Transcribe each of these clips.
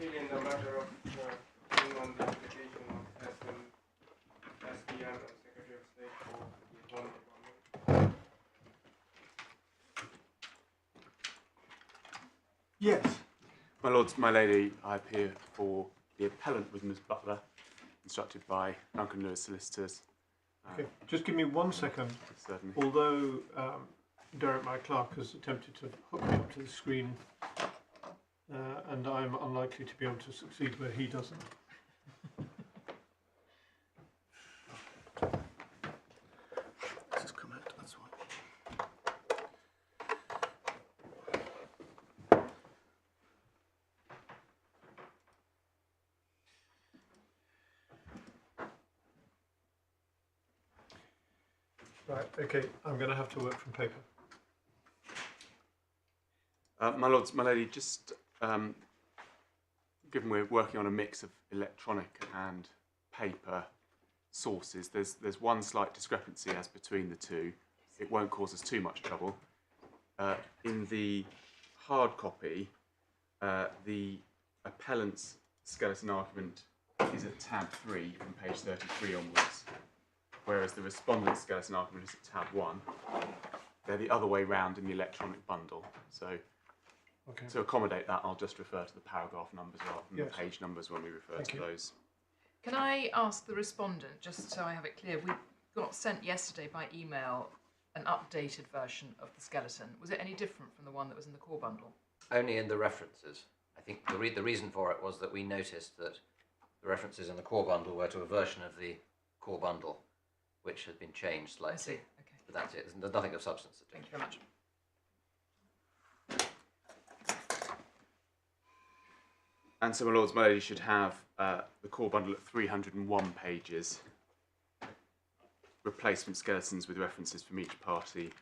appeal in the matter of being on the application of SPM and Secretary of State for the Home Department. Yes. My lords, my lady, I appear for the appellant with Ms. Butler, instructed by Duncan Lewis Solicitors. Okay, just give me 1 second. Certainly. Although Derek, my clerk, has attempted to hook me up to the screen, and I'm unlikely to be able to succeed where he doesn't. This has come out, that's why. Right, okay, I'm going to have to work from paper. My lords, my lady, just given we're working on a mix of electronic and paper sources, there's one slight discrepancy as between the two. It won't cause us too much trouble. In the hard copy, the appellant's skeleton argument is at tab 3 from page 33 onwards, whereas the respondent's skeleton argument is at tab 1. They're the other way round in the electronic bundle. So Okay. to accommodate that, I'll just refer to the paragraph numbers rather than Yes. the page numbers when we refer Thank to you. those. Can I ask the respondent, just so I have it clear, we got sent yesterday by email an updated version of the skeleton. Was it any different from the one that was in the core bundle? Only in the references. I think the reason for it was that we noticed that the references in the core bundle were to a version of the core bundle, which had been changed slightly. I see, okay. But that's it. There's nothing of substance to Thank it. you very much. And so, my lords, my lady, should have the core bundle at 301 pages, replacement skeletons with references from each party,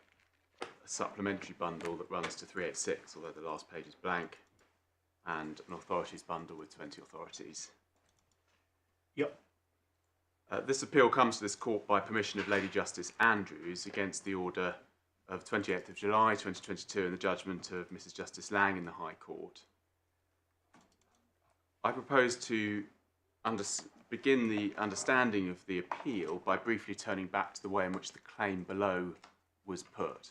a supplementary bundle that runs to 386, although the last page is blank, and an authorities bundle with 20 authorities. Yep. This appeal comes to this court by permission of Lady Justice Andrews against the order of 28th of July 2022 and the judgment of Mrs. Justice Lang in the High Court. I propose to begin the understanding of the appeal by briefly turning back to the way in which the claim below was put.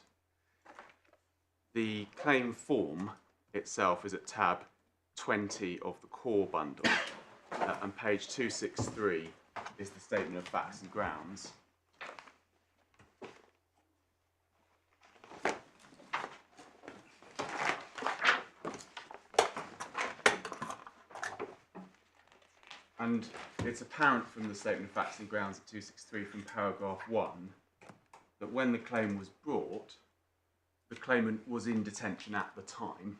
The claim form itself is at tab 20 of the core bundle, and page 263 is the statement of facts and grounds. And it's apparent from the statement of facts and grounds at 263 from paragraph 1 that when the claim was brought, the claimant was in detention at the time,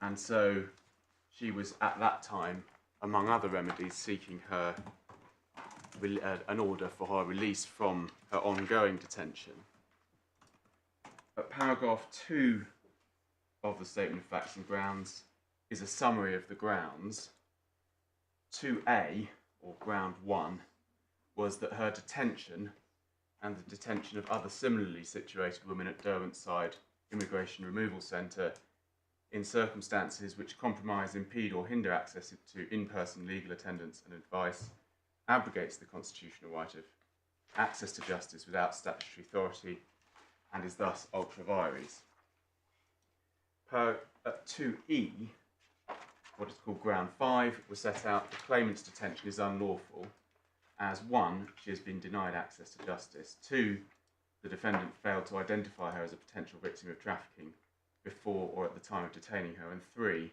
and so she was at that time, among other remedies, seeking her an order for her release from her ongoing detention. But paragraph 2 of the statement of facts and grounds is a summary of the grounds. 2A, or ground 1, was that her detention and the detention of other similarly situated women at Derwentside Immigration Removal Centre in circumstances which compromise, impede or hinder access to in-person legal attendance and advice abrogates the constitutional right of access to justice without statutory authority and is thus ultra vires. Per 2E, what is called ground 5, was set out the claimant's detention is unlawful as 1, she has been denied access to justice, 2, the defendant failed to identify her as a potential victim of trafficking before or at the time of detaining her, and 3,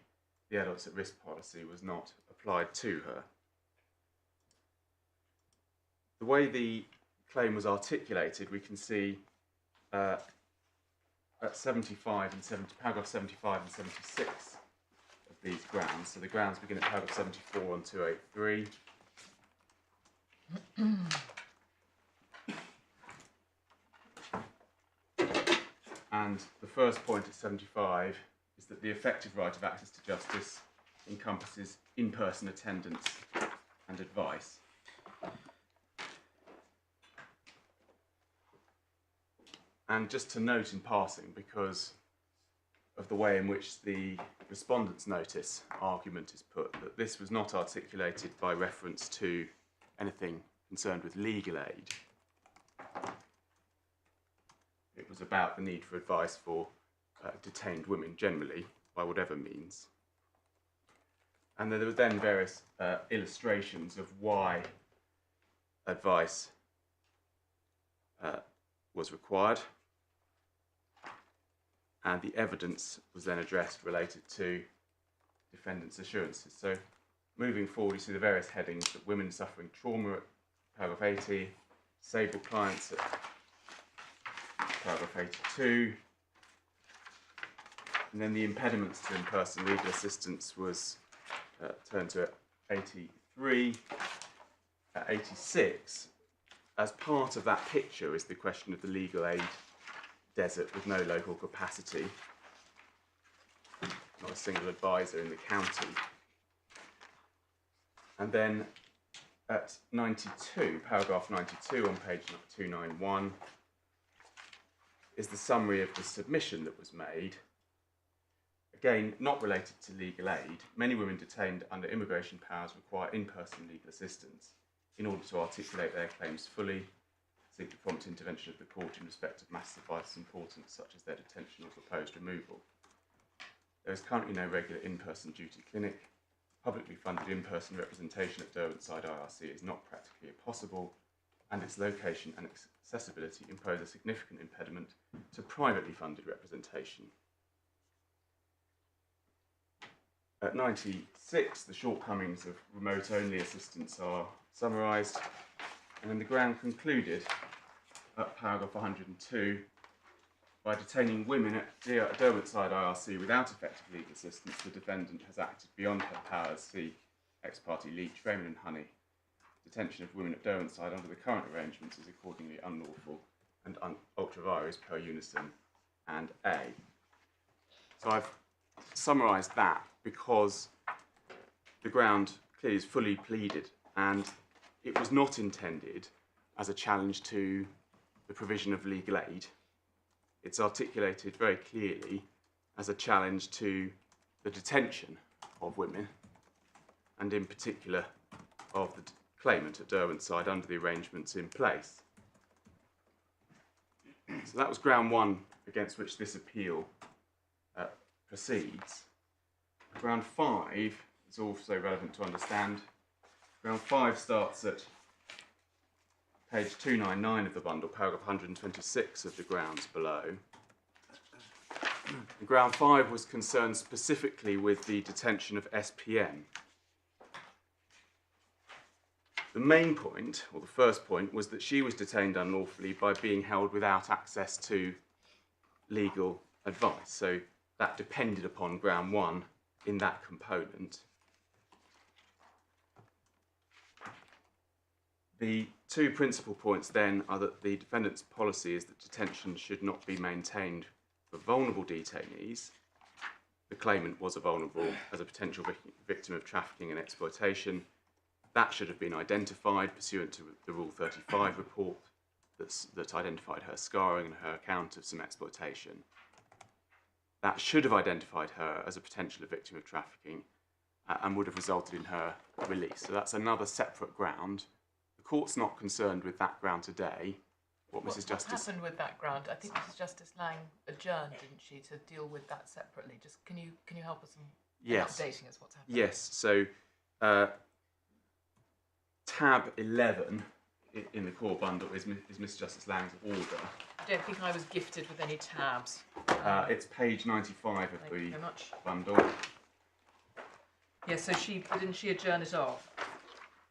the adults at risk policy was not applied to her. The way the claim was articulated, we can see at 75 and 70, paragraph 75 and 76 of these grounds. So the grounds begin at paragraph 74 on 283. And the first point at 75 is that the effective right of access to justice encompasses in-person attendance and advice. And just to note in passing, because of the way in which the respondent's notice argument is put, that this was not articulated by reference to anything concerned with legal aid. It was about the need for advice for detained women generally, by whatever means. And there were then various illustrations of why advice was required. And the evidence was then addressed related to defendants' assurances. So moving forward, you see the various headings: that women suffering trauma at paragraph 80, disabled clients at paragraph 82, and then the impediments to in-person legal assistance was turned to 83. At 86, as part of that picture is the question of the legal aid desert with no local capacity, not a single advisor in the county. And then at 92, paragraph 92 on page 291, is the summary of the submission that was made. Again, not related to legal aid. Many women detained under immigration powers require in-person legal assistance in order to articulate their claims fully, seek the prompt intervention of the court in respect of matters of vital importance, such as their detention or proposed removal. There is currently no regular in-person duty clinic. Publicly funded in-person representation at Derwentside IRC is not practically possible, and its location and accessibility impose a significant impediment to privately funded representation. At 96, the shortcomings of remote-only assistance are summarised, and then the Ground concluded at paragraph 102, by detaining women at Derwentside IRC without effective legal assistance, the defendant has acted beyond her powers. See ex parte Leach, Raymond and Honey. Detention of women at Derwentside under the current arrangements is accordingly unlawful and ultra vires per unison and A. So I've summarised that because the Ground clearly is fully pleaded, and it was not intended as a challenge to the provision of legal aid. It's articulated very clearly as a challenge to the detention of women, and in particular of the claimant at Derwentside under the arrangements in place. So that was ground one against which this appeal proceeds. Ground 5 is also relevant to understand. Ground 5 starts at page 299 of the bundle, paragraph 126 of the grounds below. And ground 5 was concerned specifically with the detention of SPM. The main point, or the first point, was that she was detained unlawfully by being held without access to legal advice. So that depended upon ground 1 in that component. The two principal points then are that the defendant's policy is that detention should not be maintained for vulnerable detainees. The claimant was vulnerable as a potential victim of trafficking and exploitation. That should have been identified pursuant to the Rule 35 report that identified her scarring and her account of some exploitation. That should have identified her as a potential victim of trafficking and would have resulted in her release. So that's another separate ground. The court's not concerned with that ground today. What happened with that ground? I think Mrs. Justice Lang adjourned, didn't she, to deal with that separately? Just can you help us in updating us what's happening? Yes. So tab 11 in the core bundle is Mrs. Justice Lang's order. I don't think I was gifted with any tabs. It's page 95 of the bundle. Yes. So didn't she adjourn it off?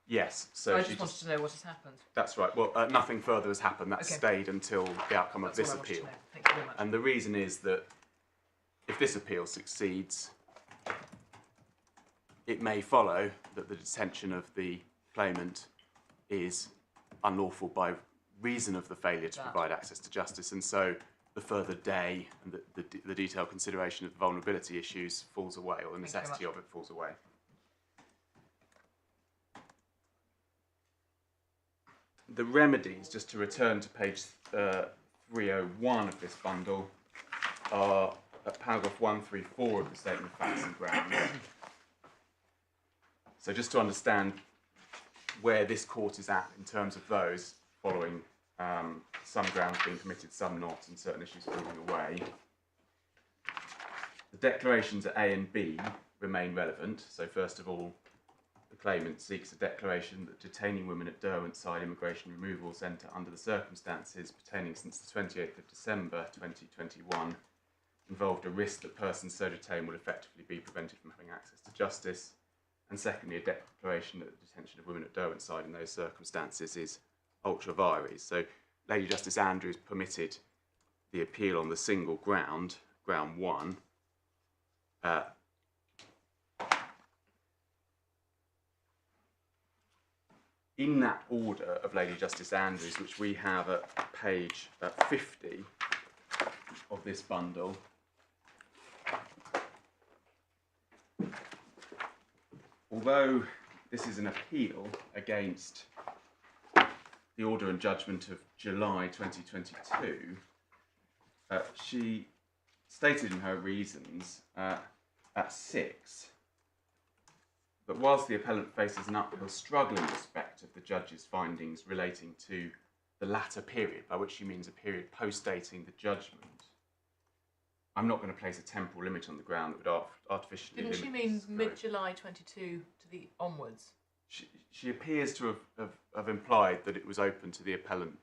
Yes. So I just wanted to know what has happened. That's right. Well, nothing further has happened. That's stayed until the outcome of this appeal. Thank you very much. And the reason is that if this appeal succeeds, it may follow that the detention of the claimant is unlawful by reason of the failure to provide access to justice, and so the further day and the detailed consideration of the vulnerability issues falls away, or the necessity of it falls away. The remedies, just to return to page 301 of this bundle, are at paragraph 134 of the statement of facts and grounds. So just to understand where this court is at in terms of those, following some grounds being permitted, some not, and certain issues falling away. The declarations at A and B remain relevant. So first of all, the claimant seeks a declaration that detaining women at Derwentside Immigration Removal Centre under the circumstances pertaining since the 28th of December 2021 involved a risk that persons so detained will effectively be prevented from having access to justice. And secondly, a declaration that the detention of women at Derwentside in those circumstances is ultra vires. So Lady Justice Andrews permitted the appeal on the single ground, ground 1. In that order of Lady Justice Andrews, which we have at page 50 of this bundle, although this is an appeal against the order and judgment of July 2022, she stated in her reasons at 6 that whilst the appellant faces an uphill struggle in respect of the judge's findings relating to the latter period, by which she means a period post-dating the judgment, I'm not going to place a temporal limit on the ground that would artificially limit. Didn't she mean mid-July 22 to the onwards? She appears to have implied that it was open to the appellant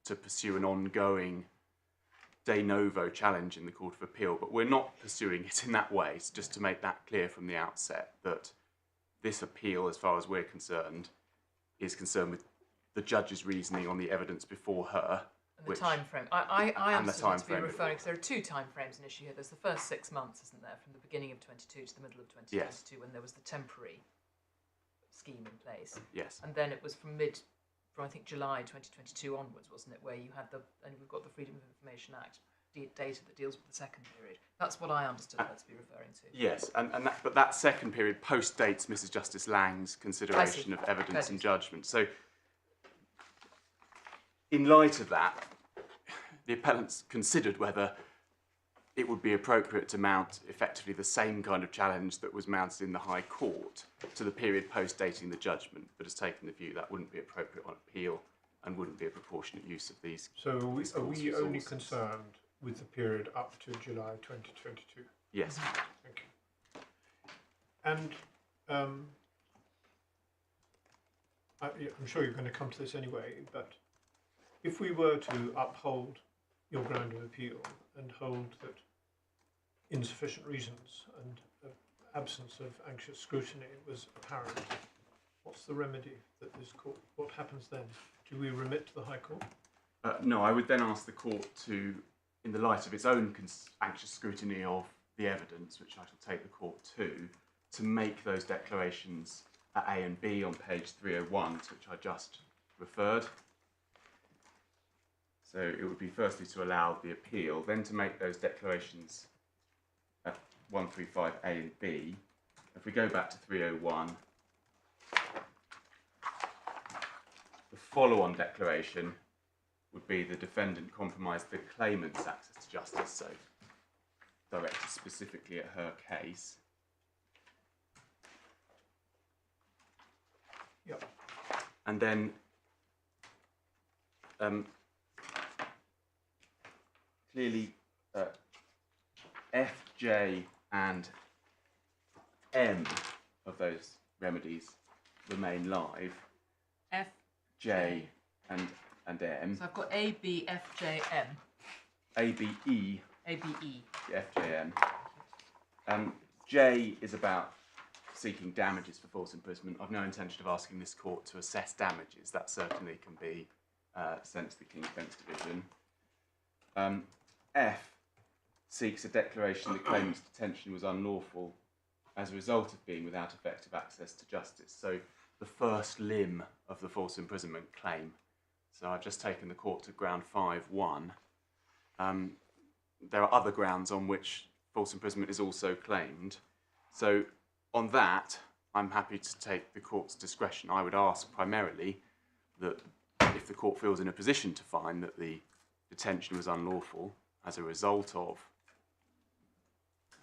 to pursue an ongoing de novo challenge in the Court of Appeal, but we're not pursuing it in that way. It's just to make that clear from the outset that this appeal, as far as we're concerned, is concerned with the judge's reasoning on the evidence before her. And the time frame. I understood it to be referring, because there are 2 time frames in issue here. There's the first 6 months, isn't there, from the beginning of 22 to the middle of 2022, yes, when there was the temporary scheme in place. Yes. And then it was from I think July 2022 onwards, wasn't it, where you had and we've got the Freedom of Information Act data that deals with the second period. That's what I understood her to be referring to. Yes, but that second period post-dates Mrs. Justice Lang's consideration of evidence and judgment. So, in light of that, the appellants considered whether it would be appropriate to mount effectively the same kind of challenge that was mounted in the High Court to the period post-dating the judgment, but has taken the view that wouldn't be appropriate on appeal and wouldn't be a proportionate use of these. So are we only concerned with the period up to July 2022? Yes. Thank you. And I'm sure you're going to come to this anyway, but if we were to uphold your ground of appeal and hold that insufficient reasons and absence of anxious scrutiny was apparent, what's the remedy that this court, what happens then? Do we remit to the High Court? No, I would then ask the court to, in the light of its own anxious scrutiny of the evidence, which I shall take the court to make those declarations at A and B on page 301, to which I just referred. So it would be firstly to allow the appeal, then to make those declarations at 135A and B. If we go back to 301, the follow-on declaration would be the defendant compromised the claimant's access to justice, so directed specifically at her case. Yep. And then clearly F, J and M of those remedies remain live. F, J and M. So I've got A, B, F, J, M. A, B, E. A, B, E. F, J, M. J is about seeking damages for false imprisonment. I've no intention of asking this court to assess damages. That certainly can be sent to the King's Bench Division. F seeks a declaration that claimant's detention was unlawful as a result of being without effective access to justice. So the first limb of the false imprisonment claim. So I've just taken the court to ground 5.1. There are other grounds on which false imprisonment is also claimed. So on that, I'm happy to take the court's discretion. I would ask primarily that if the court feels in a position to find that the detention was unlawful as a result of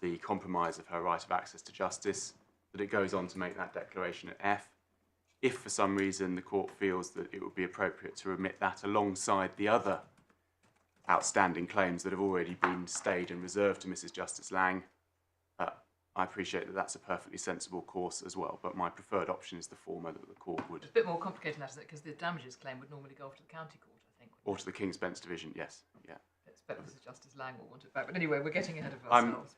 the compromise of her right of access to justice, that it goes on to make that declaration at F. If for some reason the court feels that it would be appropriate to remit that alongside the other outstanding claims that have already been stayed and reserved to Mrs. Justice Lang, I appreciate that that's a perfectly sensible course as well, but my preferred option is the former, that the court would... It's a bit more complicated than that, isn't it? Because the damages claim would normally go off to the county court, I think. Or to the King's Bench Division, yes, yeah. I expect Mrs. Justice Lang will want it back. But anyway, we're getting ahead of ourselves.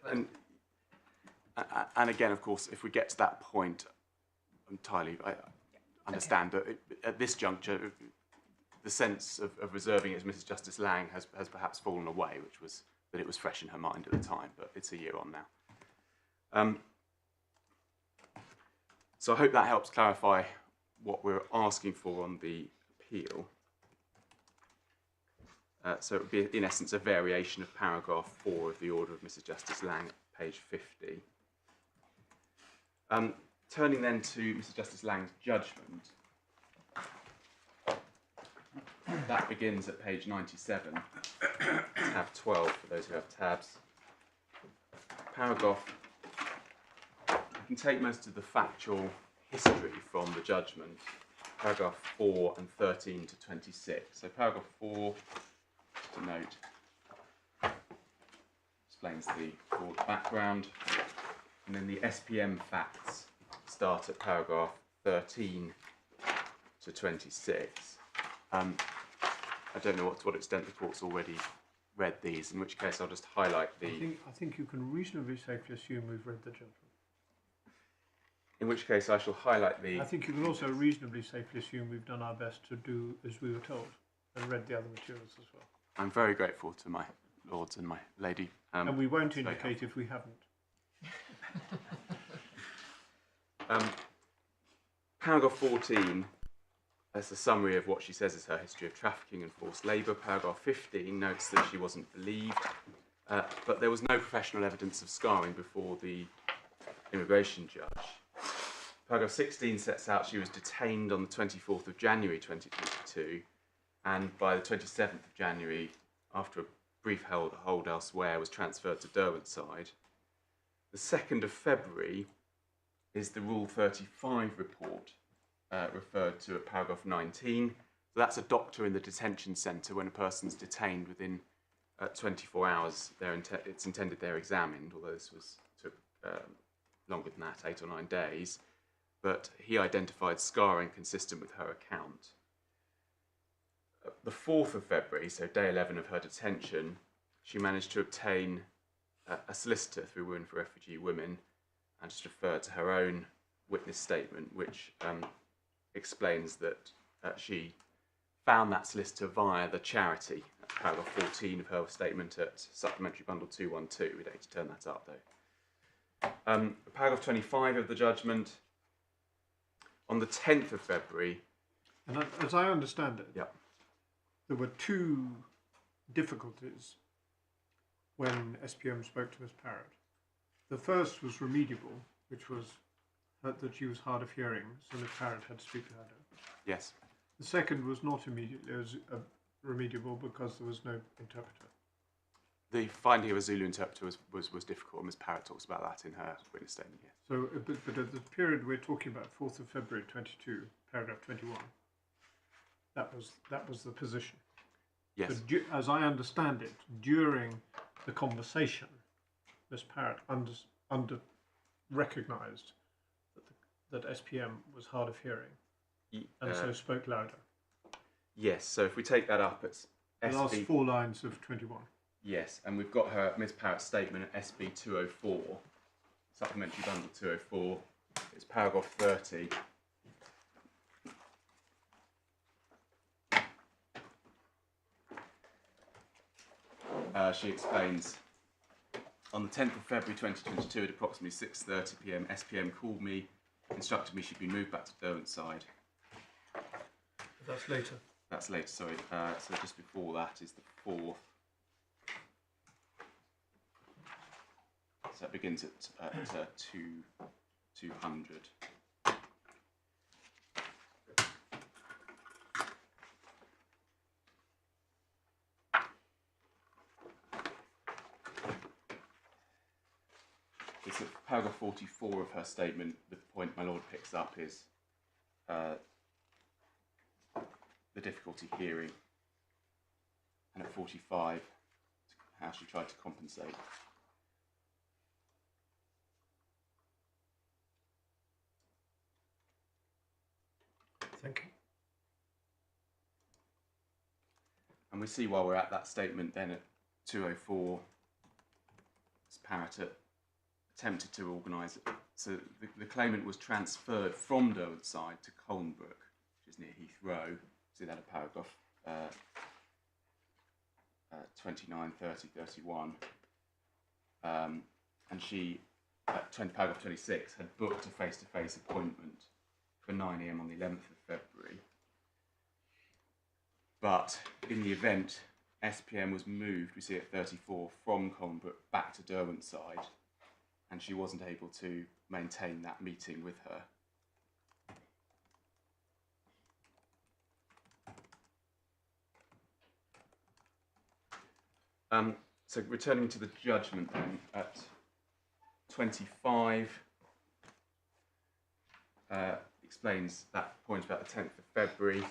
And again, of course, if we get to that point, I understand that at this juncture, the sense of reserving it as Mrs. Justice Lang has perhaps fallen away, which was that it was fresh in her mind at the time, but it's a year on now. So I hope that helps clarify what we're asking for on the appeal. So it would be, in essence, a variation of paragraph 4 of the order of Mrs. Justice Lang at page 50. Turning then to Mrs. Justice Lang's judgment. That begins at page 97, tab 12 for those who have tabs. Paragraph, you can take most of the factual history from the judgment, paragraph 4 and 13 to 26. So paragraph 4, to note, explains the broad background, and then the SPM facts start at paragraph 13 to 26. I don't know to what extent the court's already read these, in which case I'll just highlight the... I think you can reasonably safely assume we've read the judgment. In which case I shall highlight the... I think you can also reasonably safely assume we've done our best to do as we were told and read the other materials as well. I'm very grateful to my lords and my lady. And we won't indicate if we haven't. Paragraph 14, that's a summary of what she says is her history of trafficking and forced labour. Paragraph 15 notes that she wasn't believed, but there was no professional evidence of scarring before the immigration judge. Paragraph 16 sets out she was detained on the 24th of January 2022, and by the 27th of January, after a brief hold elsewhere, was transferred to Derwentsside. The 2nd of February is the Rule 35 report referred to at paragraph 19. So that's a doctor in the detention centre. When a person's detained within 24 hours, it's intended they're examined, although this took longer than that, 8 or 9 days. But he identified scarring consistent with her account. The 4th of February, so day 11 of her detention, she managed to obtain a solicitor through Women for Refugee Women, and just referred to her own witness statement, which explains that she found that solicitor via the charity. That's paragraph 14 of her statement at Supplementary Bundle 212. We'd like to turn that up, though. Paragraph 25 of the judgment. On the 10th of February... And as I understand it, yep. There were 2 difficulties when SPM spoke to Ms. Parrott. The first was remediable, which was that she was hard of hearing, so Ms. Parrott had to speak to her. Yes. The second was not immediately remediable because there was no interpreter. The finding of a Zulu interpreter was difficult. Ms. Parrott talks about that in her witness statement, yes. So, but at the period we're talking about, 4th of February 22, paragraph 21, that was the position. Yes. So, as I understand it, during the conversation, Ms. Parrott recognised that SPM was hard of hearing, and so spoke louder. Yes. So if we take that up, it's the last 4 lines of 21. Yes, and we've got her Ms. Parrott's statement at SB 204, Supplementary Bundle 204. It's paragraph 30. She explains, on the 10th of February 2022 at approximately 6:30 p.m, SPM called me, instructed me she'd been moved back to Derwentsside. That's later. That's later, sorry. So just before that is the 4th. So it begins at 200. it's at paragraph 44 of her statement. The point my lord picks up is the difficulty hearing, and at 45, how she tried to compensate. Thank you. And we see while we're at that statement then at 204, Ms. Parrott attempted to organise it. So the claimant was transferred from Derwentside to Colnbrook, which is near Heathrow. See that at paragraph 29, 30, 31. And she, at paragraph 26, had booked a face-to-face appointment for 9 AM on the 11th of February. But in the event, SPM was moved, we see at 34, from Colnbrook back to Derwentside, and she wasn't able to maintain that meeting with her. So returning to the judgment then, at 25, explains that point about the 10th of February,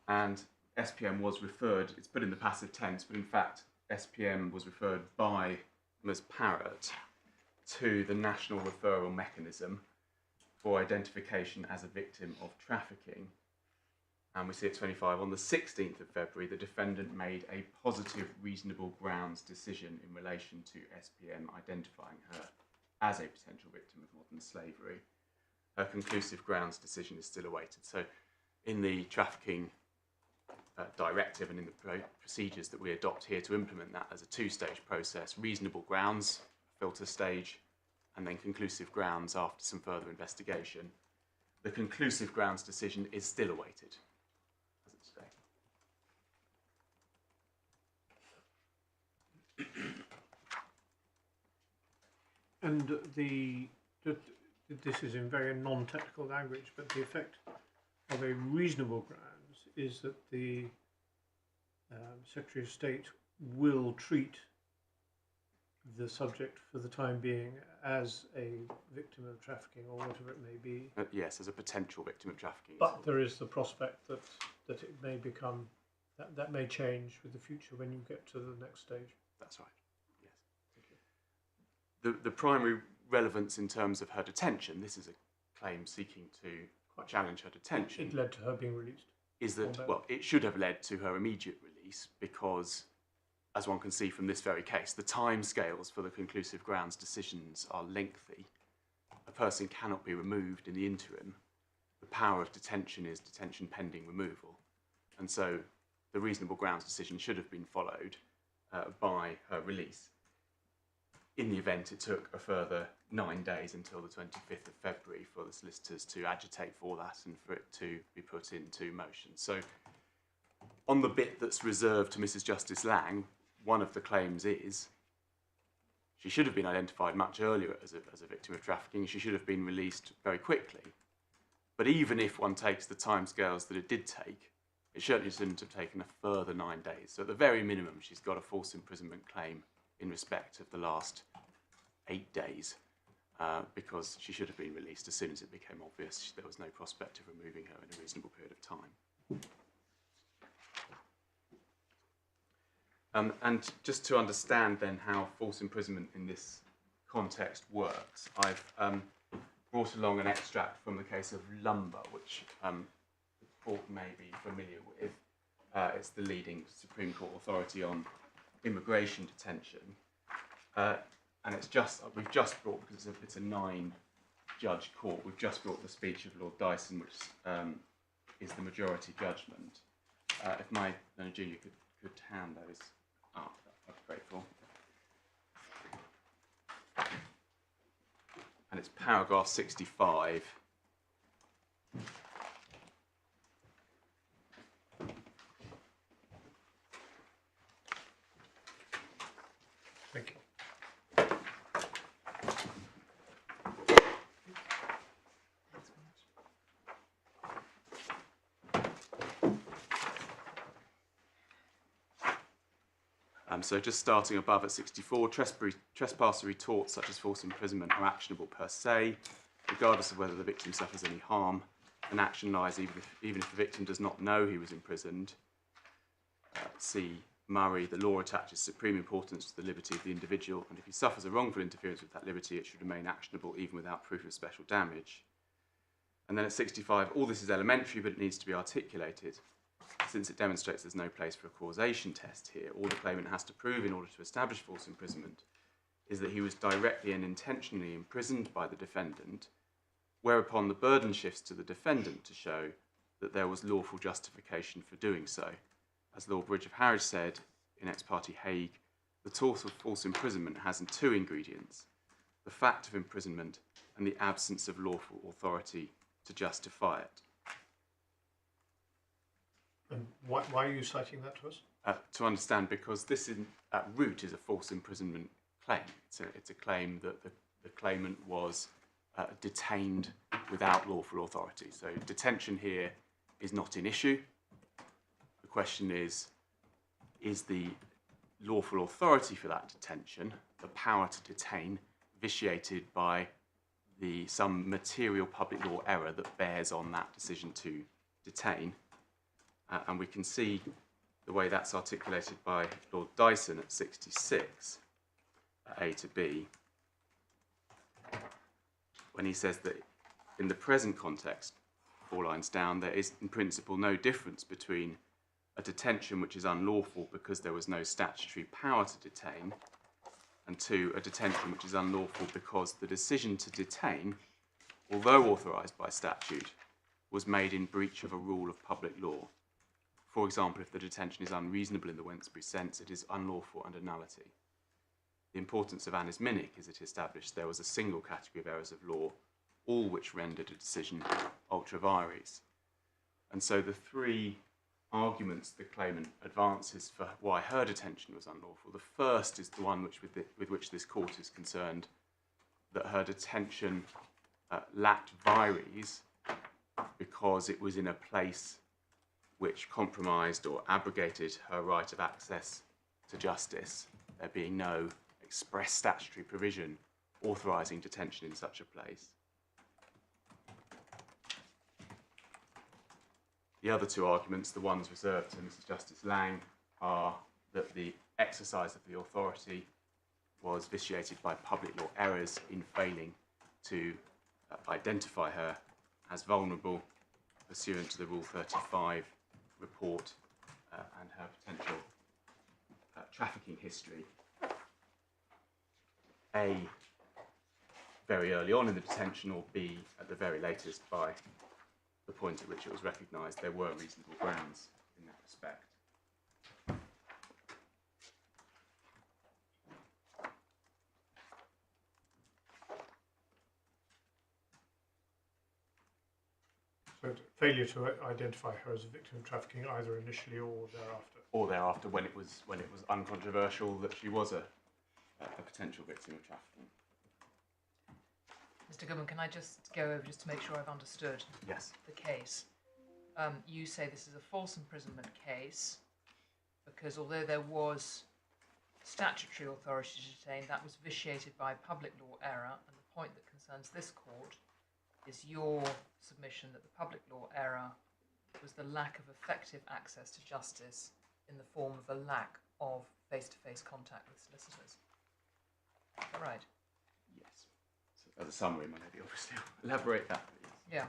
and SPM was referred, it's put in the passive tense, but in fact SPM was referred by Ms. Parrott to the National Referral Mechanism for identification as a victim of trafficking. And we see at 25, on the 16th of February, the defendant made a positive reasonable grounds decision in relation to SPM identifying her as a potential victim of modern slavery. Her conclusive grounds decision is still awaited. So in the trafficking directive and in the procedures that we adopt here to implement that as a two-stage process, reasonable grounds, filter stage, and then conclusive grounds after some further investigation. The conclusive grounds decision is still awaited as of today. And this is in very non-technical language, but the effect of a reasonable grounds is that the Secretary of State will treat the subject for the time being as a victim of trafficking or whatever it may be. Yes, as a potential victim of trafficking. But there is the prospect that it may become, that may change with the future when you get to the next stage. That's right, yes. The primary relevance in terms of her detention, this is a claim seeking to challenge her detention. It led to her being released. Is that, well, it should have led to her immediate release because, as one can see from this very case, the timescales for the conclusive grounds decisions are lengthy. A person cannot be removed in the interim. The power of detention is detention pending removal. And so the reasonable grounds decision should have been followed by her release. In the event, it took a further 9 days until the 25th of February for the solicitors to agitate for that and for it to be put into motion. So on the bit that's reserved to Mrs. Justice Lang, one of the claims is she should have been identified much earlier as a victim of trafficking. She should have been released very quickly. But even if one takes the timescales that it did take, it certainly shouldn't have taken a further 9 days. So at the very minimum, she's got a false imprisonment claim in respect of the last 8 days because she should have been released as soon as it became obvious there was no prospect of removing her in a reasonable period of time. And just to understand then how false imprisonment in this context works, I've brought along an extract from the case of Lumber, which the court may be familiar with. It's the leading Supreme Court authority on immigration detention. And we've just brought, because it's a 9-judge court, we've just brought the speech of Lord Dyson, which is the majority judgment. If my junior could hand those up, I'd be grateful. And it's paragraph 65. Thank you. So just starting above at 64, trespassory torts such as false imprisonment are actionable per se, regardless of whether the victim suffers any harm. An action lies even if the victim does not know he was imprisoned. See Murray, the law attaches supreme importance to the liberty of the individual, and if he suffers a wrongful interference with that liberty, it should remain actionable even without proof of special damage. And then at 65, all this is elementary, but it needs to be articulated. Since it demonstrates there's no place for a causation test here, all the claimant has to prove in order to establish false imprisonment is that he was directly and intentionally imprisoned by the defendant, whereupon the burden shifts to the defendant to show that there was lawful justification for doing so. As Lord Bridge of Harwich said in Ex parte Hague, the tort of false imprisonment has two ingredients: the fact of imprisonment and the absence of lawful authority to justify it. And why are you citing that to us? To understand, because this at root is a false imprisonment claim. It's a claim that the claimant was detained without lawful authority. So detention here is not an issue. The question is the lawful authority for that detention, the power to detain, vitiated by some material public law error that bears on that decision to detain? And we can see the way that's articulated by Lord Dyson at 66, A to B, when he says that in the present context, 4 lines down, there is in principle no difference between a detention which is unlawful because there was no statutory power to detain, and 2, a detention which is unlawful because the decision to detain, although authorised by statute, was made in breach of a rule of public law. For example, if the detention is unreasonable in the Wensbury sense, it is unlawful under nullity. The importance of Annus Minnick is it established there was a single category of errors of law, all which rendered a decision ultra vires. And so the 3 arguments the claimant advances for why her detention was unlawful. The first is the one with which this court is concerned, that her detention lacked vires because it was in a place which compromised or abrogated her right of access to justice, there being no express statutory provision authorising detention in such a place. The other 2 arguments, the ones reserved to Mrs. Justice Lang, are that the exercise of the authority was vitiated by public law errors in failing to identify her as vulnerable pursuant to the Rule 35 report and her potential trafficking history. A, very early on in the detention, or B, at the very latest by the point at which it was recognised there were reasonable grounds in that respect. So failure to identify her as a victim of trafficking either initially or thereafter. Or thereafter, when it was uncontroversial that she was a potential victim of trafficking. Mr. Goodman, can I just go over just to make sure I've understood Yes. the case? You say this is a false imprisonment case because although there was statutory authority to detain, that was vitiated by public law error, and the point that concerns this court is your submission that the public law error was the lack of effective access to justice in the form of a lack of face-to-face contact with solicitors. Is that right? Yes. So as a summary, my lady, obviously, elaborate that, please. Yeah.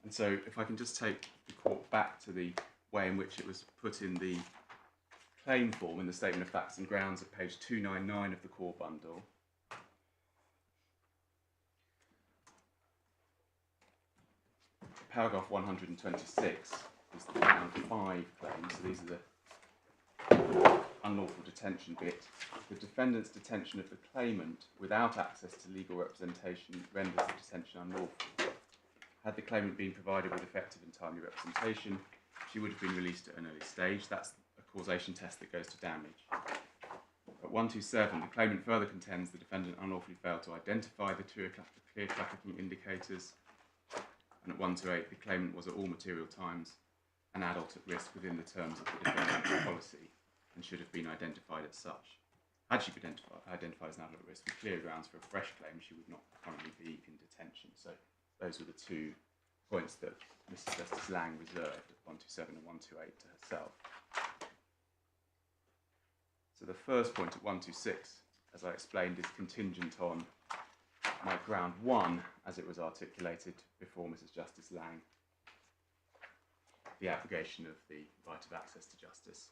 And so if I can just take the court back to the way in which it was put in the claim form in the Statement of Facts and Grounds at page 299 of the core bundle. Paragraph 126 is the round 5 claim, so these are the unlawful detention bit. The defendant's detention of the claimant without access to legal representation renders the detention unlawful. Had the claimant been provided with effective and timely representation, she would have been released at an early stage. That's a causation test that goes to damage. At 127, the claimant further contends the defendant unlawfully failed to identify the clear trafficking indicators. And at 128, the claimant was at all material times an adult at risk within the terms of the defendant's policy and should have been identified as such. Had she been identified as an adult at risk with clear grounds for a fresh claim, she would not currently be in detention. So those were the 2 points that Mrs. Justice Lang reserved at 127 and 128 to herself. So the first point at 126, as I explained, is contingent on my ground 1 as it was articulated before Mrs. Justice Lang, the abrogation of the right of access to justice.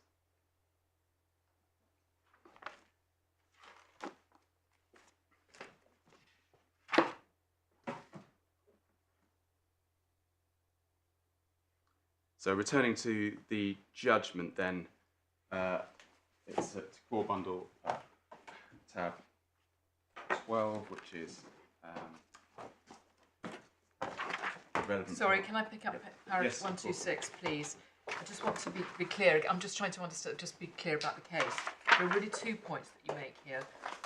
So returning to the judgment then, it's at core bundle tab 12, which is relevant. Sorry, can I pick up paragraph Yes, 126, please? I just want to be clear. I'm just trying to understand, just be clear about the case. There are really 2 points that you make here.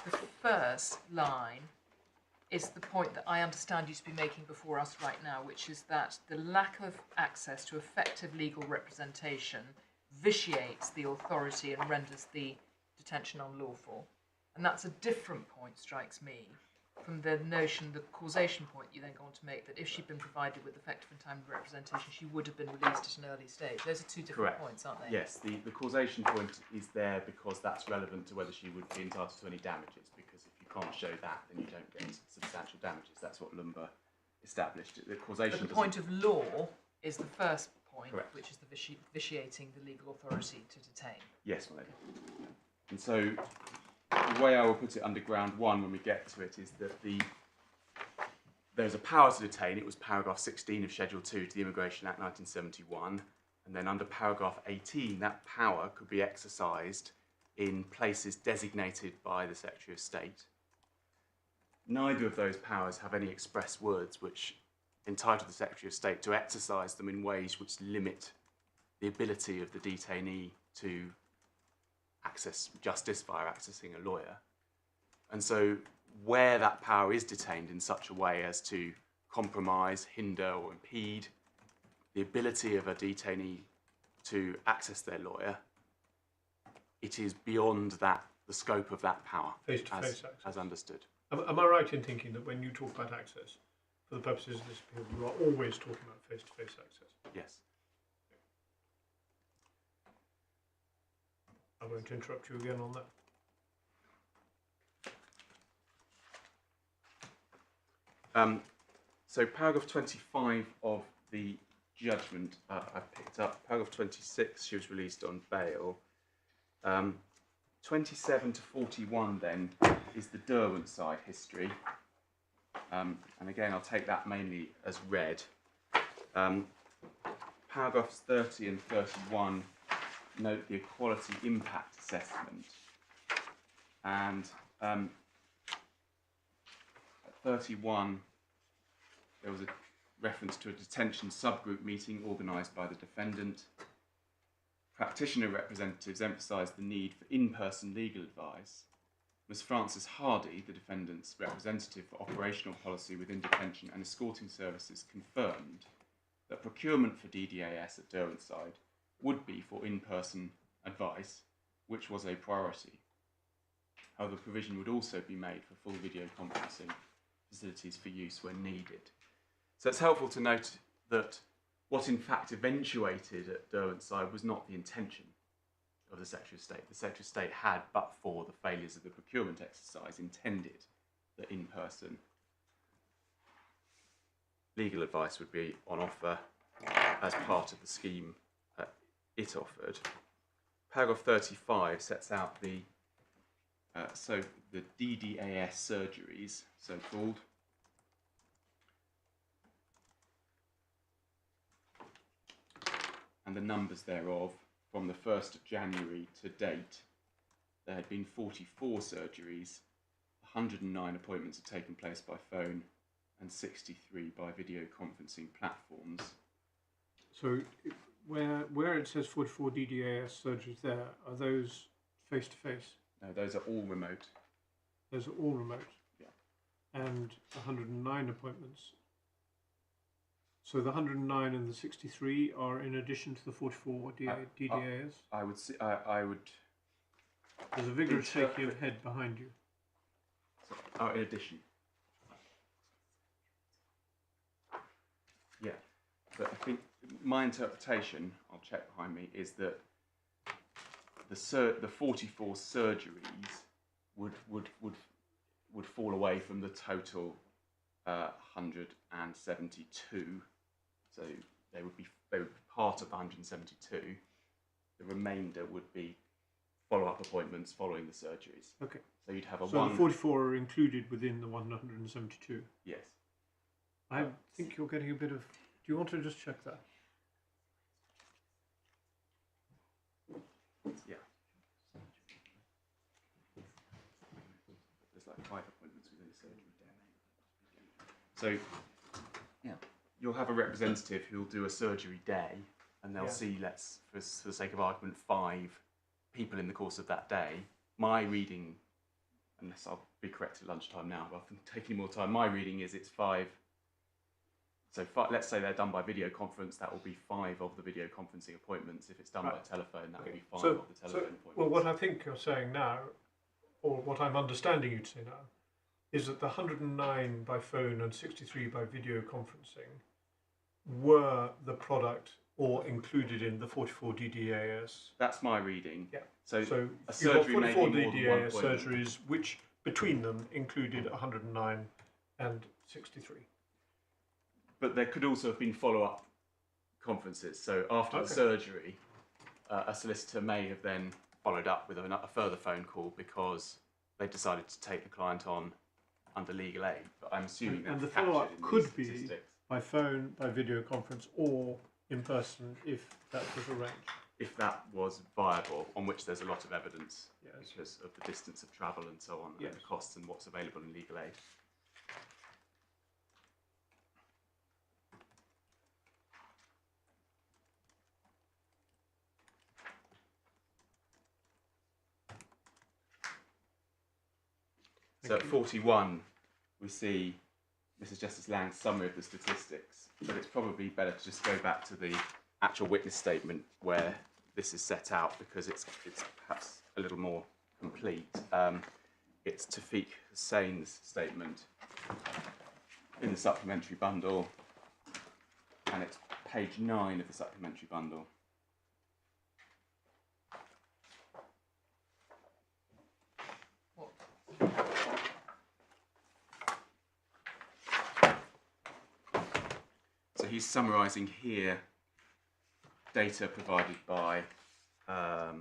The first line is the point that I understand you to be making before us right now, which is that the lack of access to effective legal representation vitiates the authority and renders the detention unlawful. And that's a different point, strikes me, from the notion, the causation point you then go on to make, that if she'd been provided with effective and timely representation, she would have been released at an early stage. Those are 2 different Correct. points, aren't they? Yes, the causation point is there because that's relevant to whether she would be entitled to any damages, because if you can't show that, then you don't get substantial damages. That's what Lumber established. The causation. But the point of law is the first point, Correct. which is the vitiating the legal authority to detain. Yes, my lady. And so the way I will put it under ground 1 when we get to it is that there's a power to detain. It was paragraph 16 of Schedule 2 to the Immigration Act 1971. And then under paragraph 18, that power could be exercised in places designated by the Secretary of State. Neither of those powers have any express words which entitle the Secretary of State to exercise them in ways which limit the ability of the detainee to access justice via accessing a lawyer. And so where that power is detained in such a way as to compromise, hinder or impede the ability of a detainee to access their lawyer, it is beyond that, the scope of that power Face-to-face access. as understood. Am I right in thinking that when you talk about access, for the purposes of this appeal, you are always talking about face-to-face access? Yes. I'm going to interrupt you again on that. So paragraph 25 of the judgment I picked up. Paragraph 26, she was released on bail. 27 to 41 then is the Derwent side history. And again, I'll take that mainly as read. Paragraphs 30 and 31 note the equality impact assessment. And at 31, there was a reference to a detention subgroup meeting organised by the defendant. Practitioner representatives emphasised the need for in-person legal advice. Ms. Frances Hardy, the defendant's representative for operational policy within detention and escorting services, confirmed that procurement for DDAS at Derwentside would be for in-person advice, which was a priority. However, provision would also be made for full video conferencing facilities for use when needed. So it's helpful to note that what in fact eventuated at Derwentside was not the intention of the Secretary of State. The Secretary of State had, but for the failures of the procurement exercise, intended that in-person legal advice would be on offer as part of the scheme it offered. Paragraph 35 sets out the DDAS surgeries, so-called. And the numbers thereof. From the 1st of January to date, there had been 44 surgeries, 109 appointments had taken place by phone, and 63 by video conferencing platforms. So where it says 44 DDAS surgeries there, are those face-to-face? No, those are all remote. Those are all remote. Yeah. And 109 appointments. So the 109 and the 63 are in addition to the 44 DDAs? I would see, I would. There's a vigorous shaking of head behind you. So, in addition. Yeah, but I think my interpretation, I'll check behind me, is that the 44 surgeries would fall away from the total 172. So they would be part of the 172. The remainder would be follow-up appointments following the surgeries. Okay. So you'd have a So one. the 44 are included within the 172. Yes. I think you're getting a bit of. Do you want to just check that? Yeah. There's like 5 appointments within a surgery day. So, yeah, you'll have a representative who'll do a surgery day, and they'll see, for the sake of argument, 5 people in the course of that day. My reading, unless I'll be correct at lunchtime now, but I'm taking more time. My reading is it's 5. So let's say they're done by video conference, that will be 5 of the video conferencing appointments. If it's done by telephone, that will be 5 of the telephone appointments. Well, what I think you're saying now, or what I'm understanding you to say now, is that the 109 by phone and 63 by video conferencing were the product or included in the 44 DDAS. That's my reading. Yeah. So So a you've got surgery may 44 be more than one DDAS appointment. surgeries, which between them included 109 and 63. But there could also have been follow-up conferences. So after the surgery, a solicitor may have then followed up with a further phone call because they decided to take the client on under legal aid. But I'm assuming And the that's captured follow-up in could these be statistics. by phone, by video conference, or in person if that was arranged. If that was viable, on which there's a lot of evidence Yes. because of the distance of travel and so on, Yes. and the costs and what's available in legal aid. So at 41, we see Mrs. Justice Lang's summary of the statistics, but it's probably better to just go back to the actual witness statement where this is set out because it's perhaps a little more complete. It's Tawfiq Hussein's statement in the supplementary bundle, and it's page 9 of the supplementary bundle. So he's summarising here data provided by. So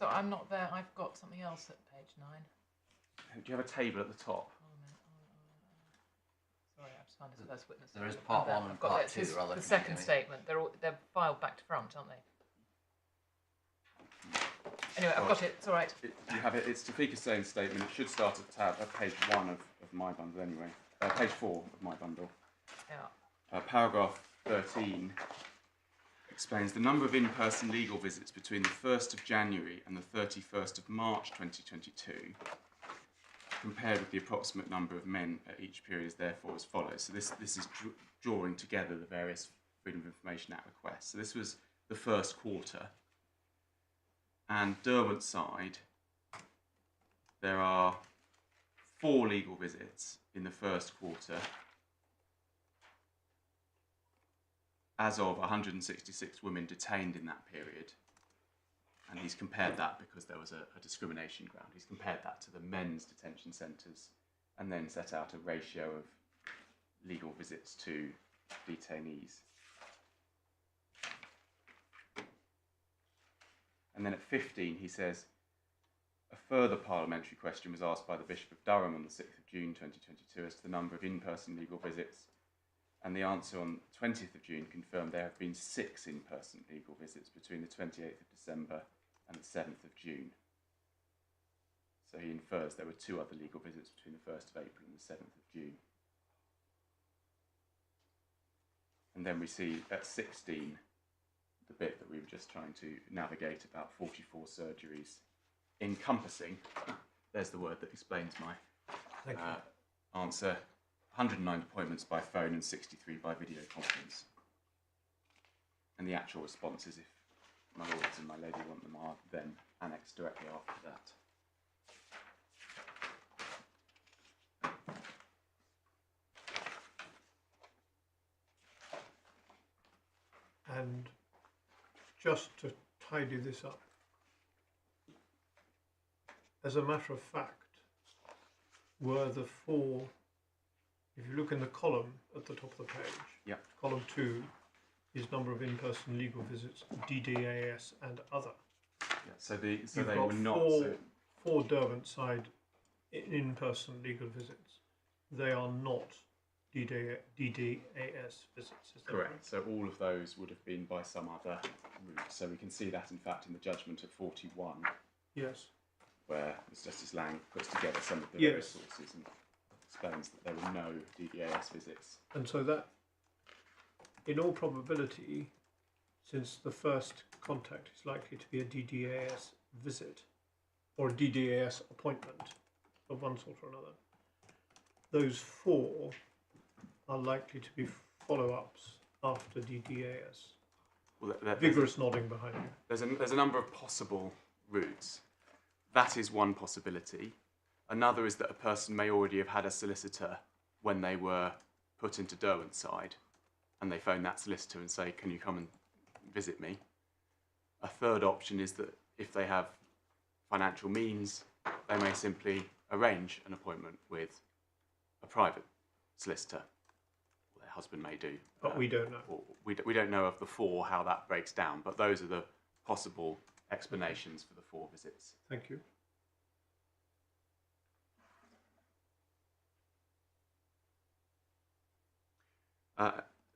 I'm not there. I've got something else at page 9. Do you have a table at the top? Hold on a minute. Sorry, I just found his first witness. There is part there. 1 and I've got part it. 2 It's rather the second confusing. statement. They're filed back to front, aren't they? Anyway, I've got it. It's all right. You have it. It's Tawfiq Hussein's statement. It should start at page 1 of my bundle anyway. Page 4 of my bundle. Yeah. Paragraph 13 explains the number of in-person legal visits between the 1st of January and the 31st of March 2022, compared with the approximate number of men at each period is therefore as follows. So this is drawing together the various Freedom of Information Act requests. So this was the first quarter. And Derwent's side, there are 4 legal visits in the first quarter, as of 166 women detained in that period. And he's compared that because there was a discrimination ground. He's compared that to the men's detention centres and then set out a ratio of legal visits to detainees. And then at 15, he says, a further parliamentary question was asked by the Bishop of Durham on the 6th of June 2022 as to the number of in-person legal visits. And the answer on 20th of June confirmed there have been 6 in-person legal visits between the 28th of December and the 7th of June. So he infers there were 2 other legal visits between the 1st of April and the 7th of June. And then we see at 16, the bit that we were just trying to navigate about 44 surgeries encompassing, there's the word that explains my Thank you. answer, 109 appointments by phone and 63 by video conference. And the actual responses, if my lords and my lady want them, are then annexed directly after that. And just to tidy this up, as a matter of fact, were the four, if you look in the column at the top of the page, Yep. column 2 is number of in-person legal visits, DDAS and other. Yeah, so they You've were got not. four Derwent-side in-person legal visits. They are not DDAS visits, is that Correct. right? So all of those would have been by some other route. So we can see that, in fact, in the judgment at 41, Yes. where Justice Lang puts together some of the Yes. various sources and explains that there were no DDAS visits. And so that, in all probability, since the first contact is likely to be a DDAS visit or a DDAS appointment of one sort or another, those four are likely to be follow-ups after DDAS. Well, Vigorous nodding behind you. there's a number of possible routes. That is one possibility. Another is that a person may already have had a solicitor when they were put into Derwent's side, and they phone that solicitor and say, can you come and visit me? A third option is that if they have financial means, they may simply arrange an appointment with a private solicitor. Or their husband may do. But we don't know. Or we don't know of the four how that breaks down, but those are the possible explanations for the 4 visits. Thank you.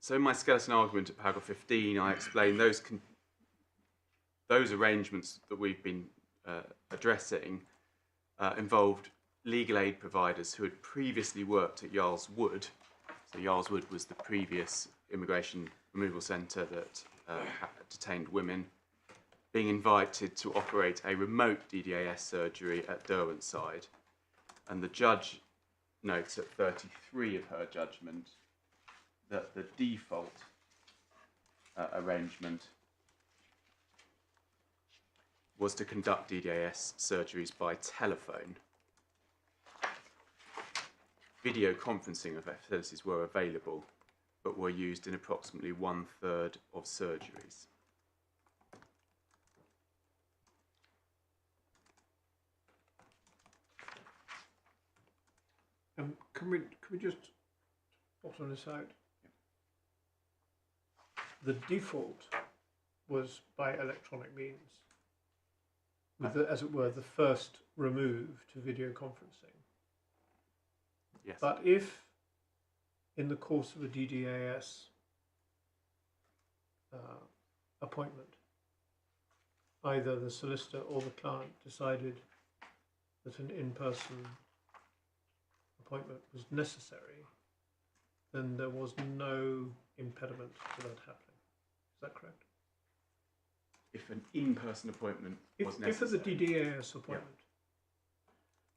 So in my skeleton argument at paragraph 15, I explain those arrangements that we've been addressing involved legal aid providers who had previously worked at Yarl's Wood. So Yarl's Wood was the previous immigration removal centre that detained women, being invited to operate a remote DDAS surgery at Derwent's side. And the judge notes at 33 of her judgment that the default arrangement was to conduct DDAS surgeries by telephone. Video conferencing of facilities were available, but were used in approximately 1/3 of surgeries. Can we just bottom this out? The default was by electronic means, with the, as it were, the first remove to video conferencing. Yes. But if, in the course of a DDAS appointment, either the solicitor or the client decided that an in-person appointment was necessary, then there was no impediment to that happening. Is that correct? If an in-person appointment was If necessary. at the DDAS appointment,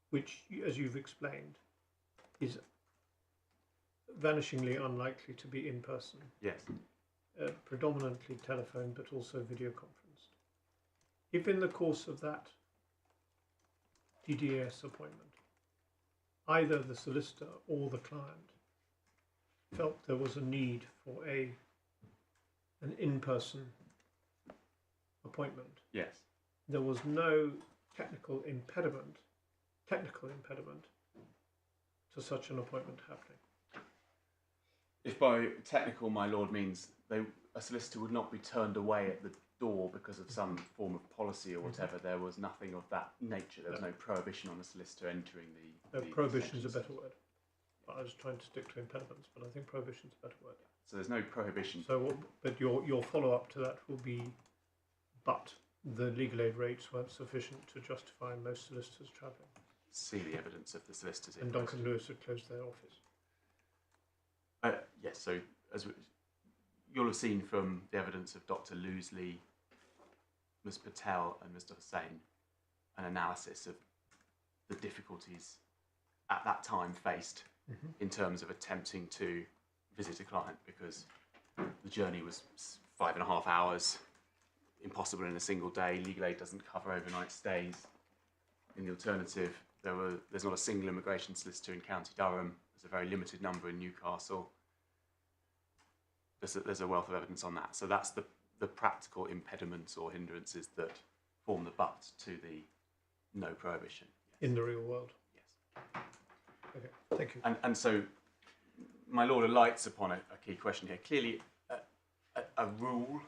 which, as you've explained, is vanishingly unlikely to be in person, Yes. predominantly telephone but also video conferenced. If in the course of that DDAS appointment, either the solicitor or the client felt there was a need for an in-person appointment, Yes. there was no technical impediment to such an appointment happening. If by technical, my lord, means a solicitor would not be turned away at the door because of some form of policy or whatever, there was nothing of that nature. There was no prohibition on a solicitor entering the... No, prohibition is a better word. I was trying to stick to impediments, but I think prohibition is a better word. So there's no prohibition. So, but your follow-up to that will be, but the legal aid rates weren't sufficient to justify most solicitors travelling. See the evidence of the solicitors. And Duncan Lewis had closed their office. Yes, so you'll have seen from the evidence of Dr. Loosley, Ms. Patel and Mr. Hussain an analysis of the difficulties at that time faced in terms of attempting to visit a client, because the journey was 5.5 hours, impossible in a single day. Legal aid doesn't cover overnight stays. In the alternative, there's not a single immigration solicitor in County Durham. There's a very limited number in Newcastle. There's a wealth of evidence on that. So that's the practical impediments or hindrances that form the but to the no prohibition. Yes. In the real world. Yes. Okay, thank you. And so my Lord alights upon a key question here. Clearly, a rule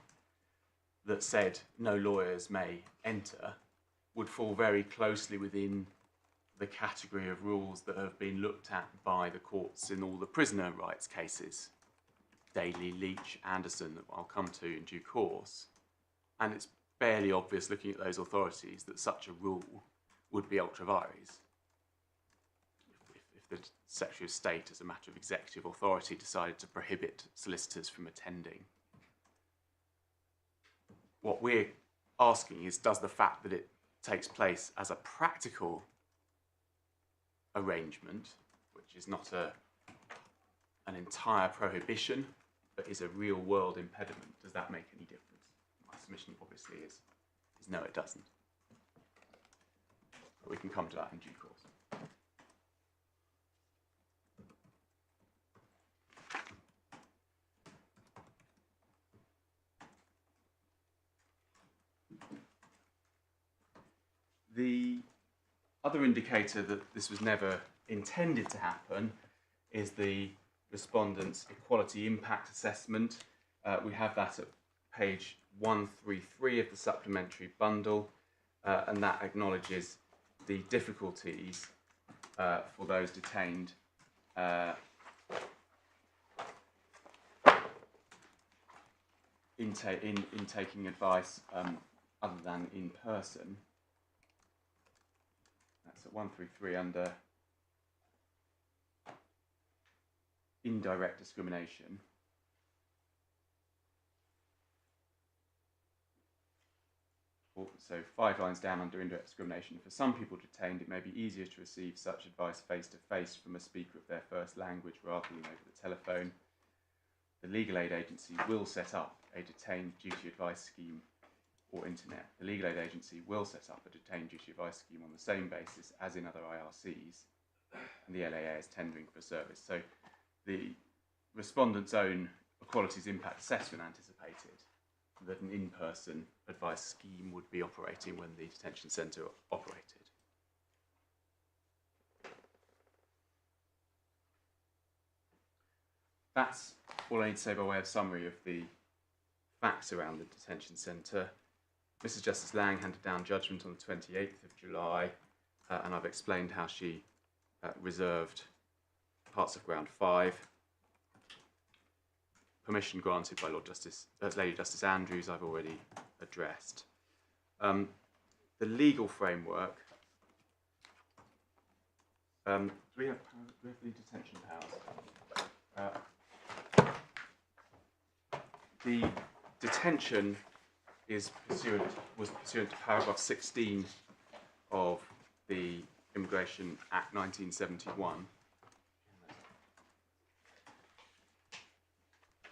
that said no lawyers may enter would fall very closely within the category of rules that have been looked at by the courts in all the prisoner rights cases. Daly, Leach, Anderson, that I'll come to in due course. And it's fairly obvious, looking at those authorities, that such a rule would be ultra vires. If the Secretary of State, as a matter of executive authority, decided to prohibit solicitors from attending. What we're asking is, does the fact that it takes place as a practical arrangement, which is not an entire prohibition, but is a real world impediment, does that make any difference? My submission obviously is no, it doesn't. But we can come to that in due course. The other indicator that this was never intended to happen is the respondent's equality impact assessment. We have that at page 133 of the supplementary bundle, and that acknowledges the difficulties for those detained in taking advice other than in person. That's at 133 under indirect discrimination. So 5 lines down under indirect discrimination. For some people detained, it may be easier to receive such advice face-to-face from a speaker of their first language rather than over the telephone. The legal aid agency will set up a detained duty advice scheme or internet. The legal aid agency will set up a detained duty advice scheme on the same basis as in other IRCs, and the LAA is tendering for service. So the respondent's own equalities impact assessment anticipated that an in-person advice scheme would be operating when the detention centre operated. That's all I need to say by way of summary of the facts around the detention centre. Mrs. Justice Lang handed down judgment on the 28th of July, and I've explained how she reserved parts of ground 5. Permission granted by Lady Justice Andrews, I've already addressed. The legal framework. Do we have the detention powers? The detention was pursuant to paragraph 16 of the Immigration Act 1971.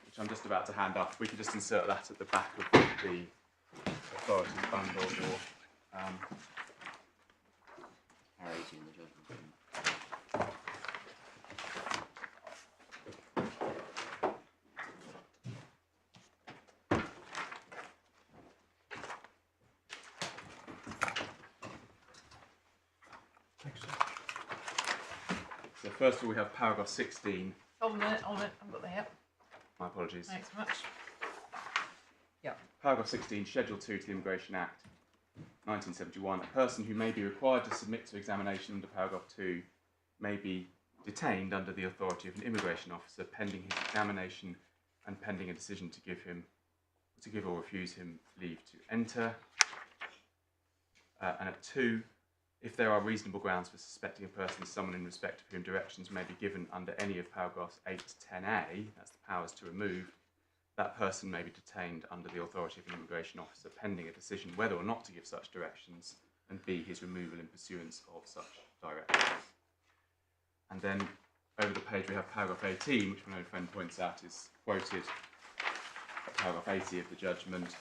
Which I'm just about to hand up. We could just insert that at the back of the authority bundle, or Narrating the judgment. Thanks. so first of all we have paragraph 16. Hold a minute, I've got the help. My apologies. Thanks so much. Yeah. Paragraph 16, Schedule 2 to the Immigration Act 1971. A person who may be required to submit to examination under paragraph 2 may be detained under the authority of an immigration officer pending his examination and pending a decision to give or refuse him leave to enter. And at 2, if there are reasonable grounds for suspecting a person is someone in respect of whom directions may be given under any of paragraphs 8 to 10a, that's the powers to remove, that person may be detained under the authority of an immigration officer pending a decision whether or not to give such directions and B, his removal in pursuance of such directive. And then over the page we have paragraph 18, which my own friend points out is quoted at paragraph 80 of the judgment.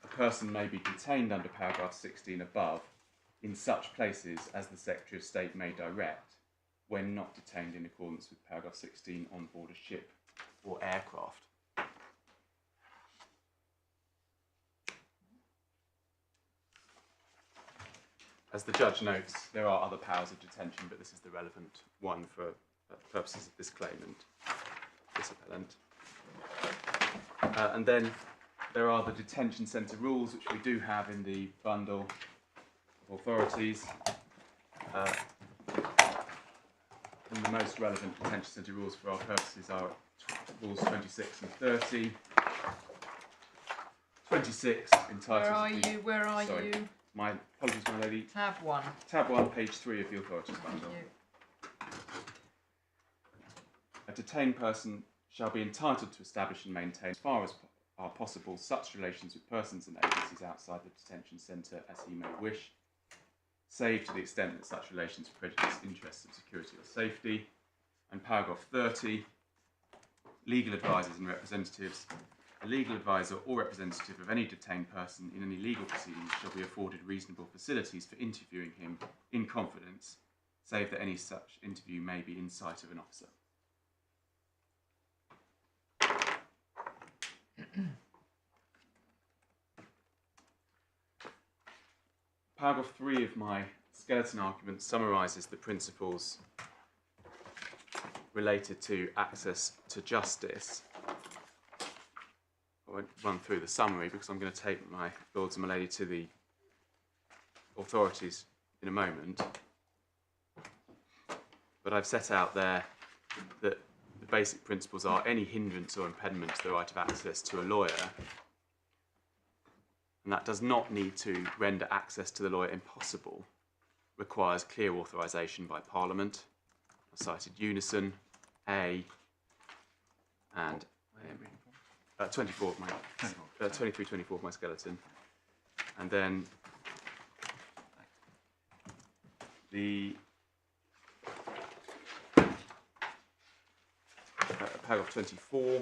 A person may be detained under paragraph 16 above in such places as the Secretary of State may direct, when not detained in accordance with paragraph 16 on board a ship or aircraft. As the judge notes, there are other powers of detention, but this is the relevant one for purposes of this claimant, this appellant. And then there are the detention centre rules, which we do have in the bundle of authorities. And the most relevant detention centre rules for our purposes are rules 26 and 30. 26 entitled... Where are you? My apologies, my lady. Tab 1. Tab 1, page 3 of the authorities Thank bundle. you. A detained person shall be entitled to establish and maintain, as far as are possible, such relations with persons and agencies outside the detention centre as he may wish, save to the extent that such relations prejudice interests of security or safety. And paragraph 30, legal advisors and representatives. A legal advisor or representative of any detained person in any legal proceedings shall be afforded reasonable facilities for interviewing him in confidence, save that any such interview may be in sight of an officer. Paragraph 3 of my skeleton argument summarises the principles related to access to justice. I won't run through the summary because I'm going to take my lords and my lady to the authorities in a moment. But I've set out there that the basic principles are any hindrance or impediment to the right of access to a lawyer, and that does not need to render access to the lawyer impossible, requires clear authorisation by Parliament. I cited Unison, A, and 23, 24 of my skeleton. And then the paragraph 24.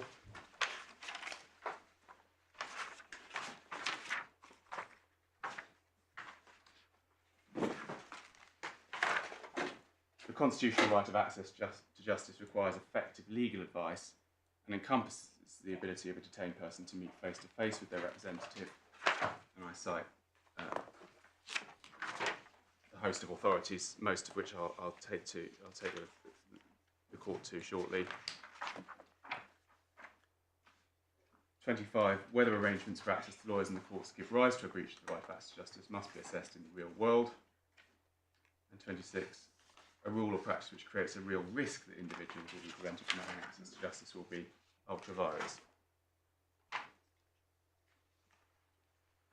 The constitutional right of access to justice requires effective legal advice and encompasses the ability of a detained person to meet face to face with their representative. And I cite a host of authorities, most of which I'll take the court to shortly. 25. Whether arrangements for access to lawyers in the courts give rise to a breach of the right of access to justice must be assessed in the real world. And 26. A rule or practice which creates a real risk that individuals will be prevented from having access to justice will be ultra vires.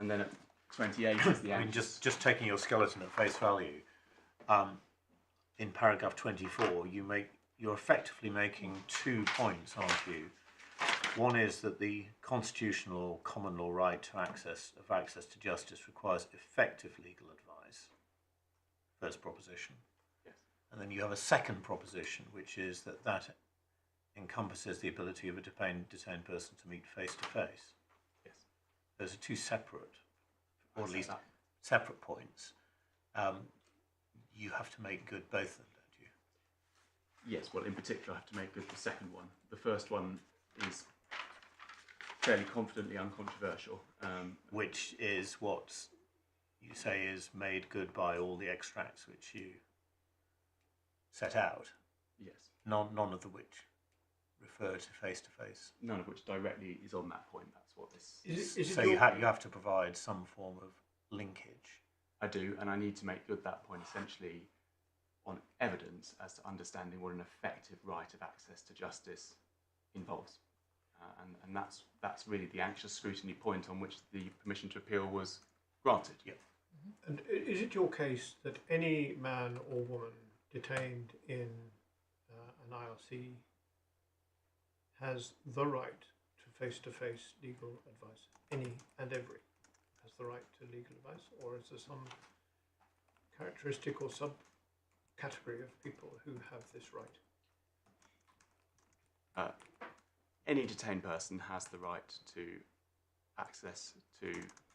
And then at 28 is the I mean, just taking your skeleton at face value, in paragraph 24, you're effectively making 2 points, aren't you? One is that the constitutional or common law right to access to justice requires effective legal advice. First proposition. Yes. And then you have a second proposition, which is that encompasses the ability of a detained person to meet face to face. Yes. Those are 2 separate, or at least separate points. You have to make good both of them, don't you? Yes, well, in particular, I have to make good the second one. The first one is fairly confidently uncontroversial. Which is what you say is made good by all the extracts which you set out. Yes. None of which refer to face-to-face. None of which directly is on that point. That's what this Is So you have to provide some form of linkage. I do, and I need to make good that point essentially on evidence as to understanding what an effective right of access to justice involves. And that's really the anxious scrutiny point on which the permission to appeal was granted. Yep. And is it your case that any man or woman detained in an IRC has the right to face-to-face legal advice? Any and every? has the right to legal advice, or is there some characteristic or subcategory of people who have this right? Any detained person has the right to access to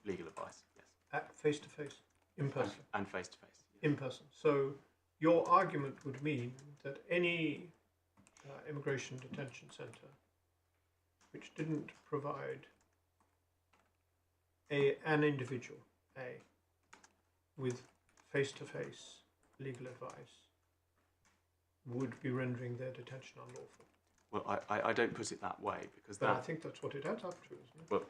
legal advice, yes. At face-to-face, in person? And face-to-face. Yes. In person. So your argument would mean that any immigration detention centre which didn't provide an individual, with face-to-face legal advice would be rendering their detention unlawful. Well, I don't put it that way, because But I that... think that's what it adds up to, isn't it?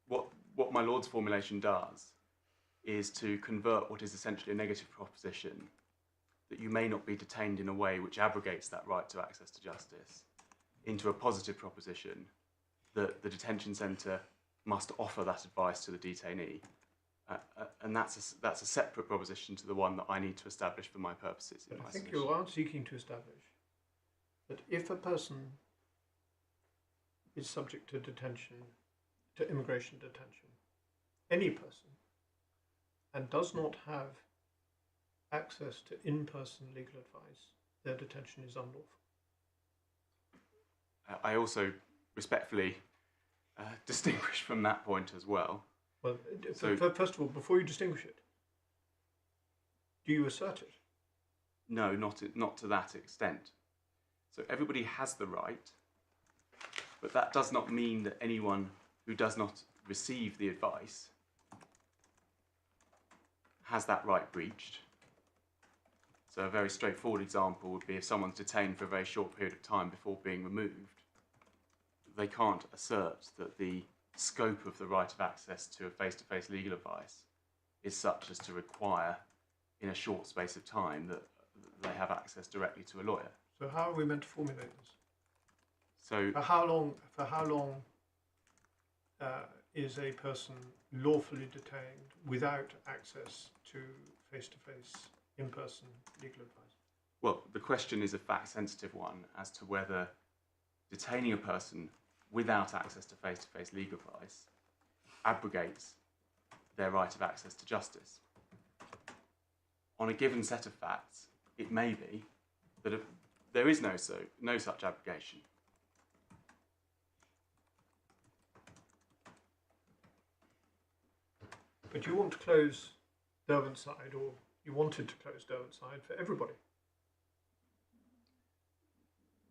Well, what my Lord's formulation does is to convert what is essentially a negative proposition, that you may not be detained in a way which abrogates that right to access to justice, into a positive proposition that the detention centre must offer that advice to the detainee. And that's a separate proposition to the one that I need to establish for my purposes. But I think you are seeking to establish that if a person is subject to detention, to immigration detention, any person, and does not have access to in-person legal advice, their detention is unlawful. I also respectfully distinguish from that point as well. Well, So- first of all, before you distinguish it, do you assert it? No, not to that extent. So everybody has the right, but that does not mean that anyone who does not receive the advice has that right breached. So a very straightforward example would be if someone's detained for a very short period of time before being removed, they can't assert that the scope of the right of access to a face-to-face legal advice is such as to require, in a short space of time, that they have access directly to a lawyer. So how are we meant to formulate this? So For how long is a person lawfully detained without access to face-to-face, in-person legal advice? well, the question is a fact-sensitive one as to whether detaining a person without access to face-to-face legal advice abrogates their right of access to justice. On a given set of facts, it may be that there is no such abrogation. But you want to close Derwentsside, or you wanted to close Derwentsside for everybody.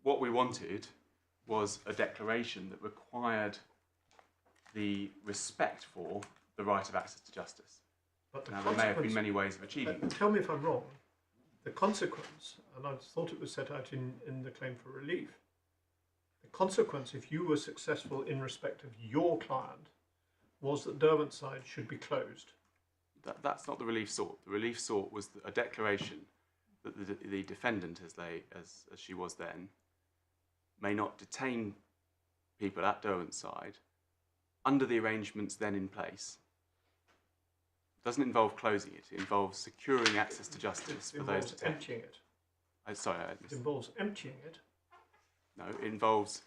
What we wanted was a declaration that required the respect for the right of access to justice. But the Now, there may have been consequence, many ways of achieving that. tell me if I'm wrong, the consequence, and I thought it was set out in the claim for relief, the consequence, if you were successful in respect of your client, was that Derwentsside should be closed. That's not the relief sought. The relief sought was a declaration that the defendant, as she was then, may not detain people at Derwentsside under the arrangements then in place. It doesn't involve closing it. It involves securing access to justice It for those involves detained. emptying it. It involves emptying it. No, it involves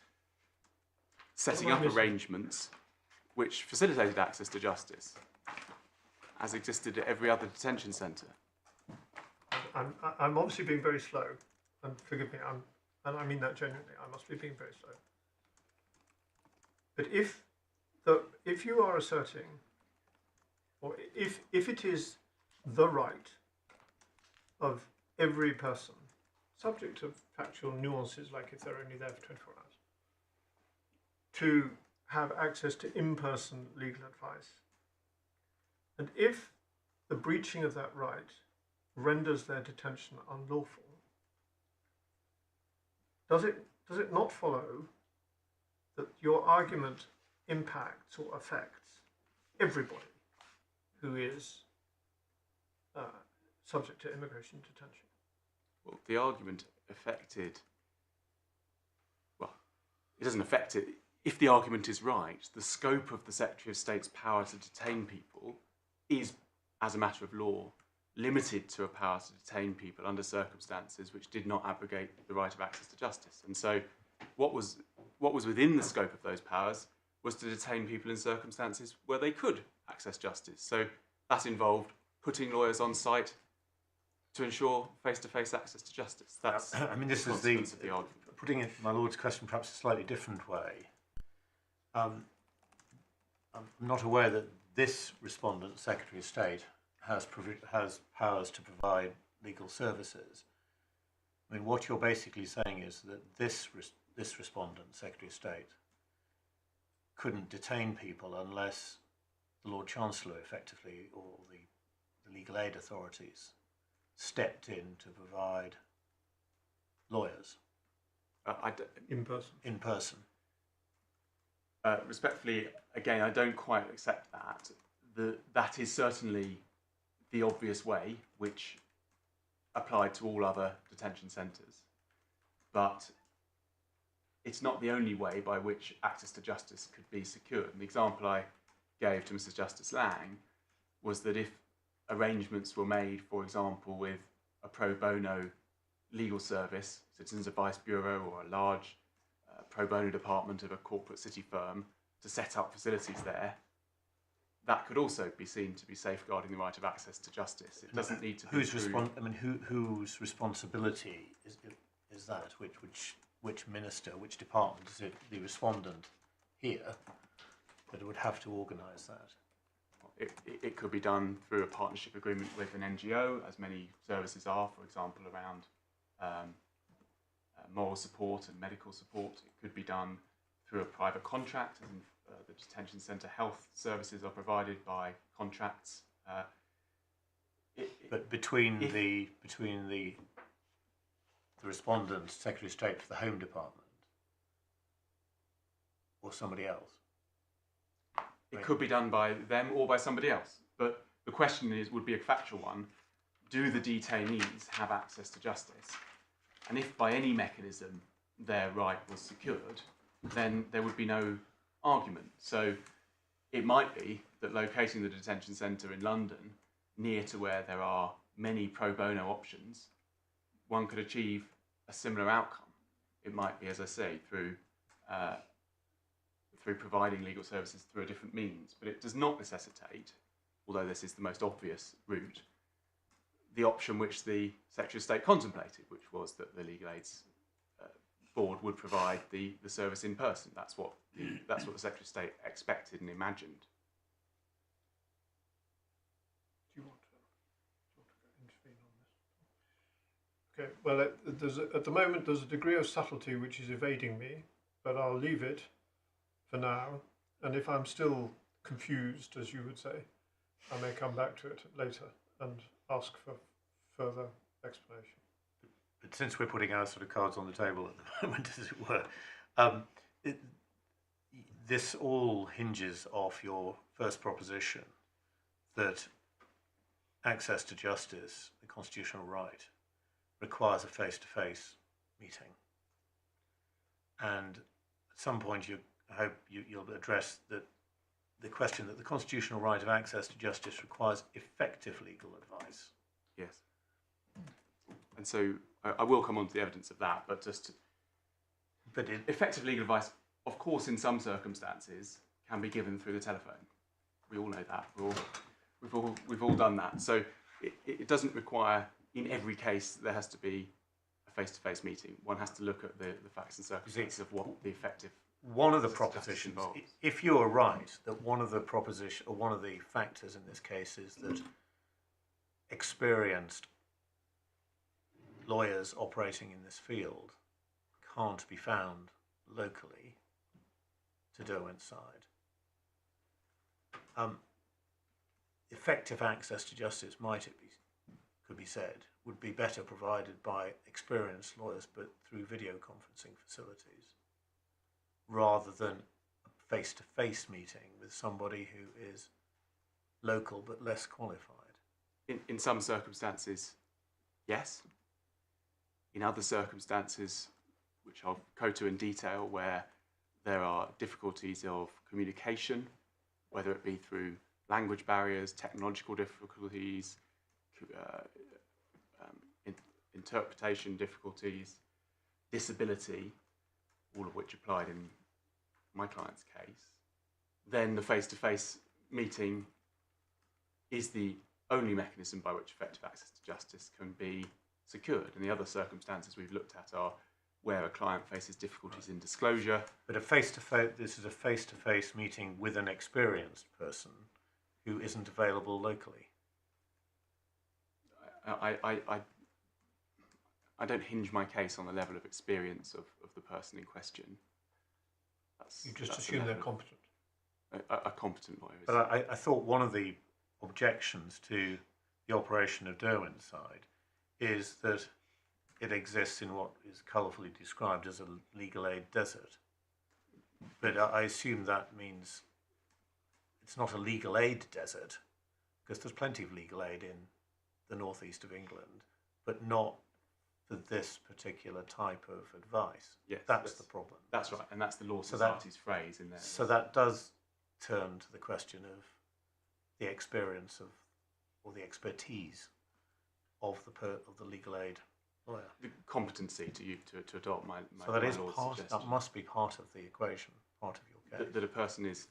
setting What am I up missing? arrangements which facilitated access to justice, as existed at every other detention centre. I'm obviously being very slow, and forgive me, and I mean that genuinely. I must be being very slow. But if you are asserting, or if it is the right of every person, subject to factual nuances, like if they're only there for 24 hours, to have access to in-person legal advice, and if the breaching of that right renders their detention unlawful, does it not follow that your argument impacts or affects everybody who is subject to immigration detention? Well, the argument affected, well, it doesn't affect it. If the argument is right, the scope of the Secretary of State's power to detain people is, as a matter of law, limited to a power to detain people under circumstances which did not abrogate the right of access to justice. And so what was within the scope of those powers was to detain people in circumstances where they could access justice. So that involved putting lawyers on site to ensure face-to-face access to justice. That's I mean, this the is the consequence of the argument. putting it, my Lord's question perhaps a slightly different way. I'm not aware that this respondent, Secretary of State, has powers to provide legal services. I mean, what you're basically saying is that this respondent, Secretary of State, couldn't detain people unless the Lord Chancellor effectively, or the legal aid authorities, stepped in to provide lawyers In person. in person. Respectfully, again, I don't quite accept that. That is certainly the obvious way, which applied to all other detention centres. But it's not the only way by which access to justice could be secured. And the example I gave to Mrs. Justice Lang was that if arrangements were made, for example, with a pro bono legal service, Citizens Advice Bureau, or a large pro bono department of a corporate city firm to set up facilities there, that could also be seen to be safeguarding the right of access to justice. It doesn't need to be whose responsibility is that? Which minister, which department? Is it the respondent here that would have to organise that? It could be done through a partnership agreement with an NGO, as many services are, for example, around moral support and medical support. It could be done through a private contract, as in the detention centre health services are provided by contracts. But between the respondent, Secretary of State for the Home Department, or somebody else? It could be done by them or by somebody else. But the question would be a factual one. Do the detainees have access to justice? And if by any mechanism their right was secured, then there would be no argument. So it might be that locating the detention centre in London near to where there are many pro bono options, one could achieve a similar outcome. It might be, as I say, through providing legal services through a different means, but it does not necessitate, although this is the most obvious route, the option which the Secretary of State contemplated, which was that the Legal Aids Board would provide the service in person. That's what the Secretary of State expected and imagined. Do you want to intervene on this? Okay, well, at the moment there's a degree of subtlety which is evading me, but I'll leave it for now, and if I'm still confused, as you would say, I may come back to it later and ask for further explanation. But since we're putting our sort of cards on the table at the moment, as it were, this all hinges off your first proposition that access to justice, the constitutional right, requires a face-to-face meeting. And at some point, I hope you'll address the question that the constitutional right of access to justice requires effective legal advice. Yes. And so I will come on to the evidence of that, but effective legal advice, of course, in some circumstances, can be given through the telephone. We all know that. We've all done that. So it doesn't require, in every case, there has to be a face-to-face meeting. One has to look at the facts and circumstances of what the effective. One of the propositions, if you are right, that one of the factors in this case is that experienced lawyers operating in this field can't be found locally to do inside. Effective access to justice could be said, would be better provided by experienced lawyers, but through video conferencing facilities, rather than a face-to-face meeting with somebody who is local but less qualified. In some circumstances, yes. In other circumstances, which I'll go to in detail, where there are difficulties of communication, whether it be through language barriers, technological difficulties, interpretation difficulties, disability, all of which applied in my client's case, then the face-to-face meeting is the only mechanism by which effective access to justice can be secured. And the other circumstances we've looked at are where a client faces difficulties in disclosure. But this is a face-to-face meeting with an experienced person who isn't available locally. I don't hinge my case on the level of experience of the person in question. You just that's the assume they're level competent. a competent lawyer is. But I thought one of the objections to the operation of Derwent's side is that it exists in what is colourfully described as a legal aid desert. But I assume that means it's not a legal aid desert, because there's plenty of legal aid in the northeast of England, but not for this particular type of advice. Yes, that's the problem. That's right, and that's the Law So that- Society's phrase in there. So that does turn to the question of the experience of, or the expertise of the legal aid lawyer. The competency to adopt my So that my is law's part. suggestion. That must be part of the equation, part of your case. That a person is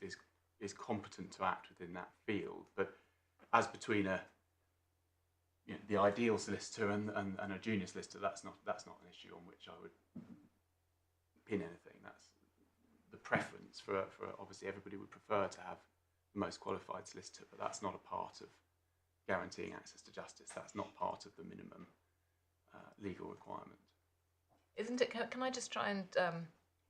competent to act within that field, but as between the ideal solicitor and a junior solicitor, that's not an issue on which I would pin anything. That's the preference for obviously everybody would prefer to have the most qualified solicitor, but that's not a part of guaranteeing access to justice. That's not part of the minimum legal requirement. Isn't it? Can I just try and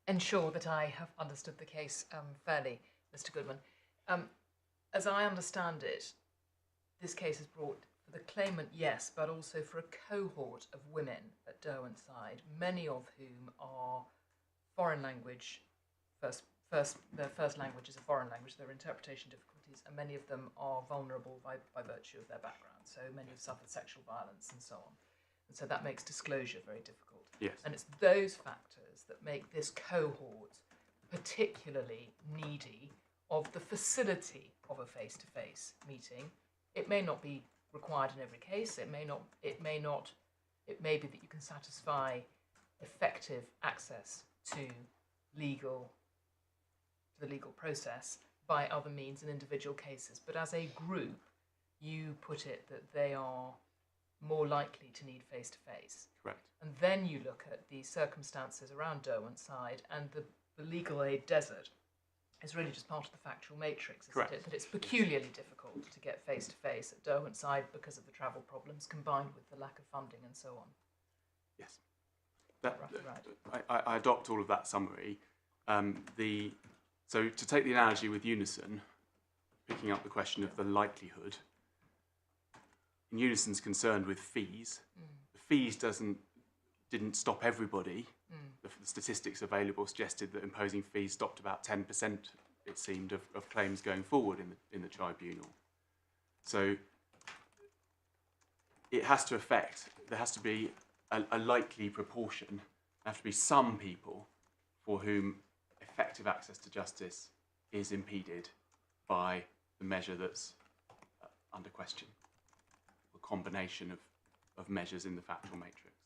ensure that I have understood the case fairly, Mr. Goodman? As I understand it, this case is brought for the claimant, yes, but also for a cohort of women at Derwent's side, many of whom are foreign language. Their first language is a foreign language. There are interpretation difficulties, and many of them are vulnerable by virtue of their background. So many have suffered sexual violence and so on. And so that makes disclosure very difficult. Yes. And it's those factors that make this cohort particularly needy of the facility of a face-to-face meeting. It may not be required in every case. It may be that you can satisfy effective access to the legal process by other means in individual cases. But as a group, you put it that they are more likely to need face-to-face. Correct. And then you look at the circumstances around Derwent's side, and the legal aid desert is really just part of the factual matrix, isn't Correct. it? That it's peculiarly difficult to get face-to-face at Derwent's side because of the travel problems combined with the lack of funding and so on. Yes. Roughly right. I adopt all of that summary. So to take the analogy with Unison, picking up the question of the likelihood, Unison's concerned with fees. The fees didn't stop everybody. The statistics available suggested that imposing fees stopped about 10%, it seemed, of claims going forward in the tribunal. So it has to there has to be a likely proportion. There have to be some people for whom effective access to justice is impeded by the measure that's under question, a combination of measures in the factual matrix.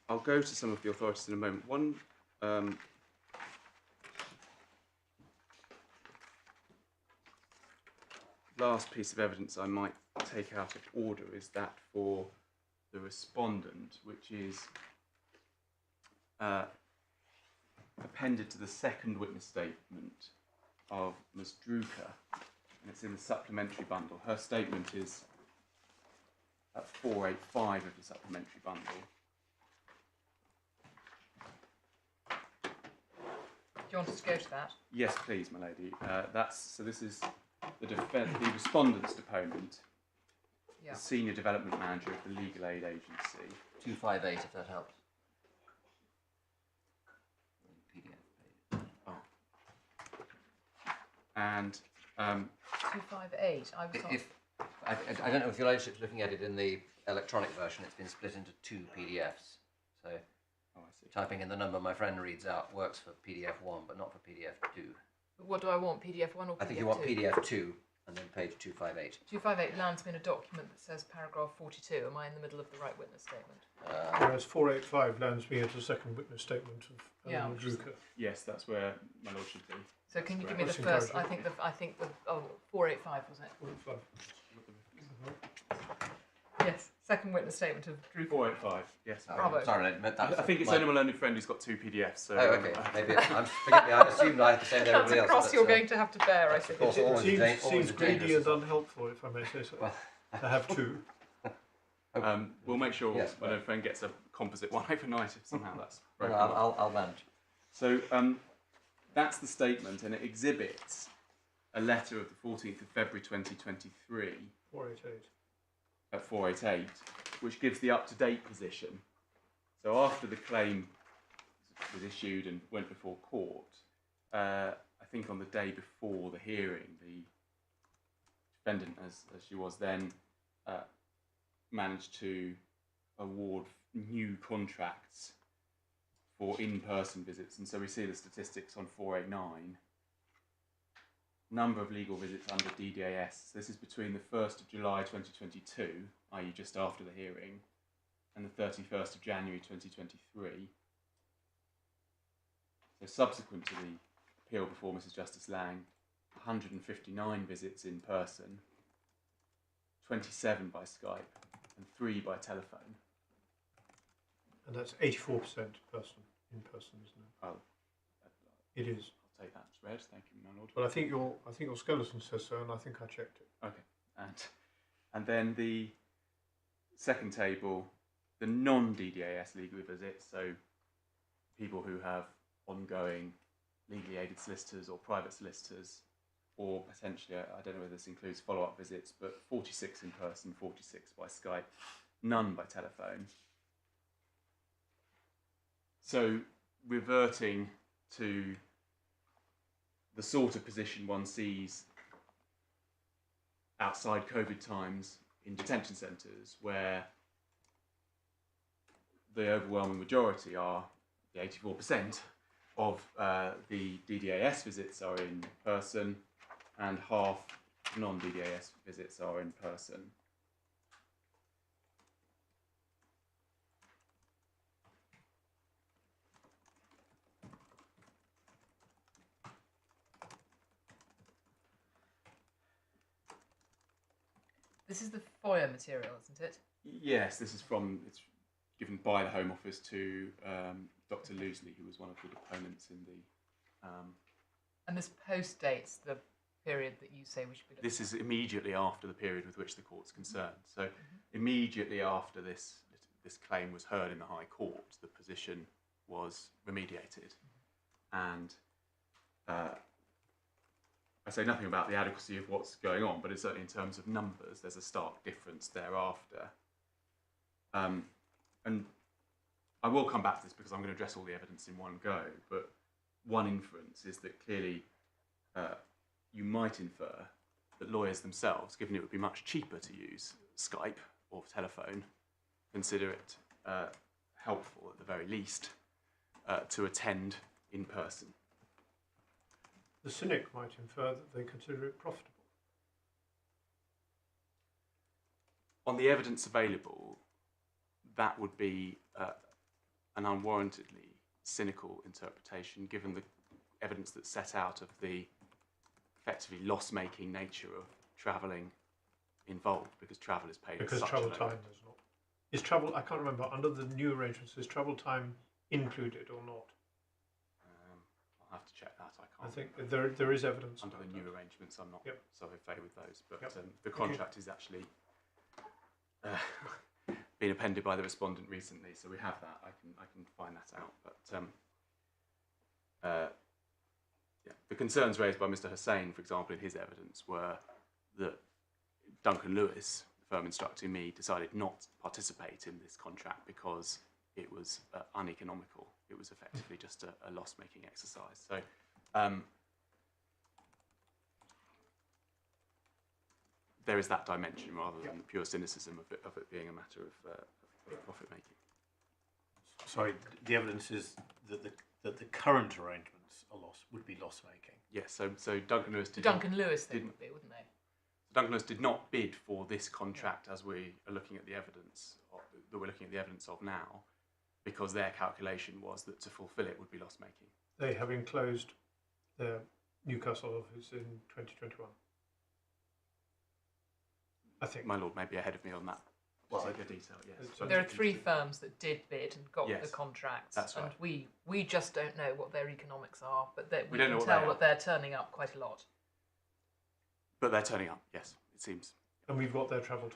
I'll go to some of the authorities in a moment. One last piece of evidence I might take out of order is that for the respondent, which is appended to the second witness statement of Ms. Drucker, and it's in the supplementary bundle. Her statement is at 485 of the supplementary bundle. Do you want us to go to that? Yes, please, my lady. This is the respondent's deponent, Yeah. the senior development manager of the legal aid agency. 258, if that helps. PDF page. And 258. I was I don't know if your ladyship's looking at it in the electronic version. It's been split into two PDFs. So I see. typing in the number my friend reads out works for PDF 1, but not for PDF 2. What do I want, PDF 1 or PDF 2? I think you want PDF 2 and then page 258. 258 lands me in a document that says paragraph 42. Am I in the middle of the right witness statement? Whereas 485 lands me at a second witness statement of Yeah. Eleanor Drucker. Yes, that's where my lord should be. So can you give me the That's first? encouraging. I think the 485 was it? 485. Yes. Second witness statement of Drew. 485. Yes. Bravo. Sorry, I meant that. I think it's only my learned friend who's got 2 PDFs. So, Oh, okay. Maybe forgive me. I assumed I had the same as That's everybody a else. cross but, you're going to have to bear, I that's think. of course It always seems, always greedy dangerous. and unhelpful, if I may say so. Well, To have two. we'll make sure Yes, my learned friend gets a composite one overnight if somehow that's well, broken. I'll manage. So that's the statement, and it exhibits a letter of the 14th of February 2023 488. at 488, which gives the up-to-date position. So after the claim was issued and went before court, I think on the day before the hearing, the defendant, as she was then, managed to award new contracts for in-person visits, and so we see the statistics on 489. Number of legal visits under DDAS. This is between the 1st of July 2022, i.e. just after the hearing, and the 31st of January 2023. So subsequent to the appeal before Mrs. Justice Lang, 159 visits in person, 27 by Skype, and 3 by telephone. And that's 84% in person, isn't it? Oh, It is. I'll take that as read. Thank you, my lord. But I think your skeleton says so, and I think I checked it. Okay, and then the second table, the non-DDAS legal visits, so people who have ongoing legally aided solicitors or private solicitors, or potentially, I don't know whether this includes follow-up visits, but 46 in person, 46 by Skype, none by telephone. So reverting to the sort of position one sees outside COVID times in detention centres, where the overwhelming majority are, the 84% of the DDAS visits are in person, and half non-DDAS visits are in person. This is the FOIA material, isn't it? Yes, this is it's given by the Home Office to Dr. Loosley, who was one of the deponents in the... And this post-dates the period that you say we should be looking This is immediately after the period with which the court's concerned. So immediately after this claim was heard in the High Court, the position was remediated. And I say nothing about the adequacy of what's going on, but it's certainly in terms of numbers, there's a stark difference thereafter. And I will come back to this because I'm going to address all the evidence in one go, but one inference is that clearly you might infer that lawyers themselves, given it would be much cheaper to use Skype or telephone, consider it helpful at the very least to attend in person. The cynic might infer that they consider it profitable. On the evidence available, that would be an unwarrantedly cynical interpretation, given the evidence that's set out of the effectively loss-making nature of travelling involved, because travel is paid. Because at such travel a low time rate. is not. Is travel, I can't remember, under the new arrangements, is travel time included or not? I'll have to check that. I I can't. think there is evidence. Under about the new that. arrangements, I'm not Yep. so au fait with those, but Yep. the contract is actually been appended by the respondent recently, so we have that. I can find that out. But yeah, the concerns raised by Mr. Hussain, for example, in his evidence, were that Duncan Lewis, the firm instructing me, decided not to participate in this contract because it was uneconomical. It was effectively just a loss-making exercise. So. There is that dimension rather than the pure cynicism of it being a matter of profit making. Sorry, the evidence is that that the current arrangements would be loss making. Yes, so Duncan Lewis The Duncan Lewis thing didn't- would be, wouldn't they? Duncan Lewis did not bid for this contract as we are looking at the evidence that we're looking at the evidence of now, because their calculation was that to fulfil it would be loss making. They have enclosed their Newcastle office in 2021. I think. My lord may be ahead of me on that particular detail. Yes, it's- but There are 3 firms that did bid and got Yes, the contracts, that's and right. we just don't know what their economics are, but we don't can know what tell they are. that they're turning up quite a lot. But they're turning up. Yes, it seems. And we've got their travel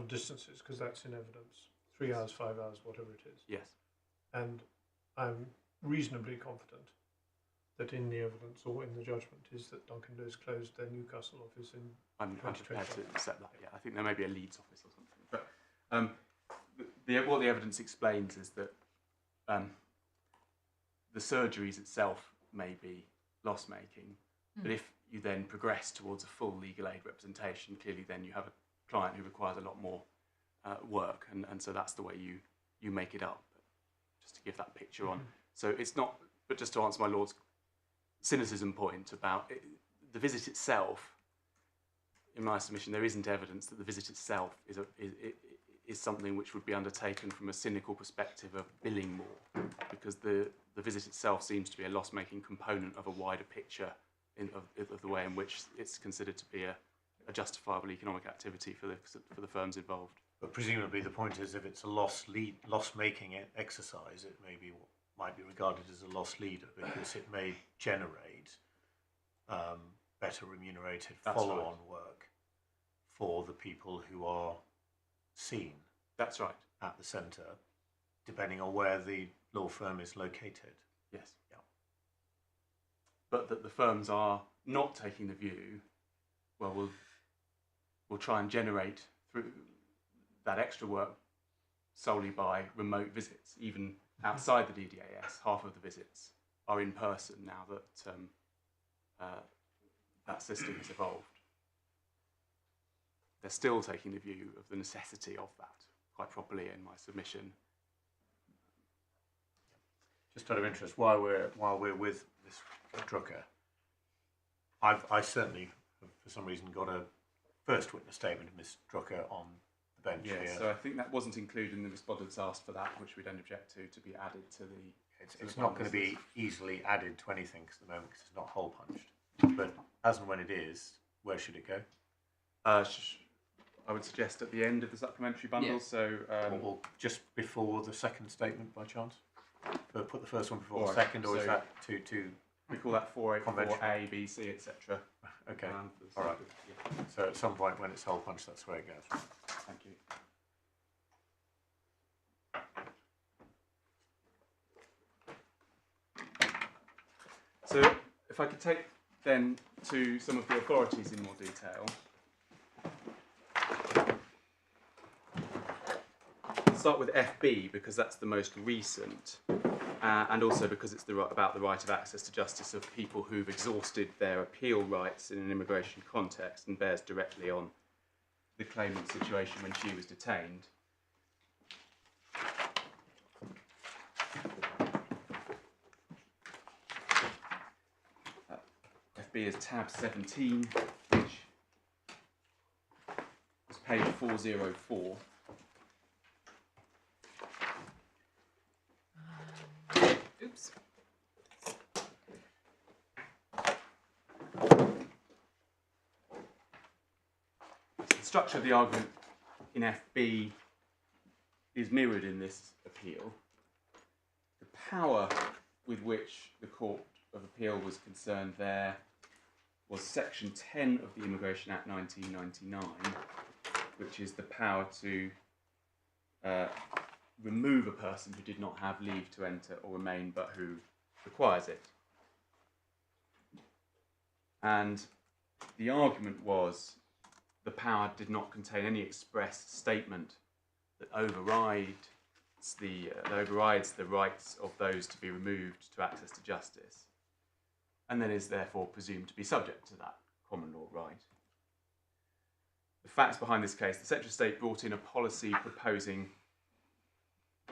distances, because that's in evidence. 3 hours, 5 hours, whatever it is. Yes. And I'm reasonably confident that in the evidence or in the judgment is that Duncan Lewis closed their Newcastle office in I'm prepared 2021. to accept that. Yeah, I think there may be a Leeds office or something. But what the evidence explains is that the surgeries itself may be loss making, but if you then progress towards a full legal aid representation, clearly then you have a client who requires a lot more work, and so that's the way you make it up. But just to give that picture on. So it's not, but just to answer my lord's cynicism point about it, the visit itself. In my submission, there isn't evidence that the visit itself is something which would be undertaken from a cynical perspective of billing more, because the visit itself seems to be a loss-making component of a wider picture of the way in which it's considered to be a justifiable economic activity for the firms involved. But presumably the point is, if it's a loss-making exercise, it might be regarded as a loss leader, because it may generate better remunerated follow-on work for the people who are seen. That's right. At the centre, depending on where the law firm is located. Yes. Yeah. But that the firms are not taking the view, well, we'll try and generate through that extra work solely by remote visits. Even outside the DDAS, half of the visits are in person now that that system has evolved. They're still taking the view of the necessity of that, quite properly in my submission. Just out of interest, while we're with Ms. Drucker, I certainly, for some reason, got a first witness statement of Ms. Drucker on the bench Yeah, here. so I think that wasn't included in the respondents asked for that, which we don't object to be added to the. It's not going to be easily added to anything at the moment because it's not hole punched. But as and when it is, where should it go? I would suggest at the end of the supplementary bundle. Yes. So Or just before the second statement, by chance? But put the first one before the Alright, second, or is so- that too? we call that 484 Conventional. A, B, C, etc. Okay. All right. Yeah, So at some point when it's hole punched, that's where it goes. thank you. So if I could take then to some of the authorities in more detail. I'll start with FB because that's the most recent, and also because it's about the right of access to justice of people who've exhausted their appeal rights in an immigration context and bears directly on the claimant's situation when she was detained. FB is tab 17, which is page 404. Oops. The structure of the argument in FB is mirrored in this appeal. The power with which the Court of Appeal was concerned there was Section 10 of the Immigration Act 1999, which is the power to remove a person who did not have leave to enter or remain but who requires it. And the argument was the power did not contain any express statement that overrides the rights of those to be removed to access to justice, and then is therefore presumed to be subject to that common law right. The facts behind this case: the Secretary of State brought in a policy proposing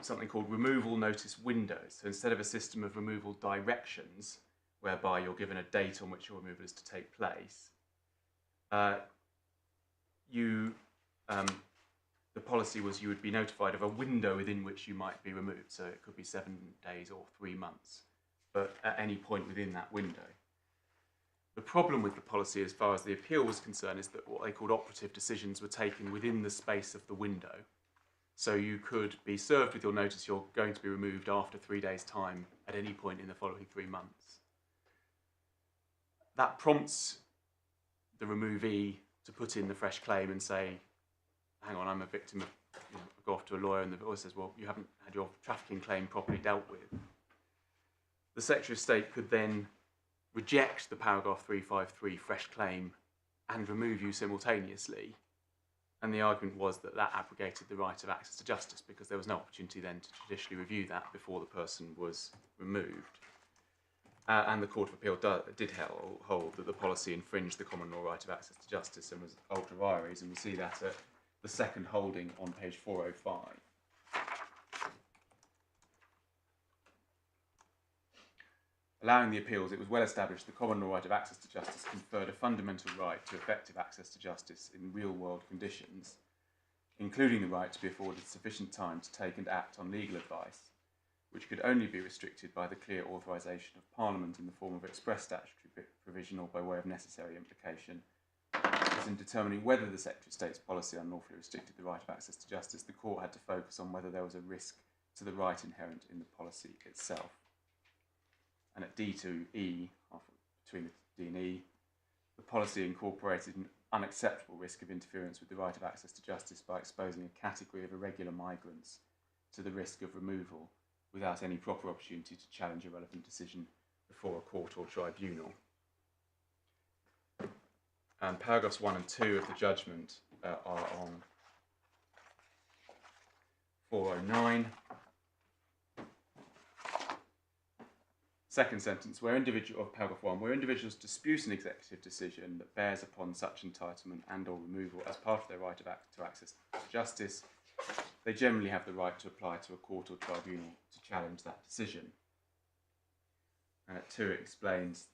something called removal notice windows. So instead of a system of removal directions, whereby you're given a date on which your removal is to take place, the policy was you would be notified of a window within which you might be removed. So it could be 7 days or 3 months, but at any point within that window. The problem with the policy as far as the appeal was concerned is that what they called operative decisions were taken within the space of the window. So you could be served with your notice you're going to be removed after 3 days' time at any point in the following 3 months. That prompts the removee to put in the fresh claim and say, hang on, I'm a victim of, go off to a lawyer, and the lawyer says, well, you haven't had your trafficking claim properly dealt with. The Secretary of State could then reject the paragraph 353 fresh claim and remove you simultaneously. And the argument was that that abrogated the right of access to justice because there was no opportunity then to judicially review that before the person was removed. And the Court of Appeal did hold that the policy infringed the common law right of access to justice and was ultra vires, and we see that at the second holding on page 405. Allowing the appeals, it was well established the common law right of access to justice conferred a fundamental right to effective access to justice in real-world conditions, including the right to be afforded sufficient time to take and act on legal advice, which could only be restricted by the clear authorisation of Parliament in the form of express statutory provision or by way of necessary implication. As in determining whether the Secretary of State's policy unlawfully restricted the right of access to justice, the Court had to focus on whether there was a risk to the right inherent in the policy itself. And at D to E, between D and E, the policy incorporated an unacceptable risk of interference with the right of access to justice by exposing a category of irregular migrants to the risk of removal without any proper opportunity to challenge a relevant decision before a court or tribunal. And paragraphs 1 and 2 of the judgment are on 409. Second sentence, paragraph 1, where individuals dispute an executive decision that bears upon such entitlement and or removal as part of their right to access to justice, they generally have the right to apply to a court or tribunal to challenge that decision. And at 2 it explains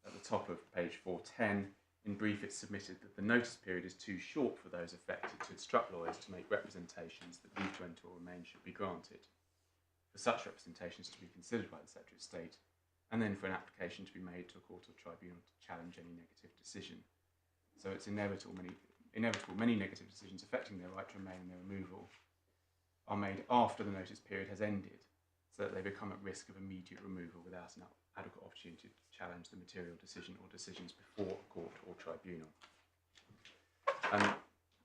at the top of page 410, in brief it's submitted that the notice period is too short for those affected to instruct lawyers to make representations that leave to enter or remain should be granted, for such representations to be considered by the Secretary of State, and then for an application to be made to a court or tribunal to challenge any negative decision. So it's inevitable many negative decisions affecting their right to remain and their removal are made after the notice period has ended, so that they become at risk of immediate removal without an adequate opportunity to challenge the material decision or decisions before a court or tribunal.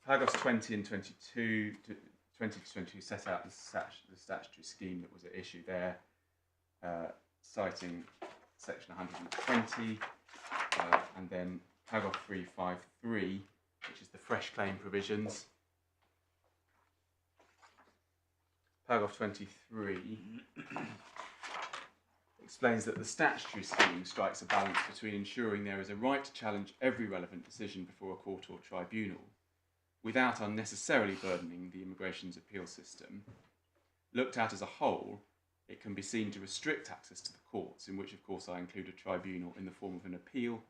Paragraphs 20 and 22 20 to 22 set out the statutory scheme that was at issue there, citing section 120, and then paragraph 353, which is the fresh claim provisions. Paragraph 23 explains that the statutory scheme strikes a balance between ensuring there is a right to challenge every relevant decision before a court or tribunal, without unnecessarily burdening the immigration's appeal system. Looked at as a whole, it can be seen to restrict access to the courts, in which of course I include a tribunal in the form of an appeal,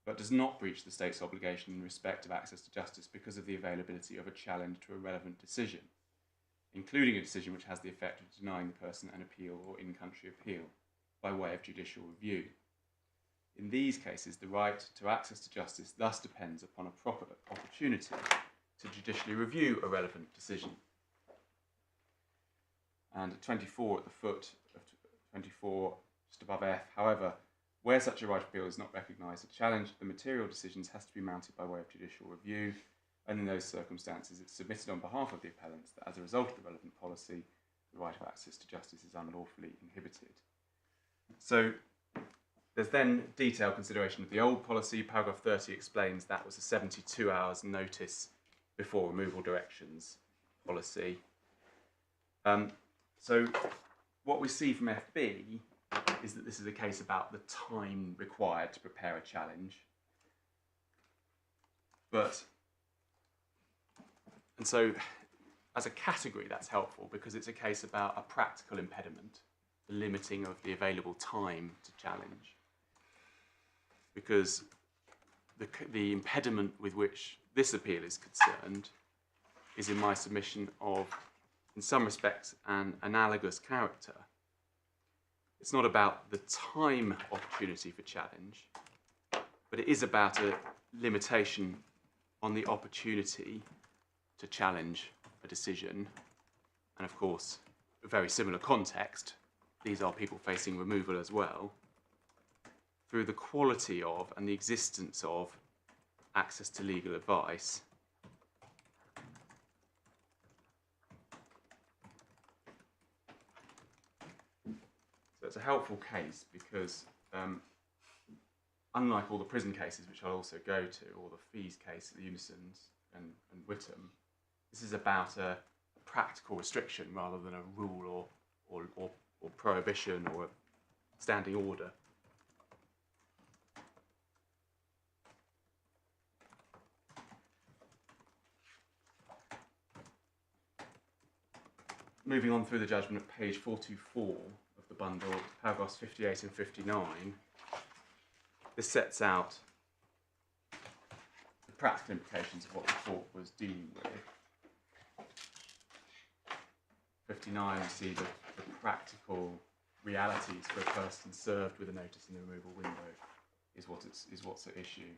but does not breach the state's obligation in respect of access to justice because of the availability of a challenge to a relevant decision, including a decision which has the effect of denying the person an appeal or in-country appeal by way of judicial review. In these cases, the right to access to justice thus depends upon a proper opportunity to judicially review a relevant decision. And at 24 at the foot of 24, just above F, however, where such a right of appeal is not recognised, a challenge to the material decisions has to be mounted by way of judicial review, and in those circumstances it's submitted on behalf of the appellants that as a result of the relevant policy, the right of access to justice is unlawfully inhibited. So there's then detailed consideration of the old policy. Paragraph 30 explains that was a 72 hours notice before removal directions policy. So what we see from FB is that this is a case about the time required to prepare a challenge. And so as a category, that's helpful because it's a case about a practical impediment, the limiting of the available time to challenge. Because the impediment with which this appeal is concerned is, in my submission, of, in some respects, an analogous character. It's not about the time opportunity for challenge, but it is about a limitation on the opportunity to challenge a decision. And of course, a very similar context, these are people facing removal as well, through the quality of and the existence of access to legal advice. So it's a helpful case because unlike all the prison cases, which I'll also go to, or the fees case at the Unisons and Whittam, this is about a practical restriction rather than a rule or prohibition or a standing order. Moving on through the judgment at page 424 of the bundle, paragraphs 58 and 59, this sets out the practical implications of what the court was dealing with. 59, we see the practical realities for a person served with a notice in the removal window is what's at issue.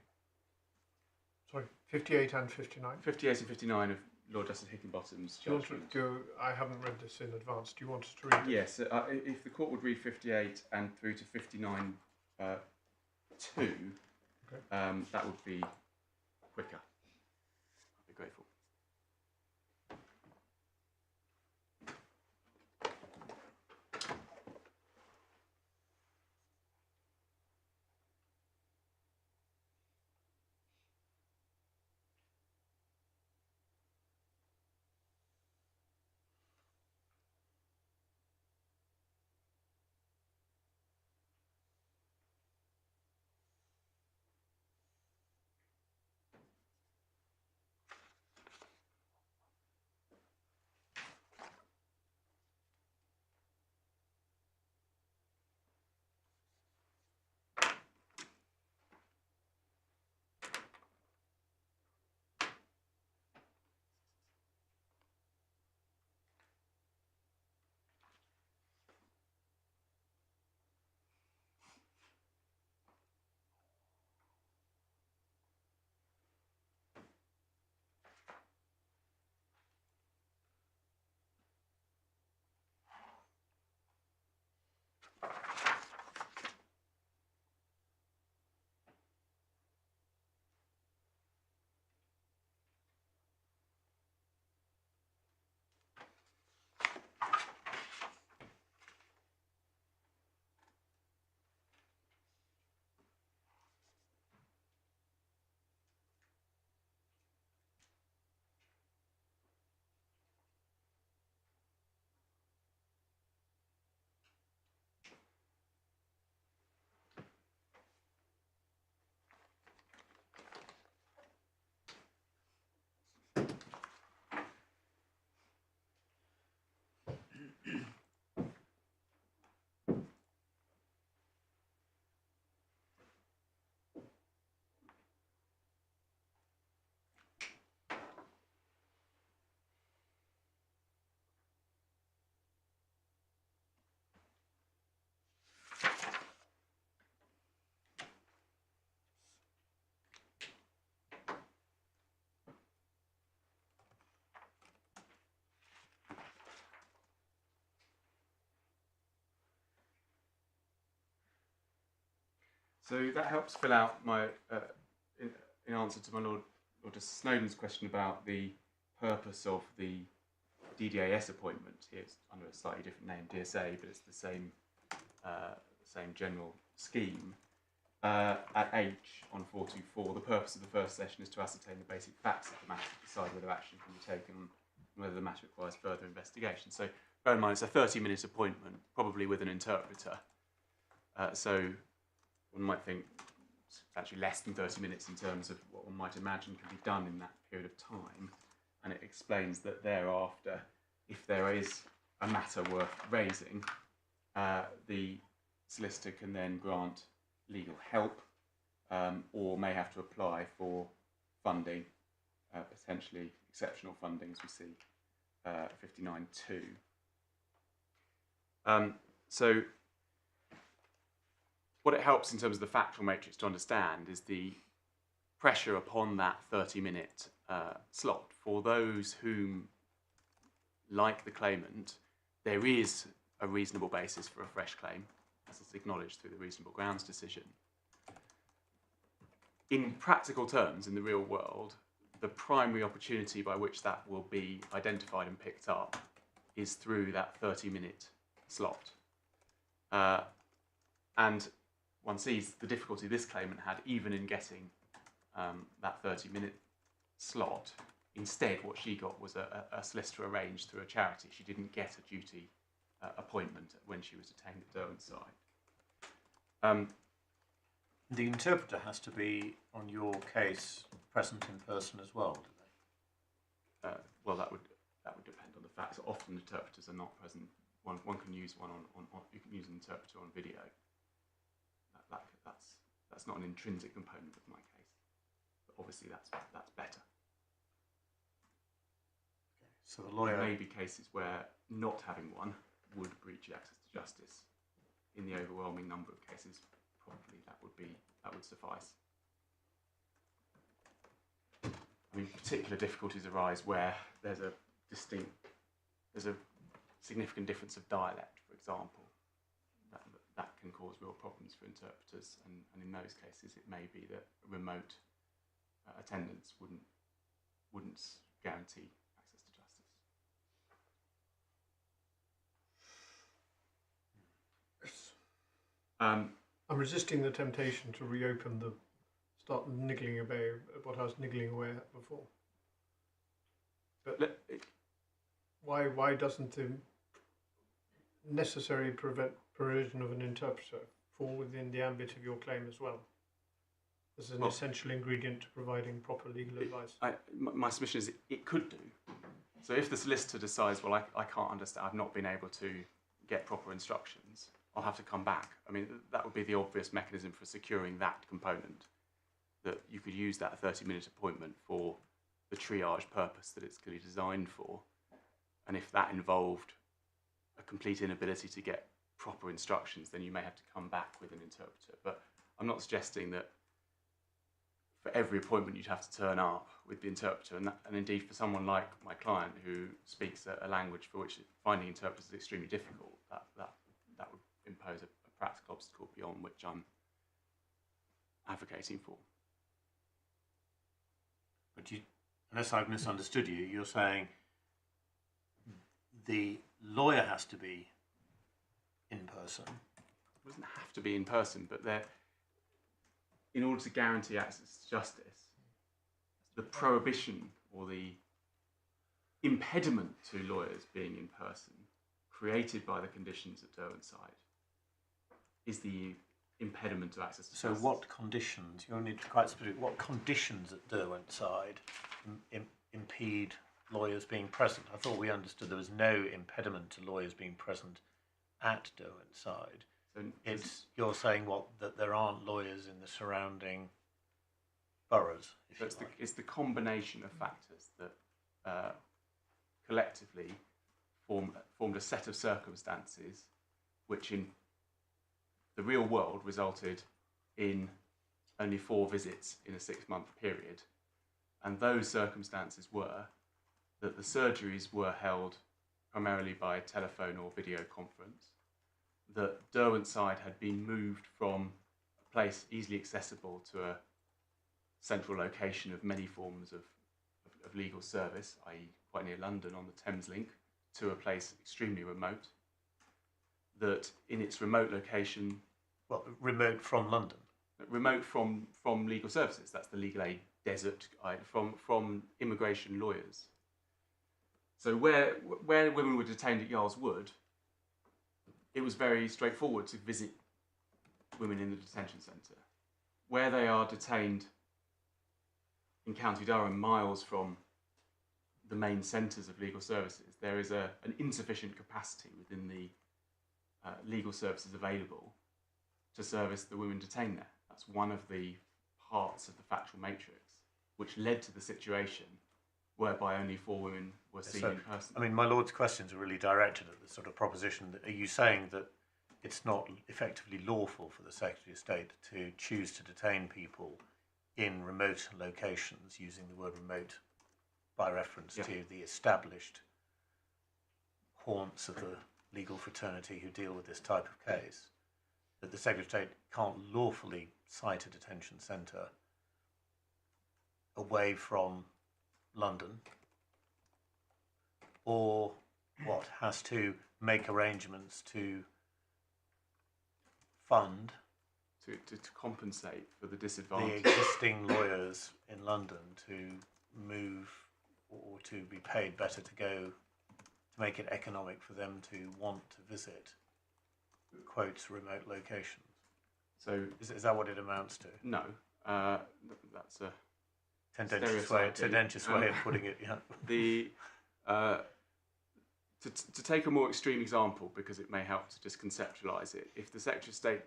Sorry, 58 and 59. 58 and 59 of Lord Justice Higginbotham's Do you want judgment. to go? I haven't read this in advance. Do you want us to read it? Yes, if the court would read 58 and through to 59 2, Okay. that would be quicker. I'd be grateful. So that helps fill out my, in answer to my Lord Justice Snowden's question about the purpose of the DDAS appointment. Here it's under a slightly different name, DSA, but it's the same general scheme. At H on 424, the purpose of the first session is to ascertain the basic facts of the matter to decide whether action can be taken and whether the matter requires further investigation. So bear in mind it's a 30-minute appointment, probably with an interpreter. So one might think it's actually less than 30 minutes in terms of what one might imagine can be done in that period of time. and it explains that thereafter, if there is a matter worth raising, the solicitor can then grant legal help or may have to apply for funding, potentially exceptional funding, as we see 59.2. So what it helps in terms of the factual matrix to understand is the pressure upon that 30-minute slot for those whom, like the claimant, there is a reasonable basis for a fresh claim, as is acknowledged through the reasonable grounds decision. In practical terms, in the real world, the primary opportunity by which that will be identified and picked up is through that 30-minute slot. And one sees the difficulty this claimant had even in getting that 30-minute slot. Instead, what she got was a solicitor arranged through a charity. She didn't get a duty appointment when she was detained at Derwent's side. The interpreter has to be on your case present in person as well, do they? Well, that would depend on the facts. Often interpreters are not present. One can use one on you can use an interpreter on video. That's not an intrinsic component of my case, but obviously that's better. Okay. So the lawyer There may be cases where not having one would breach access to justice. In the overwhelming number of cases, probably that would suffice. I mean, particular difficulties arise where there's a significant difference of dialect, for example. That can cause real problems for interpreters, and in those cases, it may be that remote attendance wouldn't guarantee access to justice. I'm resisting the temptation to reopen start niggling away at what I was niggling away at before. But why doesn't the necessary provision of an interpreter fall within the ambit of your claim as well? As an essential ingredient to providing proper legal advice. My submission is it could do. So if the solicitor decides, well, I can't understand, I've not been able to get proper instructions, I'll have to come back. I mean, that would be the obvious mechanism for securing that component, that you could use that 30-minute appointment for the triage purpose that it's clearly designed for. And if that involved a complete inability to get proper instructions, then you may have to come back with an interpreter. But I'm not suggesting that for every appointment you'd have to turn up with the interpreter, and indeed for someone like my client who speaks a language for which finding interpreters is extremely difficult, that would impose a practical obstacle beyond which I'm advocating for. But unless I've misunderstood you, you're saying the lawyer has to be in person. It doesn't have to be in person, but in order to guarantee access to justice, the prohibition or the impediment to lawyers being in person created by the conditions at Derwent's side is the impediment to access to justice. So what conditions, you'll need to be quite specific, what conditions at Derwent's side impede lawyers being present? I thought we understood there was no impediment to lawyers being present at Derwent's side. So you're saying that there aren't lawyers in the surrounding boroughs? It's the combination of factors that collectively formed a set of circumstances which in the real world resulted in only 4 visits in a 6-month period. And those circumstances were that the surgeries were held primarily by telephone or video conference, that Derwent's side had been moved from a place easily accessible to a central location of many forms of legal service, i.e. quite near London on the Thames Link, to a place extremely remote, that in its remote location... Well, remote from London? Remote from legal services, that's the legal aid desert, from immigration lawyers. So where women were detained at Yarl's Wood, it was very straightforward to visit women in the detention centre. Where they are detained in County Durham, miles from the main centres of legal services, there is an insufficient capacity within the legal services available to service the women detained there. That's one of the parts of the factual matrix, which led to the situation whereby only 4 women were seen in person. I mean, my Lord's questions are really directed at the sort of proposition that, are you saying that it's not effectively lawful for the Secretary of State to choose to detain people in remote locations, using the word remote by reference to the established haunts of the legal fraternity who deal with this type of case, that the Secretary of State can't lawfully cite a detention centre away from London, or what, has to make arrangements to fund to compensate for the the disadvantage. existing lawyers in London to move or to be paid better to go, to make it economic for them to want to visit, quotes, remote locations. So Is that what it amounts to? no, that's a Tendentious stereotyping. way of putting it, yeah. the to take a more extreme example, because it may help to just conceptualise it. If the Secretary of State,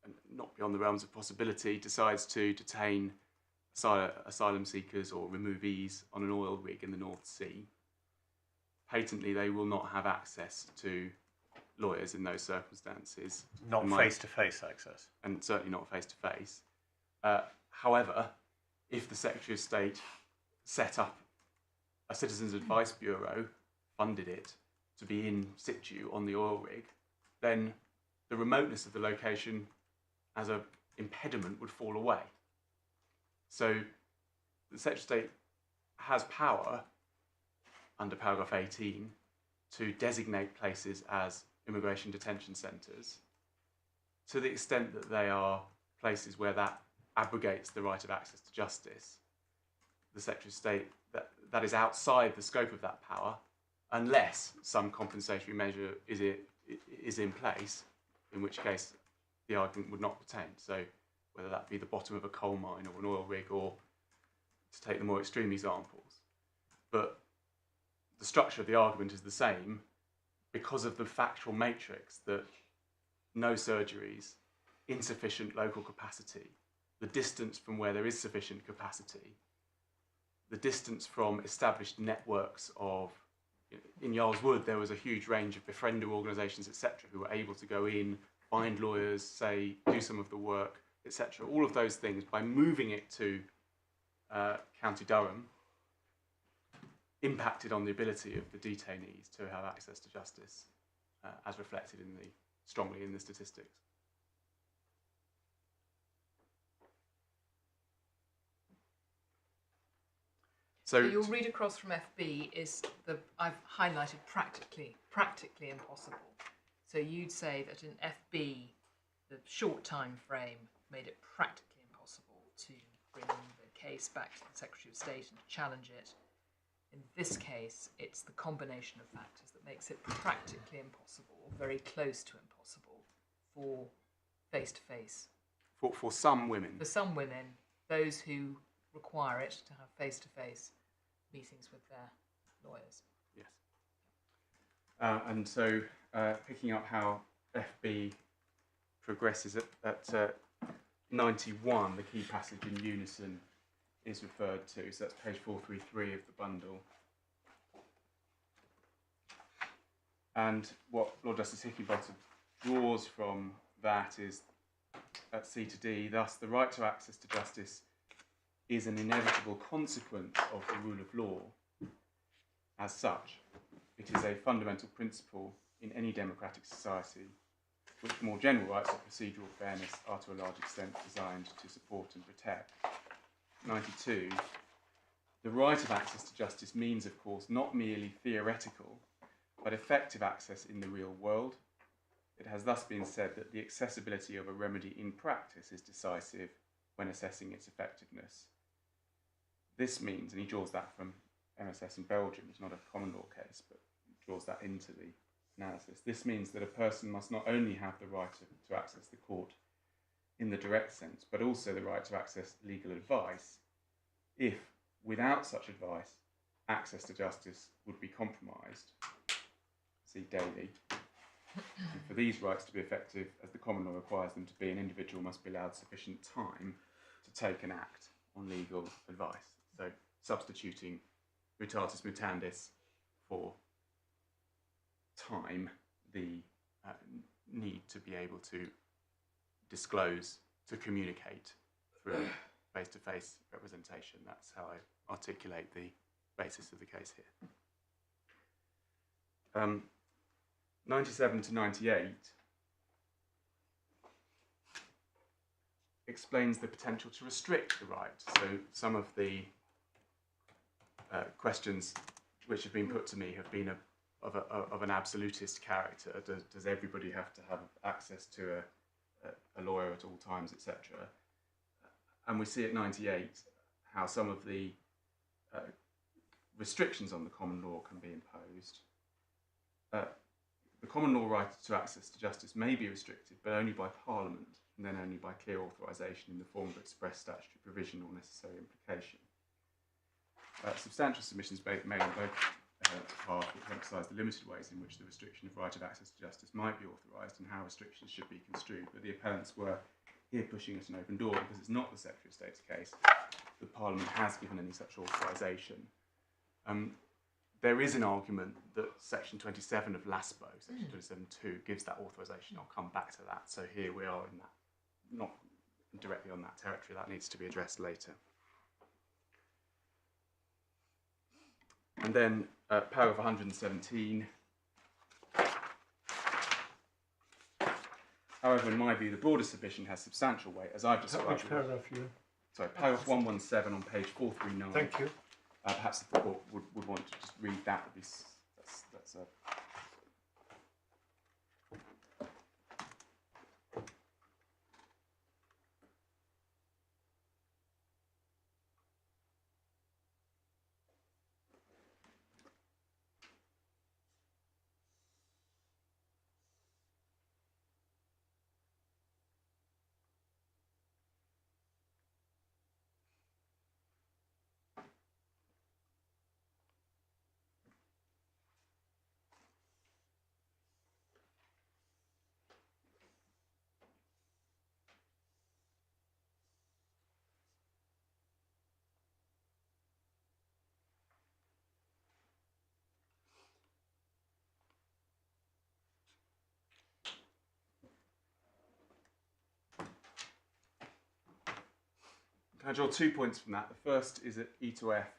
and not beyond the realms of possibility, decides to detain asylum seekers or removees on an oil rig in the North Sea, patently they will not have access to lawyers in those circumstances. Not face-to-face access. And certainly not face-to-face. However, if the Secretary of State set up a Citizens Advice Bureau, funded it to be in situ on the oil rig, then the remoteness of the location as an impediment would fall away. So the Secretary of State has power under paragraph 18 to designate places as immigration detention centres to the extent that they are places where that abrogates the right of access to justice. The Secretary of State, that is outside the scope of that power, unless some compensatory measure is in place, in which case the argument would not pertain. So whether that be the bottom of a coal mine or an oil rig, or to take the more extreme examples. But the structure of the argument is the same because of the factual matrix that no surgeries, insufficient local capacity, the distance from where there is sufficient capacity, the distance from established networks of, in Yarl's Wood there was a huge range of befriender organisations, etc., who were able to go in, find lawyers, say, do some of the work, etc. All of those things, by moving it to County Durham, impacted on the ability of the detainees to have access to justice, as reflected strongly in the statistics. So your read across from FB is I've highlighted practically impossible. So you'd say that in FB, the short time frame made it practically impossible to bring the case back to the Secretary of State and to challenge it. In this case, it's the combination of factors that makes it practically impossible, or very close to impossible, for face-to-face. For some women. For some women, those who require it to have face-to-face meetings with their lawyers. Yes. And so, picking up how FB progresses at 91, the key passage in unison is referred to. So that's page 433 of the bundle. And what Lord Justice Hickinbottom draws from that is at C to D, thus the right to access to justice is an inevitable consequence of the rule of law. As such, it is a fundamental principle in any democratic society, which more general rights of procedural fairness are to a large extent designed to support and protect. 92. The right of access to justice means, of course, not merely theoretical, but effective access in the real world. It has thus been said that the accessibility of a remedy in practice is decisive when assessing its effectiveness. This means, and he draws that from MSS in Belgium, it's not a common law case, but draws that into the analysis. This means that a person must not only have the right to access the court in the direct sense, but also the right to access legal advice if, without such advice, access to justice would be compromised, see Daly. And for these rights to be effective, as the common law requires them to be, an individual must be allowed sufficient time to take an act on legal advice. So substituting mutatis mutandis for time, the need to be able to disclose, to communicate through face-to-face representation. That's how I articulate the basis of the case here. 97 to 98 explains the potential to restrict the right. So some of the questions which have been put to me have been of an absolutist character. Does everybody have to have access to a lawyer at all times, etc.? And we see at 98 how some of the restrictions on the common law can be imposed. The common law right to access to justice may be restricted, but only by Parliament, and then only by clear authorisation in the form of express statutory provision or necessary implication. Substantial submissions made on both halves which emphasise the limited ways in which the restriction of right of access to justice might be authorised and how restrictions should be construed, but the appellants were here pushing at an open door because it's not the Secretary of State's case that Parliament has given any such authorisation. There is an argument that Section 27 of LASPO, Section 27.2, gives that authorisation. I'll come back to that. So here we are in that, not directly on that territory. That needs to be addressed later. And then paragraph 117. However, in my view, the broader submission has substantial weight, as I've described. Which paragraph are you? Sorry, paragraph 117 on page 439. Thank you. Perhaps the court would want to just read that. That's a... Can I draw 2 points from that? The first is at E to F,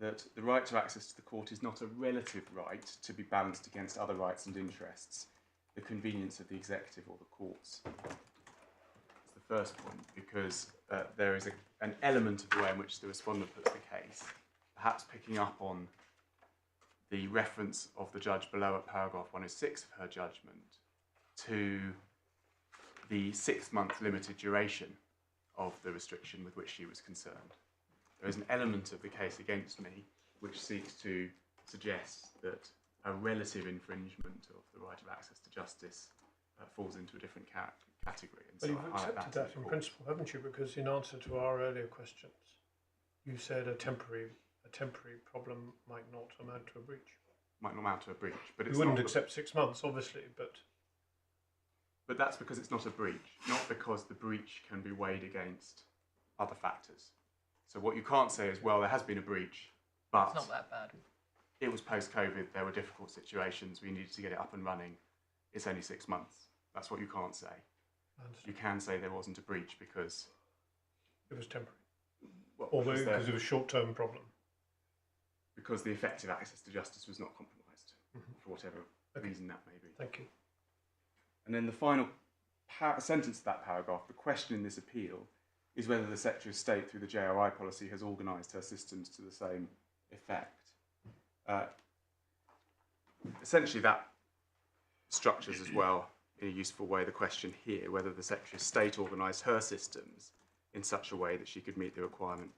that the right to access to the court is not a relative right to be balanced against other rights and interests, the convenience of the executive or the courts. That's the first point, because there is an element of the way in which the respondent puts the case, perhaps picking up on the reference of the judge below at paragraph 106 of her judgment to the 6-month limited duration of the restriction with which she was concerned. There is an element of the case against me which seeks to suggest that a relative infringement of the right of access to justice falls into a different category. And But so you've I highlight accepted to that the in court. principle, haven't you? Because in answer to our earlier questions, you said a temporary problem might not amount to a breach. Might not amount to a breach, but You it's wouldn't not accept 6 months, obviously, but But that's because it's not a breach, not because the breach can be weighed against other factors. So what you can't say is, well, there has been a breach, but It's not that bad. it was post-COVID, there were difficult situations, we needed to get it up and running, it's only 6 months. That's what you can't say. You can say there wasn't a breach because... it was temporary. Well, Although because it was a short-term problem. because the effective access to justice was not compromised, for whatever reason that may be. Thank you. And then the final sentence of that paragraph, the question in this appeal, is whether the Secretary of State, through the JRI policy, has organised her systems to the same effect. Essentially, that structures as well, in a useful way, the question here, whether the Secretary of State organised her systems in such a way that she could meet the requirement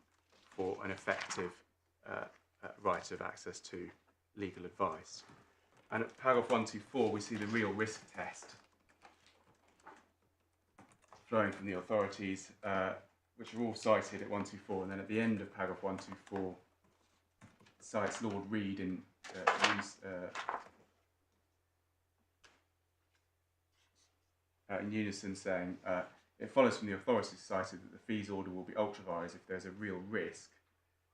for an effective right of access to legal advice. And at paragraph 124, we see the real risk test flowing from the authorities, which are all cited at 124, and then at the end of paragraph 124, cites Lord Reed in unison, saying it follows from the authorities cited that the fees order will be ultra-vires if there's a real risk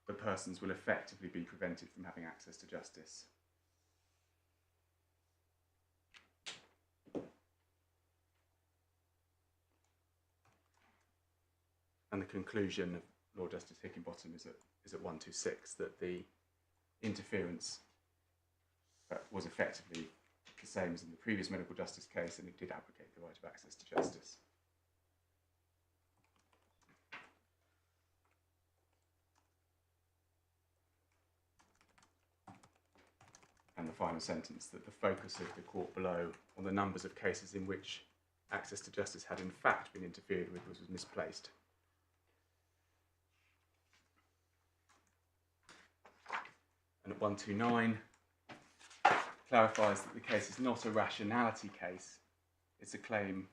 that persons will effectively be prevented from having access to justice. And the conclusion of Lord Justice Higginbottom is at 126, that the interference was effectively the same as in the previous medical justice case, and it did abrogate the right of access to justice. And the final sentence, that the focus of the court below on the numbers of cases in which access to justice had in fact been interfered with was misplaced. And at 129, clarifies that the case is not a rationality case. It's a claim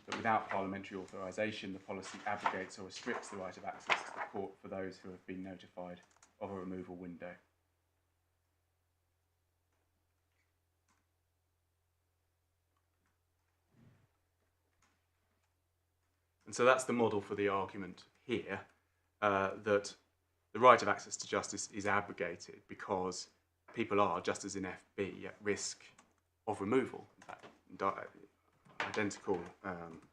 that without parliamentary authorisation, the policy abrogates or restricts the right of access to the court for those who have been notified of a removal window. And so that's the model for the argument here, that the right of access to justice is abrogated because people are, just as in FB, at risk of removal. In fact, identical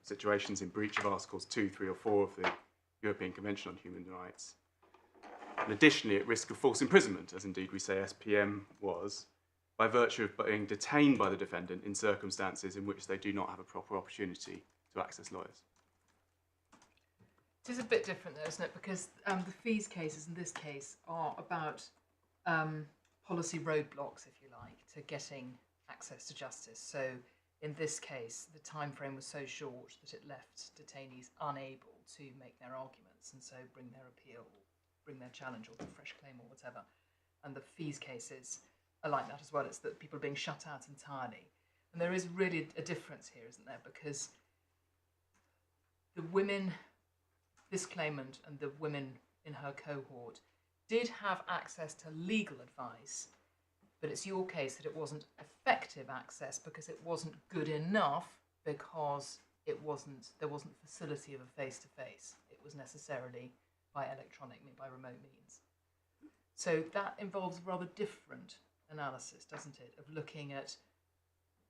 situations in breach of Articles 2, 3 or 4 of the European Convention on Human Rights. And additionally, at risk of false imprisonment, as indeed we say SPM was, by virtue of being detained by the defendant in circumstances in which they do not have a proper opportunity to access lawyers. It is a bit different though, isn't it? Because the fees cases in this case are about policy roadblocks, if you like, to getting access to justice. So in this case, the time frame was so short that it left detainees unable to make their arguments and so bring their appeal, bring their challenge or a fresh claim or whatever. And the fees cases are like that as well. It's that people are being shut out entirely. And there is really a difference here, isn't there? Because the women, this claimant and the women in her cohort did have access to legal advice, but it's your case that it wasn't effective access because it wasn't good enough, because there wasn't facility of a face-to-face. It was necessarily by electronic, by remote means. So that involves a rather different analysis, doesn't it, of looking at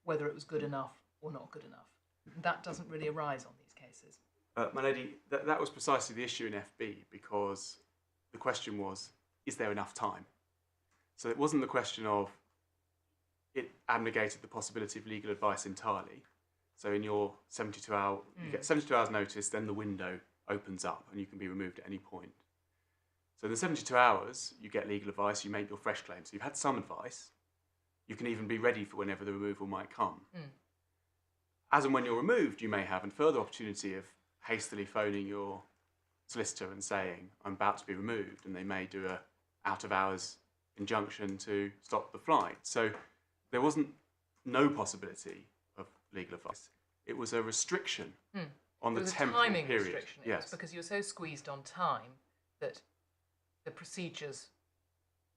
whether it was good enough or not good enough. That doesn't really arise on these cases. My lady, that was precisely the issue in FB, because the question was, is there enough time? So it wasn't the question of, it abnegated the possibility of legal advice entirely. So in your 72-hour, you get 72 hours notice, then the window opens up and you can be removed at any point. So in the 72 hours, you get legal advice, you make your fresh claim. So you've had some advice. You can even be ready for whenever the removal might come. As and when you're removed, you may have a further opportunity of hastily phoning your solicitor and saying, I'm about to be removed, and they may do a out-of-hours injunction to stop the flight. So there wasn't no possibility of legal advice. It was a restriction on the temporal timing period. Restriction. Yes. It was because you were so squeezed on time that the procedures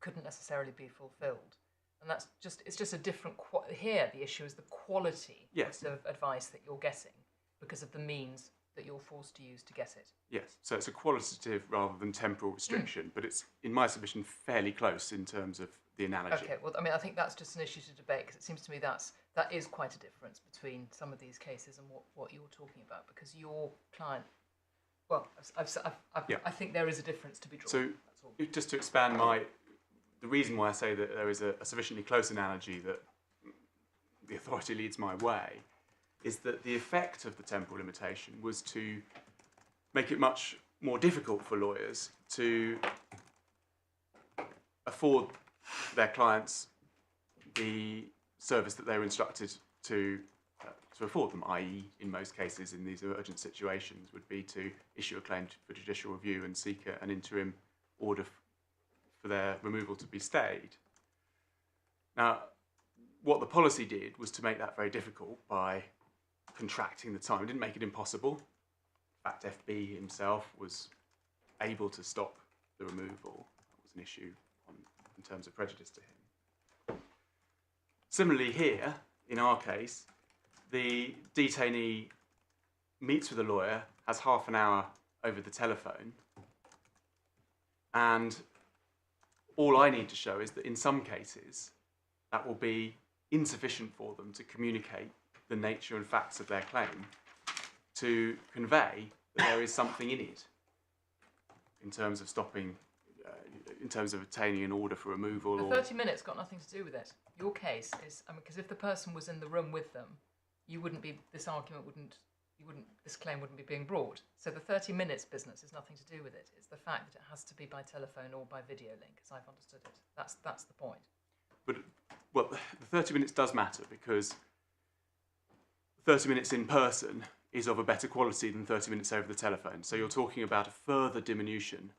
couldn't necessarily be fulfilled. And it's just a different, here the issue is the quality of advice that you're getting because of the means that you're forced to use to get it. Yes, so it's a qualitative rather than temporal restriction, but it's, in my submission, fairly close in terms of the analogy. Okay, well, I mean, I think that's just an issue to debate, because it seems to me that is quite a difference between some of these cases and what you're talking about, because your client, well, I think there is a difference to be drawn. So, that's all. just to expand the reason why I say that there is a sufficiently close analogy that the authority leads my way is that the effect of the temporal limitation was to make it much more difficult for lawyers to afford their clients the service that they were instructed to afford them, i.e. in most cases in these urgent situations would be to issue a claim for judicial review and seek an interim order for their removal to be stayed. Now, what the policy did was to make that very difficult by contracting the time. It didn't make it impossible. In fact, FB himself was able to stop the removal. That was an issue on in terms of prejudice to him. Similarly here, in our case, the detainee meets with a lawyer, has half an hour over the telephone, and all I need to show is that in some cases that will be insufficient for them to communicate the nature and facts of their claim to convey that there is something in it in terms of stopping, in terms of obtaining an order for removal. The 30 minutes got nothing to do with it. Your case is, I mean, because if the person was in the room with them, you wouldn't be, this claim wouldn't be being brought. So the 30 minutes business has nothing to do with it. It's the fact that it has to be by telephone or by video link, as I've understood it. That's the point. But, well, the 30 minutes does matter because 30 minutes in person is of a better quality than 30 minutes over the telephone. So you're talking about a further diminution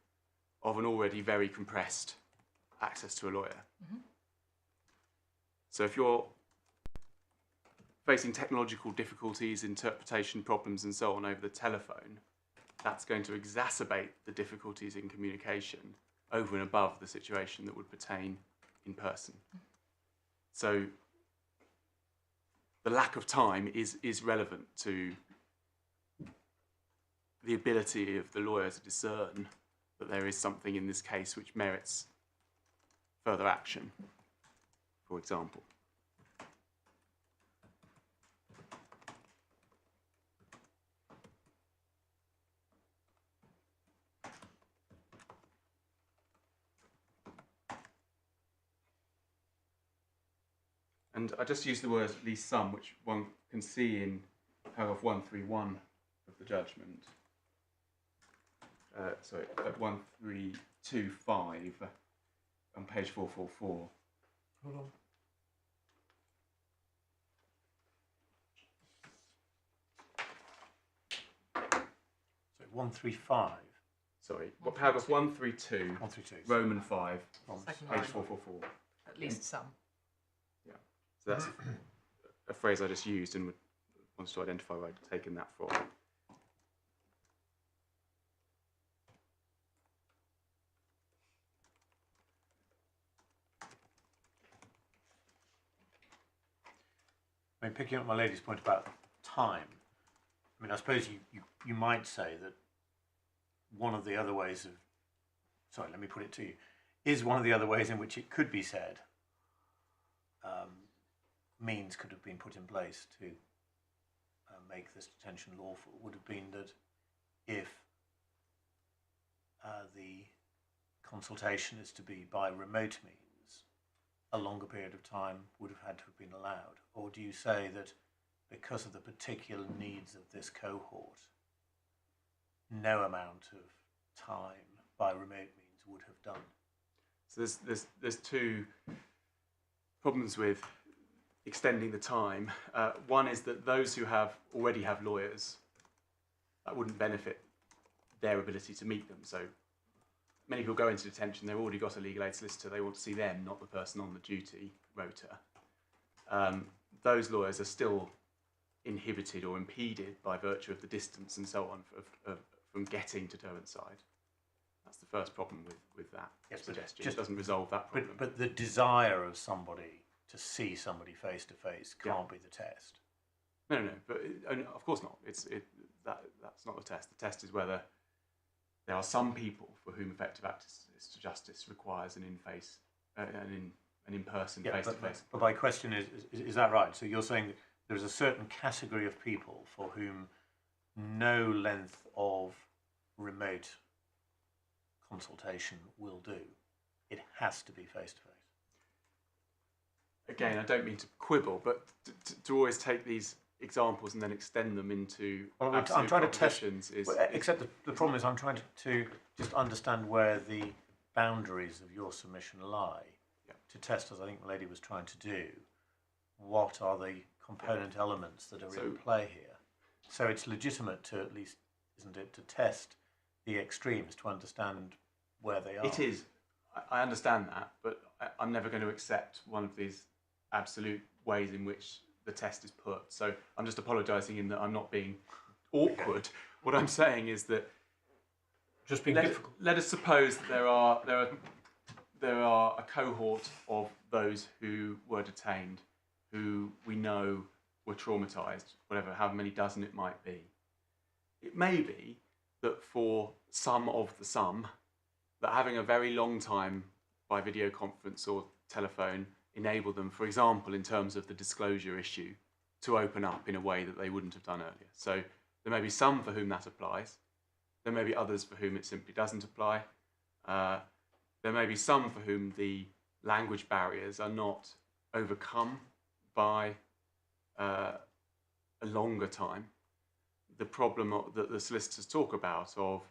of an already very compressed access to a lawyer. Mm-hmm. So if you're facing technological difficulties, interpretation problems and so on over the telephone, that's going to exacerbate the difficulties in communication over and above the situation that would pertain in person. So the lack of time is relevant to the ability of the lawyer to discern that there is something in this case which merits further action, for example. And I just use the word at least some, which one can see in paragraph 131 of the judgment. Sorry, at 1325 on page 444. Hold on. So 135. Sorry, what paragraph 132, 132. Roman 5, Second page line. 444. At least some. So that's a phrase I just used and wants to identify where I'd taken that from. I mean, picking up my lady's point about time, I mean, I suppose you might say that one of the other ways of, sorry, let me put it to you, is one of the other ways in which it could be said, means could have been put in place to make this detention lawful, would have been that if the consultation is to be by remote means, a longer period of time would have had to have been allowed? Or do you say that because of the particular needs of this cohort, no amount of time by remote means would have done? So there's two problems with extending the time. One is that those who already have lawyers, that wouldn't benefit their ability to meet them. So many people go into detention, they've already got a legal aid solicitor, they want to see them, not the person on the duty rota. Those lawyers are still inhibited or impeded by virtue of the distance and so on from getting to Derwentside. That's the first problem with that suggestion. It doesn't resolve that problem. But the desire of somebody to see somebody face to face can't be the test. No, but of course not. That's not the test. The test is whether there are some people for whom effective access to justice requires an in-person face-to-face. But my question is that right? So you're saying that there's a certain category of people for whom no length of remote consultation will do. It has to be face-to-face. Again, I don't mean to quibble, but to always take these examples and then extend them into absolute I'm trying to test. Except the problem is I'm trying to just understand where the boundaries of your submission lie. Yeah. To test, as I think the lady was trying to do, what are the component elements that are in play here? So it's legitimate to at least, isn't it, to test the extremes to understand where they are. It is. I understand that, but I'm never going to accept one of these absolute ways in which the test is put. So I'm just apologising in that I'm not being awkward. Okay. What I'm saying is that just being difficult. Let us suppose that there are a cohort of those who were detained who we know were traumatised, whatever, how many dozen it might be. It may be that for some of the sum, that having a very long time by video conference or telephone enabled them, for example, in terms of the disclosure issue, to open up in a way that they wouldn't have done earlier. So there may be some for whom that applies. There may be others for whom it simply doesn't apply. There may be some for whom the language barriers are not overcome by a longer time. The problem that the solicitors talk about of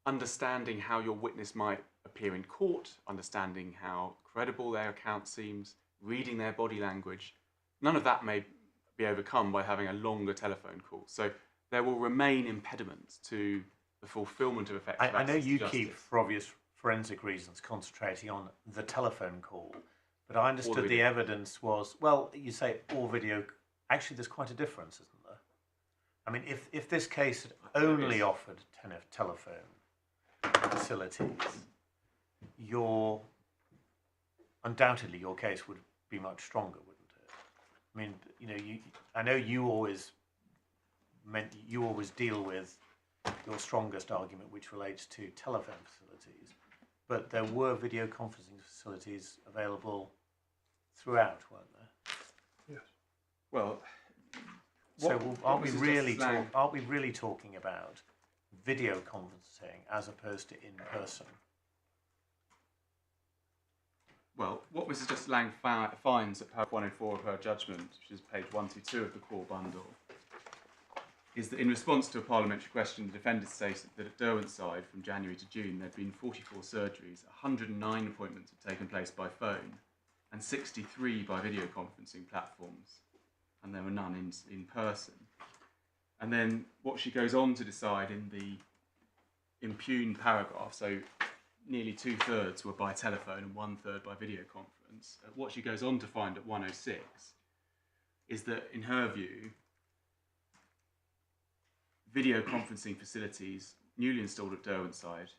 understanding how your witness might appear in court, understanding how credible their account seems, reading their body language, none of that may be overcome by having a longer telephone call. So there will remain impediments to the fulfilment of effective I know access to you justice. keep, for obvious forensic reasons, concentrating on the telephone call, but I understood the video. evidence was, well, you say all video, actually there's quite a difference, isn't there? I mean, if this case had only offered telephone facilities, undoubtedly your case would be much stronger, wouldn't it? I mean, you know, I know you always deal with your strongest argument, which relates to telephone facilities, but there were video conferencing facilities available throughout, weren't there? Yes. Well, So aren't we this is really just slang. aren't we really talking about video conferencing as opposed to in person? Well, what Mrs. Justice Lang finds at paragraph 104 of her judgment, which is page 122 of the core bundle, is that in response to a parliamentary question, the defendant stated that at Derwent's from January to June, there had been 44 surgeries, 109 appointments had taken place by phone, and 63 by video conferencing platforms, and there were none in person. And then what she goes on to decide in the impugned paragraph, so nearly 2/3 were by telephone and 1/3 by video conference. What she goes on to find at 106 is that, in her view, video conferencing facilities newly installed at Derwentside,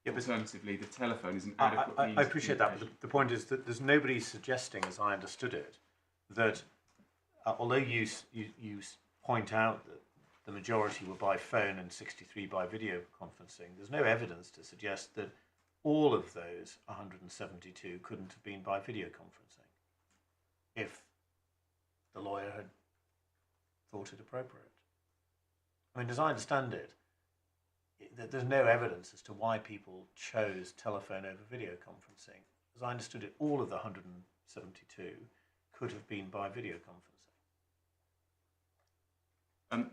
alternatively, the telephone is an adequate means I of appreciate that, communication. but the point is that there's nobody suggesting, as I understood it, that although you point out that the majority were by phone and 63 by video conferencing, there's no evidence to suggest that all of those 172 couldn't have been by video conferencing if the lawyer had thought it appropriate. I mean, as I understand it, there's no evidence as to why people chose telephone over video conferencing. As I understood it, all of the 172 could have been by video conferencing.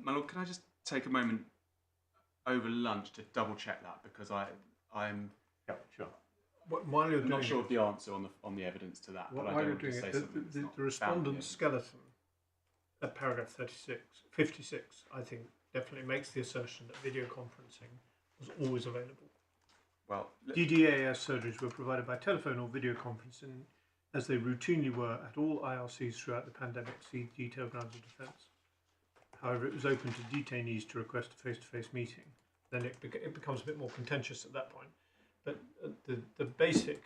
My lord, can I just take a moment over lunch to double check that, because I'm Yeah, sure. While you're not doing sure it, of the answer on the evidence to that, but I while don't you're want to doing say it, something that's not the respondent's found in skeleton at paragraph 56, I think, definitely makes the assertion that video conferencing was always available. the evidence. Well, DDAS surgeries were provided by telephone or video conferencing, as they routinely were at all IRCs throughout the pandemic. See detailed grounds of defence. However, it was open to detainees to request a face-to-face meeting. Then it becomes a bit more contentious at that point. But the basic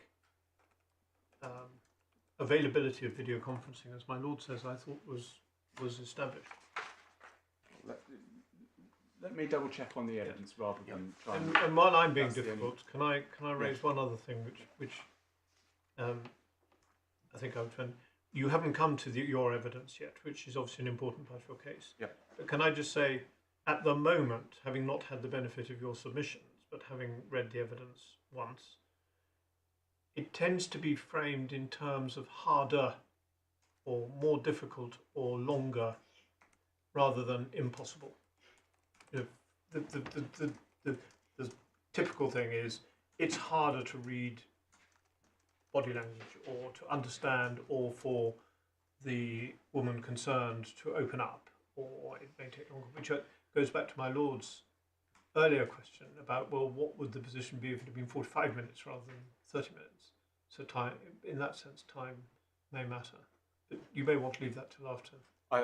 availability of video conferencing, as my lord says, I thought was established. let me double check on the evidence rather than try And while I'm being that's the difficult, can I raise one other thing which I think I would find. You haven't come to your evidence yet, which is obviously an important part of your case. Yeah. But can I just say, at the moment, having not had the benefit of your submissions, but having read the evidence once, it tends to be framed in terms of harder or more difficult or longer rather than impossible. You know, the typical thing is it's harder to read body language or to understand, or for the woman concerned to open up, or it may take longer, which goes back to my lord's earlier question about, well, what would the position be if it had been 45 minutes rather than 30 minutes? So time, in that sense, time may matter. But you may want to leave that till after. I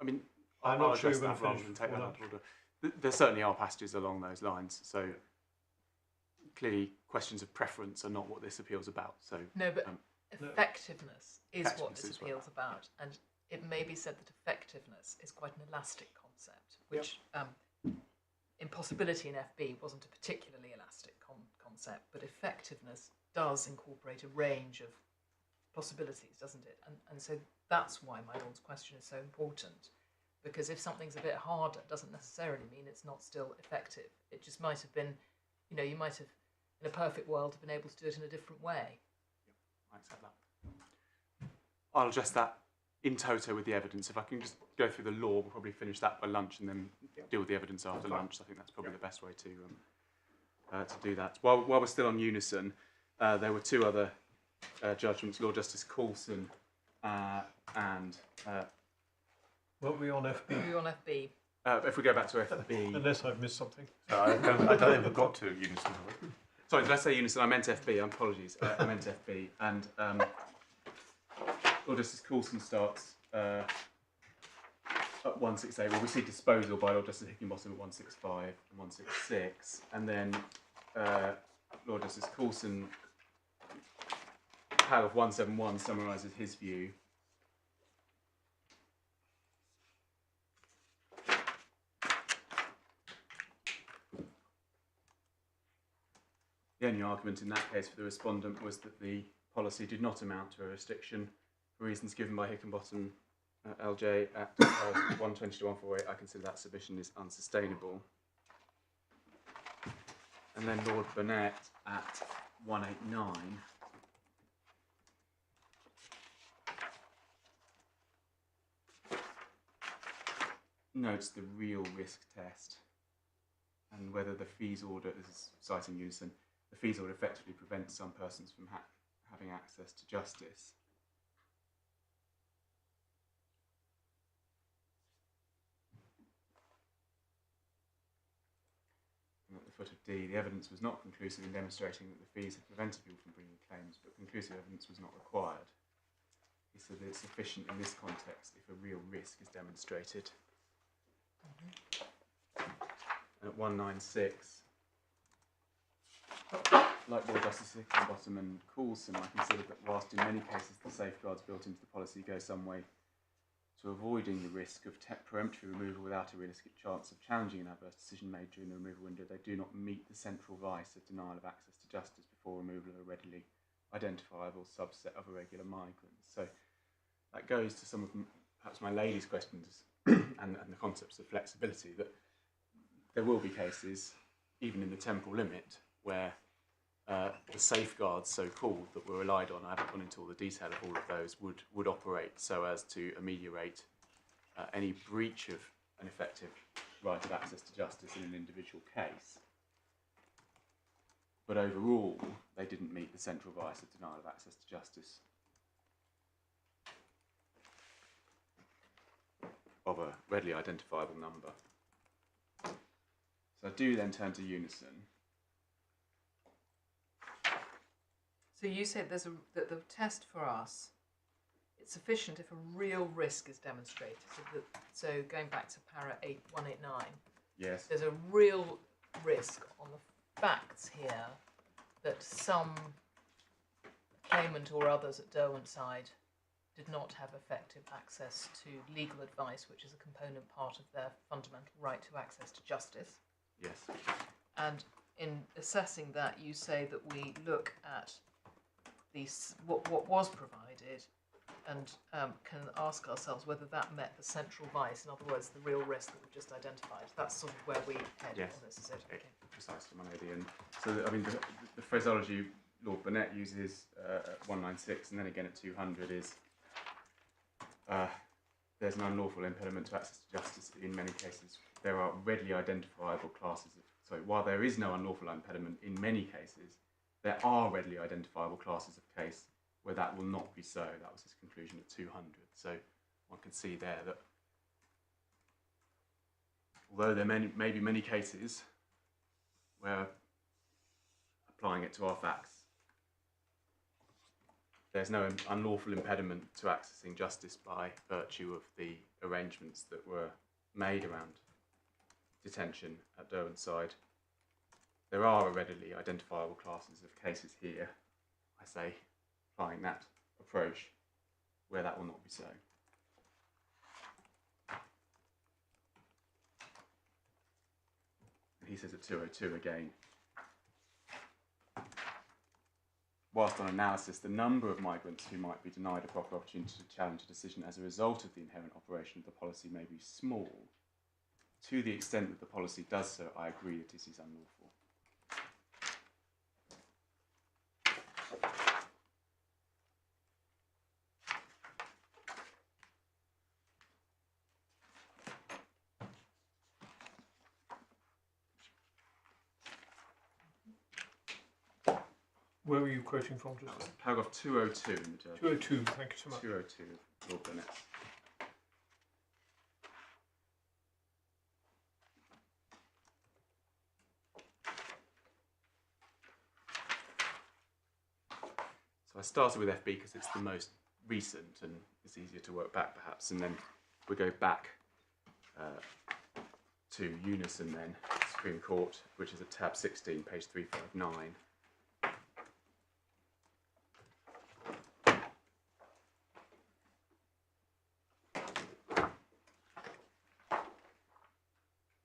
mean, I'm I'll not sure address you're going that to rather finish than take before that out of order. There certainly are passages along those lines. So clearly questions of preference are not what this appeal's about. So No, but effectiveness is what Effectiveness this is what- appeal's about, and it may be said that effectiveness is quite an elastic concept, which impossibility in FB wasn't a particularly elastic concept, but effectiveness does incorporate a range of possibilities, doesn't it? And so that's why my Lord's question is so important, because if something's a bit harder, it doesn't necessarily mean it's not still effective. It just might have been, you know, you might have, in a perfect world, have been able to do it in a different way. I accept that. I'll address that in toto with the evidence. If I can just go through the law, we'll probably finish that by lunch and then deal with the evidence after lunch. I think that's probably the best way to do that. While we're still on unison, there were two other judgments, Lord Justice Coulson and... Weren't we on FB? We're on FB. if we go back to FB... Unless I've missed something. So I don't think we've got to unison. have we? Sorry, did I say unison? I meant FB. Apologies. I meant FB. And Lord Justice Coulson starts at 168. Well, we see disposal by Lord Justice Higginbotham at 165 and 166. And then Lord Justice Coulson, paragraph 171, summarises his view. The only argument in that case for the respondent was that the policy did not amount to a restriction for reasons given by Higginbotham LJ at 120 to 148. I consider that submission is unsustainable. And then Lord Burnett at 189 notes the real risk test and whether the fees order, this is citing unison, the fees order effectively prevents some persons from having access to justice. And at the foot of D, the evidence was not conclusive in demonstrating that the fees had prevented people from bringing claims, but conclusive evidence was not required. He said that it's sufficient in this context if a real risk is demonstrated. And at 196, like Lord Justice Higginbotham and Coulson, I consider that whilst in many cases the safeguards built into the policy go some way to avoiding the risk of peremptory removal without a realistic chance of challenging an adverse decision made during the removal window, they do not meet the central vice of denial of access to justice before removal of a readily identifiable subset of irregular migrants. So that goes to some of perhaps my lady's questions and the concepts of flexibility, that there will be cases, even in the temporal limit, where the safeguards, so-called, that were relied on, I haven't gone into all the detail of all of those, would operate so as to ameliorate any breach of an effective right of access to justice in an individual case. But overall, they didn't meet the central vice of denial of access to justice of a readily identifiable number. So I do then turn to unison. So you said that the test for us, it's sufficient if a real risk is demonstrated. So going back to para 189, Yes. there's a real risk on the facts here that some claimant or others at Derwent's side did not have effective access to legal advice, which is a component part of their fundamental right to access to justice. Yes. And in assessing that, you say that we look at what was provided and can ask ourselves whether that met the central vice, in other words, the real risk that we've just identified. That's sort of where we head Yes. on this, is it? Okay. Precisely, my lady. And so, I mean, the phraseology Lord Burnett uses at 196 and then again at 200 is there's an unlawful impediment to access to justice in many cases. There are readily identifiable classes of... Sorry, while there is no unlawful impediment in many cases, there are readily identifiable classes of case where that will not be so. That was his conclusion at 200. So one can see there that although there may be many cases where applying it to our facts, there's no unlawful impediment to accessing justice by virtue of the arrangements that were made around detention at Derwent's side there are readily identifiable classes of cases here, I say, applying that approach, where that will not be so. He says at 202 again, whilst on analysis, the number of migrants who might be denied a proper opportunity to challenge a decision as a result of the inherent operation of the policy may be small. To the extent that the policy does so, I agree that this is unlawful. Where were you quoting from just That was then? paragraph 202 in the judge. 202, thank you so much. 202 of Lord Bennett's. So I started with FB because it's the most recent and it's easier to work back perhaps, and then we go back to Unison then, Supreme Court, which is at tab 16, page 359.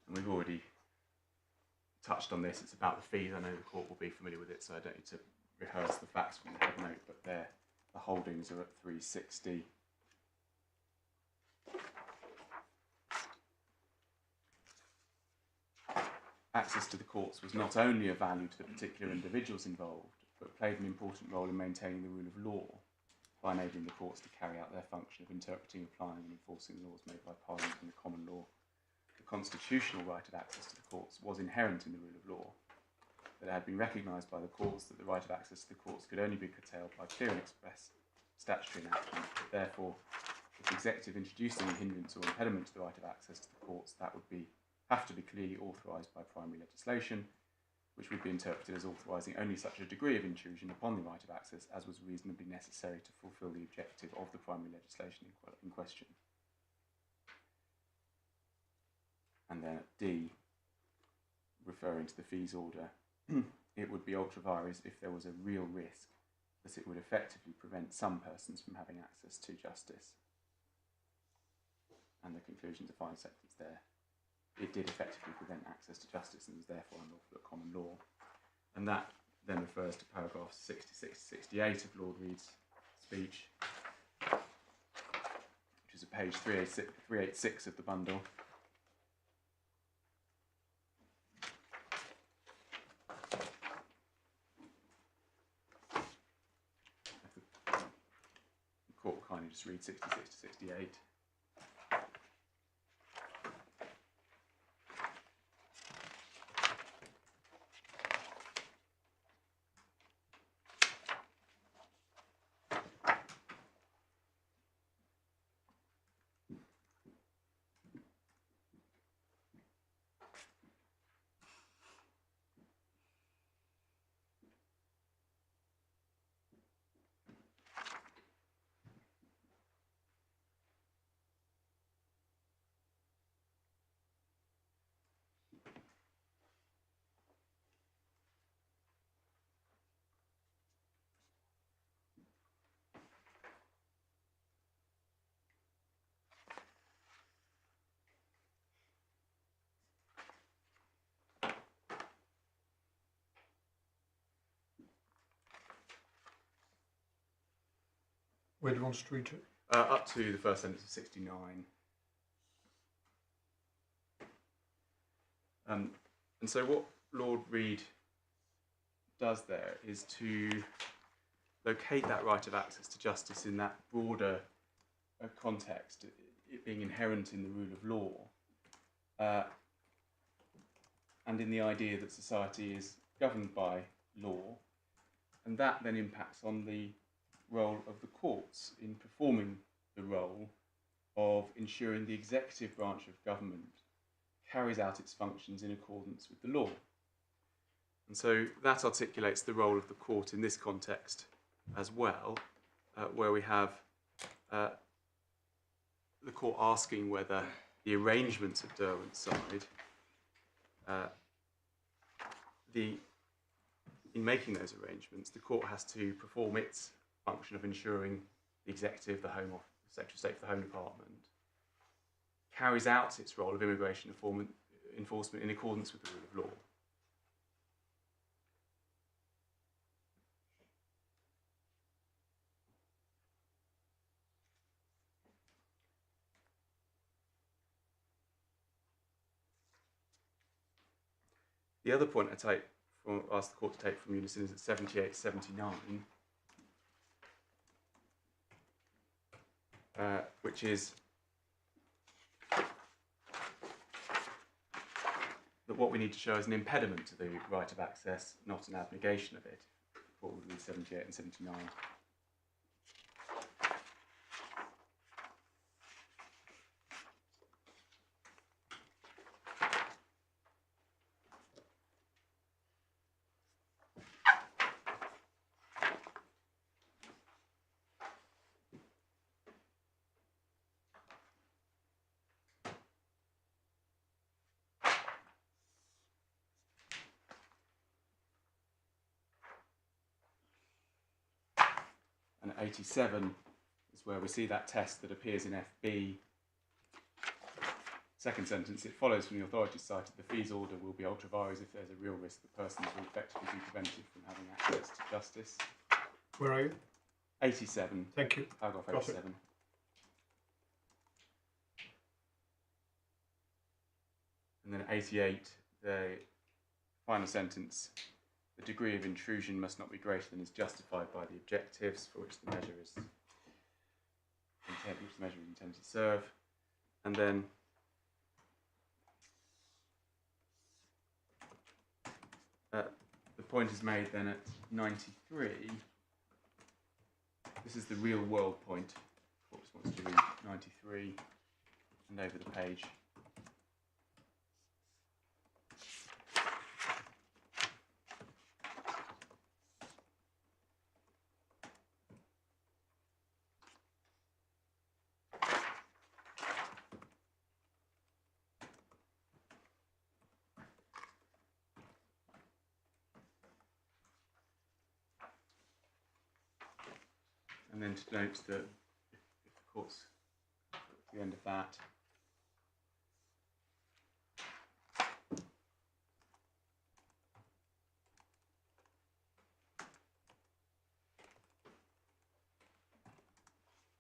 And we've already touched on this, it's about the fees. I know the court will be familiar with it, so I don't need to rehearse the facts from the head note, but the holdings are at 360. Access to the courts was not only of value to the particular individuals involved, but played an important role in maintaining the rule of law by enabling the courts to carry out their function of interpreting, applying and enforcing laws made by Parliament and the common law. The constitutional right of access to the courts was inherent in the rule of law, but it had been recognised by the courts that the right of access to the courts could only be curtailed by clear and express statutory enactment. Therefore, if the executive introducing a hindrance or impediment to the right of access to the courts, that would have to be clearly authorised by primary legislation, which would be interpreted as authorising only such a degree of intrusion upon the right of access as was reasonably necessary to fulfil the objective of the primary legislation in question. And then at D, referring to the fees order, it would be ultra vires if there was a real risk that it would effectively prevent some persons from having access to justice. And the conclusion to 5 seconds there. It did effectively prevent access to justice and was therefore unlawful at common law. And that then refers to paragraphs 66 to 68 of Lord Reid's speech, which is at page 386 of the bundle. The court will kindly just read 66 to 68. Where do you want us to read to? Up to the first sentence of 69. And so what Lord Reid does there is to locate that right of access to justice in that broader context, it being inherent in the rule of law, and in the idea that society is governed by law, and that then impacts on the role of the courts in performing the role of ensuring the executive branch of government carries out its functions in accordance with the law. And so that articulates the role of the court in this context as well, where we have the court asking whether the arrangements of Derwent's side in making those arrangements, the court has to perform its function of ensuring the executive, the Home Office, the Secretary of State for the Home Department, carries out its role of immigration enforcement in accordance with the rule of law. The other point I ask the court to take from Unison is at 78, 79, which is that what we need to show is an impediment to the right of access, not an abnegation of it. What would be 78 and 79? And 87 is where we see that test that appears in FB. Second sentence, it follows from the authorities cited the fees order will be ultra vires if there's a real risk the persons will effectively be prevented from having access to justice. Where are you? 87. Thank you. Paragraph Got it. 87. And then 88, the final sentence, the degree of intrusion must not be greater than is justified by the objectives for which the measure is intended to serve. And then the point is made then at 93. This is the real world point. Court wants to read 93 and over the page. And then to note that if the court's at the end of that,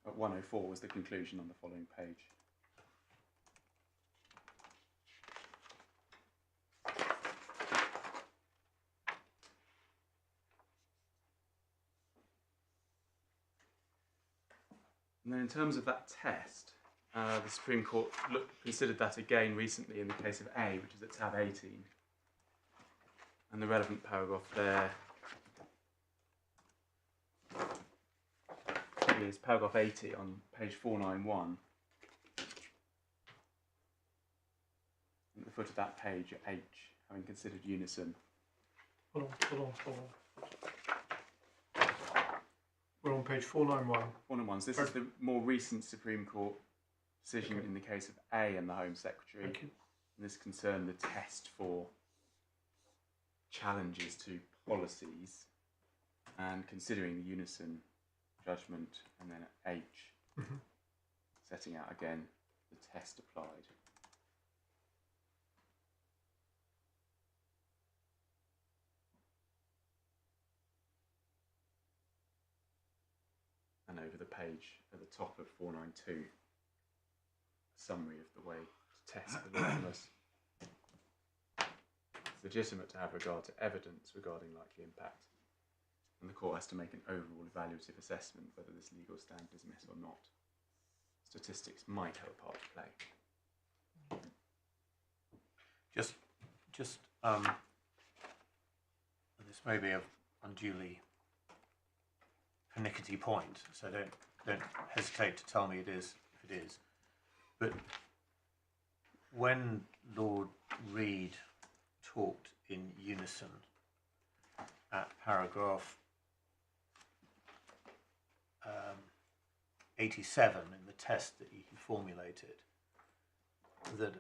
at 104 was the conclusion on the following page. And then in terms of that test, the Supreme Court considered that again recently in the case of A, which is at tab 18. And the relevant paragraph there is paragraph 80 on page 491. At the foot of that page, H, having considered unison. Hold on. We're on page 491. 491. So this is the more recent Supreme Court decision in the case of A and the Home Secretary. Thank you. And this concerned the test for challenges to policies and considering the unison judgment, and then at H, setting out again the test applied. And over the page at the top of 492, a summary of the way to test the lawfulness. It's legitimate to have regard to evidence regarding likely impact, and the court has to make an overall evaluative assessment whether this legal standard is met or not. Statistics might have a part to play. Just this may be an unduly pernickety point, so don't hesitate to tell me it is if it is. But when Lord Reid talked in unison at paragraph 87 in the test that he formulated, that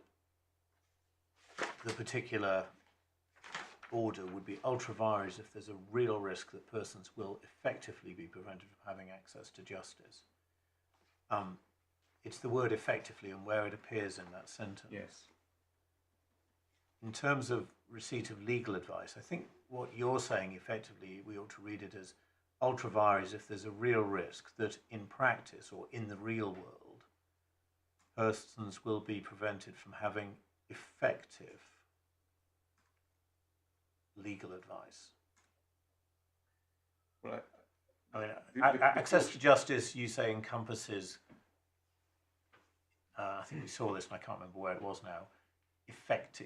the particular order would be ultra vires if there's a real risk that persons will effectively be prevented from having access to justice. It's the word effectively and where it appears in that sentence. Yes. In terms of receipt of legal advice, I think what you're saying effectively, we ought to read it as ultra vires if there's a real risk that in practice or in the real world, persons will be prevented from having effective legal advice. Well, I mean, the access to justice, you say, encompasses, I think we saw this and I can't remember where it was now,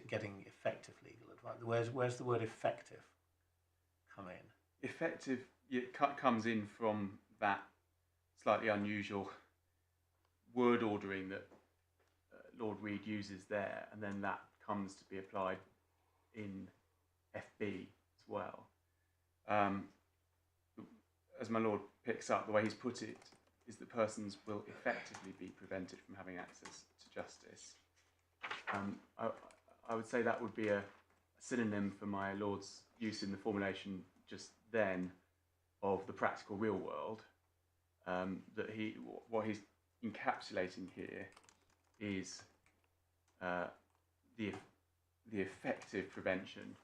getting effective legal advice. Where's the word effective come in? effective comes in from that slightly unusual word ordering that Lord Reed uses there, and then that comes to be applied in FB as well. As my Lord picks up, the way he's put it is that persons will effectively be prevented from having access to justice. I would say that would be a synonym for my Lord's use in the formulation just then of the practical real world. That what he's encapsulating here is the effective prevention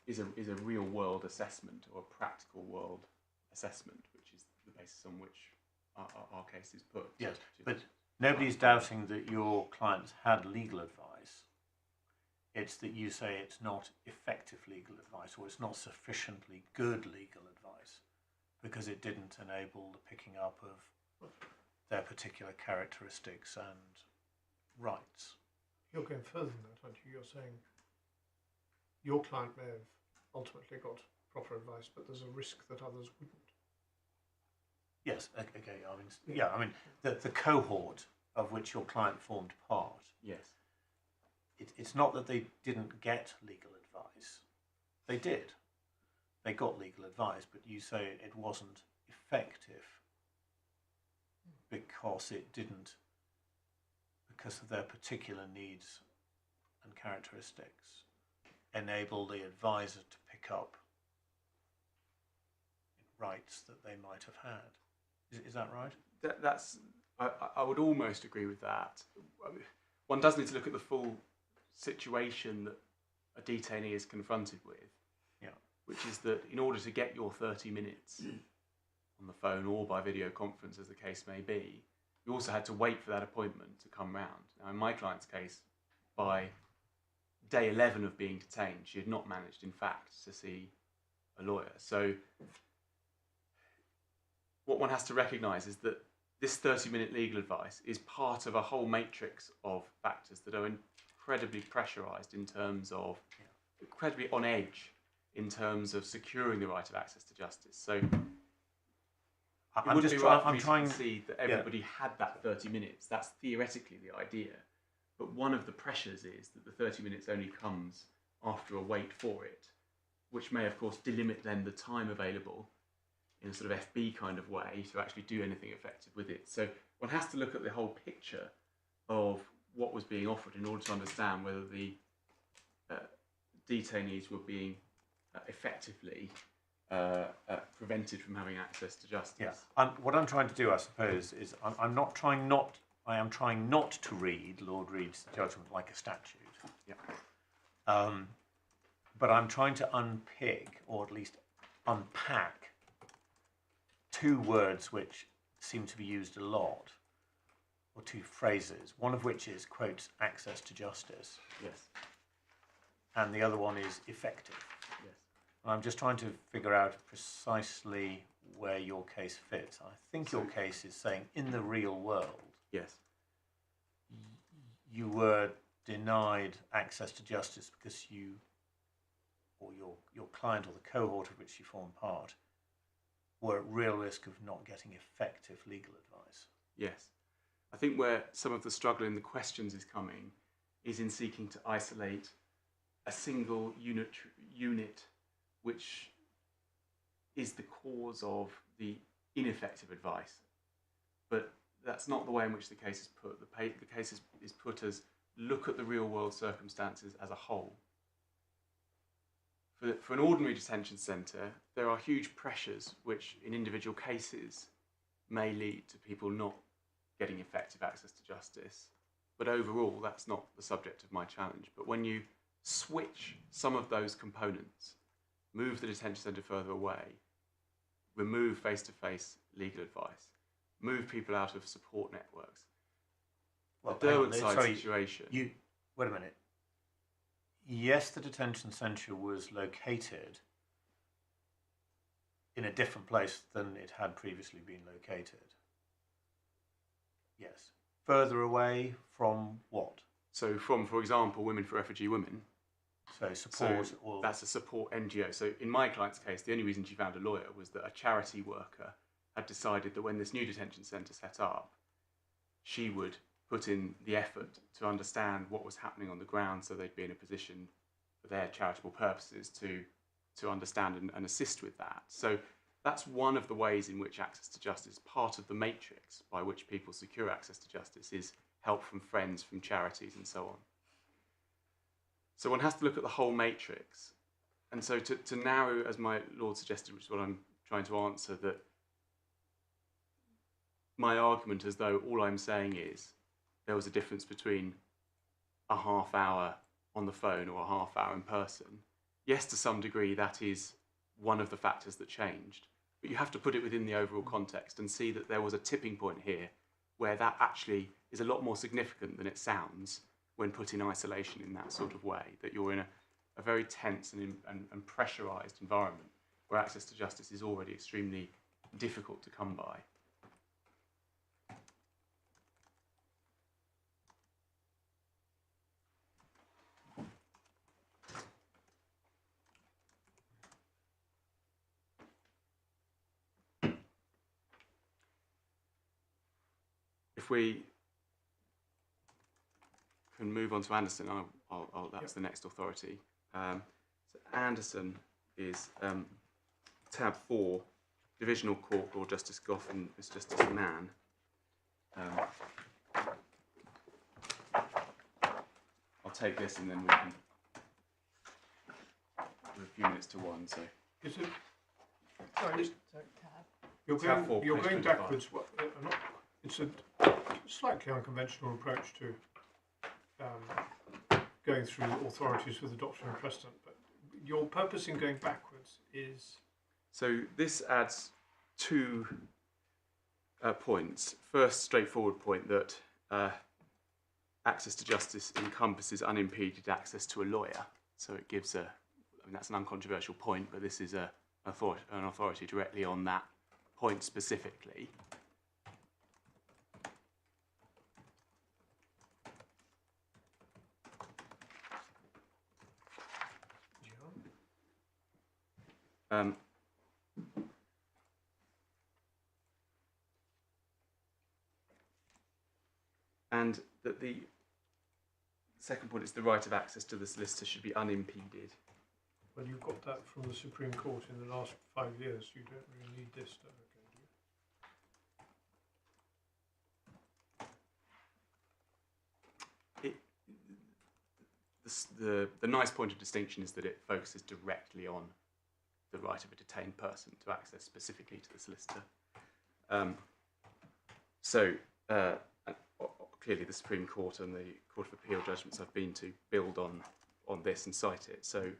is a real world assessment or a practical world assessment, which is the basis on which our case is put. Yes, but nobody's doubting that your clients had legal advice. It's that you say it's not effective legal advice, or it's not sufficiently good legal advice, because it didn't enable the picking up of their particular characteristics and rights. You're going further than that, aren't you? You're saying your client may have ultimately got proper advice, but there's a risk that others wouldn't. Yes, okay, I mean, the cohort of which your client formed part. Yes. It's not that they didn't get legal advice. They did. They got legal advice, but you say it wasn't effective because it didn't, because of their particular needs and characteristics, enable the advisor to pick up rights that they might have had. Is that right? I would almost agree with that. One does need to look at the full situation that a detainee is confronted with, which is that in order to get your 30 minutes on the phone or by video conference, as the case may be, you also had to wait for that appointment to come round. Now, in my client's case, by day 11 of being detained, she had not managed, in fact, to see a lawyer. So what one has to recognise is that this 30-minute legal advice is part of a whole matrix of factors that are incredibly pressurised in terms of, incredibly on edge in terms of securing the right of access to justice. So I'm just trying to concede that everybody had that 30 minutes. That's theoretically the idea. But one of the pressures is that the 30 minutes only comes after a wait for it, which may, of course, delimit then the time available in a sort of FB kind of way to actually do anything effective with it. So one has to look at the whole picture of what was being offered in order to understand whether the detainees were being effectively prevented from having access to justice. Yeah. What I'm trying to do, I suppose, is I am trying not to read Lord Reed's judgment like a statute. Yeah. But I'm trying to unpick, or at least unpack, two words which seem to be used a lot, or two phrases, one of which is, quote, access to justice. Yes. And the other one is effective. Yes. And I'm just trying to figure out precisely where your case fits. I think your case is saying in the real world, yes, you were denied access to justice because you, or your client or the cohort of which you form part, were at real risk of not getting effective legal advice. yes. I think where some of the struggle in the questions is coming is in seeking to isolate a single unit which is the cause of the ineffective advice. But that's not the way in which the case is put. The case is put as look at the real world circumstances as a whole. for an ordinary detention centre, there are huge pressures which, in individual cases, may lead to people not getting effective access to justice. But overall, that's not the subject of my challenge. But when you switch some of those components, move the detention centre further away, remove face-to-face legal advice, move people out of support networks, Well, the hang on, Derwent-side sorry, situation. Wait a minute. Yes, the detention centre was located in a different place than it had previously been located. Yes. Further away from what? So from, for example, Women for Refugee Women. So support or... That's a support NGO. So in my client's case, the only reason she found a lawyer was that a charity worker had decided that when this new detention centre set up, she would put in the effort to understand what was happening on the ground so they'd be in a position for their charitable purposes to understand and assist with that. So that's one of the ways in which access to justice, part of the matrix by which people secure access to justice, is help from friends, from charities and so on. So one has to look at the whole matrix. And so to narrow, as my Lord suggested, which is what I'm trying to answer, that my argument as though all I'm saying is there was a difference between a half hour on the phone or a half hour in person. Yes, to some degree, that is one of the factors that changed. But you have to put it within the overall context and see that there was a tipping point here where that actually is a lot more significant than it sounds when put in isolation in that sort of way, that you're in a very tense and pressurised environment where access to justice is already extremely difficult to come by. If we can move on to Anderson, that's the next authority. So Anderson is tab 4, Divisional Court, Lord Justice Goff and Mr. Justice Mann. I'll take this and then we can do a few minutes to one. So Is it? Sorry, You're Tab going, 4, you're page going 25. backwards. It's a slightly unconventional approach to going through authorities with the doctrine and precedent, but your purpose in going backwards is... So this adds two points. First, straightforward point that access to justice encompasses unimpeded access to a lawyer. So it gives I mean, that's an uncontroversial point, but this is an authority directly on that point specifically. And that the second point is the right of access to the solicitor should be unimpeded. Well, you've got that from the Supreme Court in the last 5 years. You don't really need this, do you? The nice point of distinction is that it focuses directly on the right of a detained person to access specifically to the solicitor. Clearly the Supreme Court and the Court of Appeal judgments I've been to build on this and cite it, so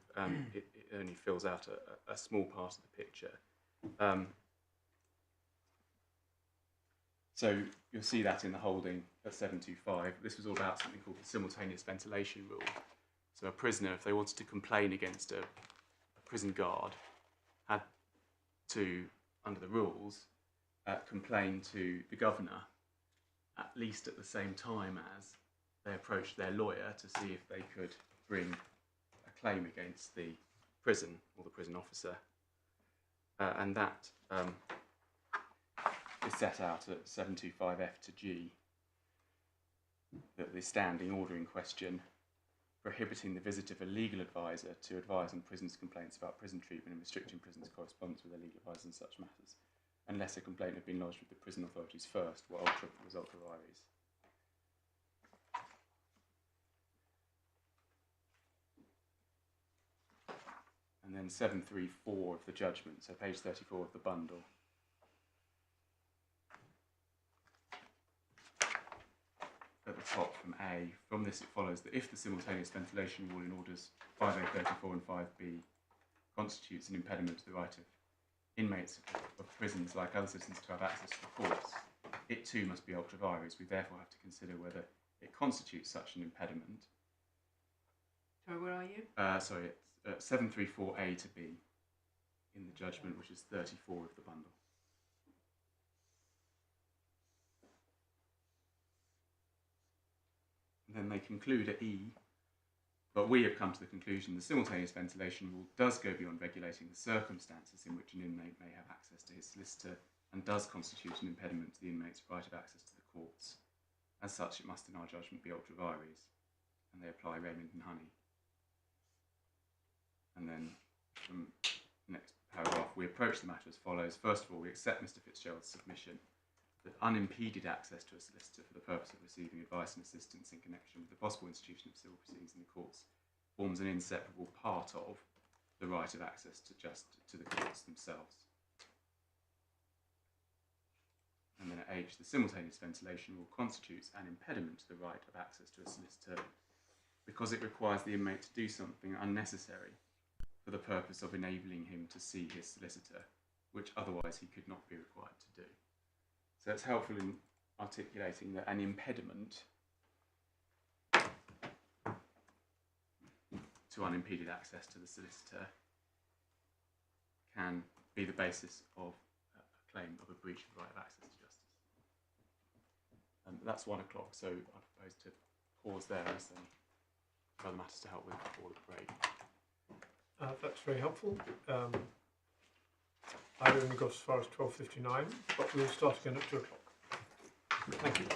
it only fills out a small part of the picture. So you'll see that in the holding at 725. This was all about something called the simultaneous ventilation rule. So a prisoner, if they wanted to complain against a prison guard, had to, under the rules, complain to the governor at least at the same time as they approached their lawyer to see if they could bring a claim against the prison or the prison officer. And that is set out at 725F to G, that the standing order in question prohibiting the visit of a legal advisor to advise on prisoners' complaints about prison treatment and restricting prisoners' correspondence with their legal advisors in such matters, unless a complaint had been lodged with the prison authorities first, were ultra vires. and then 734 of the judgment, so page 34 of the bundle. At the top from A, from this it follows that if the simultaneous ventilation rule in orders 5A34 and 5B constitutes an impediment to the right of inmates of prisons like other citizens to have access to the courts, it too must be ultra vires. We therefore have to consider whether it constitutes such an impediment. Sorry, where are you? Sorry, it's 734A to B in the judgment, which is 34 of the bundle. And then they conclude at E, but we have come to the conclusion the simultaneous ventilation rule does go beyond regulating the circumstances in which an inmate may have access to his solicitor and does constitute an impediment to the inmate's right of access to the courts. As such, it must, in our judgment, be ultra vires, and they apply Raymond and Honey. And then, from the next paragraph, we approach the matter as follows. First of all, we accept Mr. Fitzgerald's submission that unimpeded access to a solicitor for the purpose of receiving advice and assistance in connection with the possible institution of civil proceedings in the courts forms an inseparable part of the right of access to the courts themselves. And then at H, the simultaneous ventilation rule constitutes an impediment to the right of access to a solicitor because it requires the inmate to do something unnecessary for the purpose of enabling him to see his solicitor, which otherwise he could not be required to do. So it's helpful in articulating that an impediment to unimpeded access to the solicitor can be the basis of a claim of a breach of the right of access to justice. That's 1 o'clock, so I propose to pause there unless there are any further matters to help with before the break. That's very helpful. I only got as far as 12:59, but we'll start again at 2 o'clock. Thank you.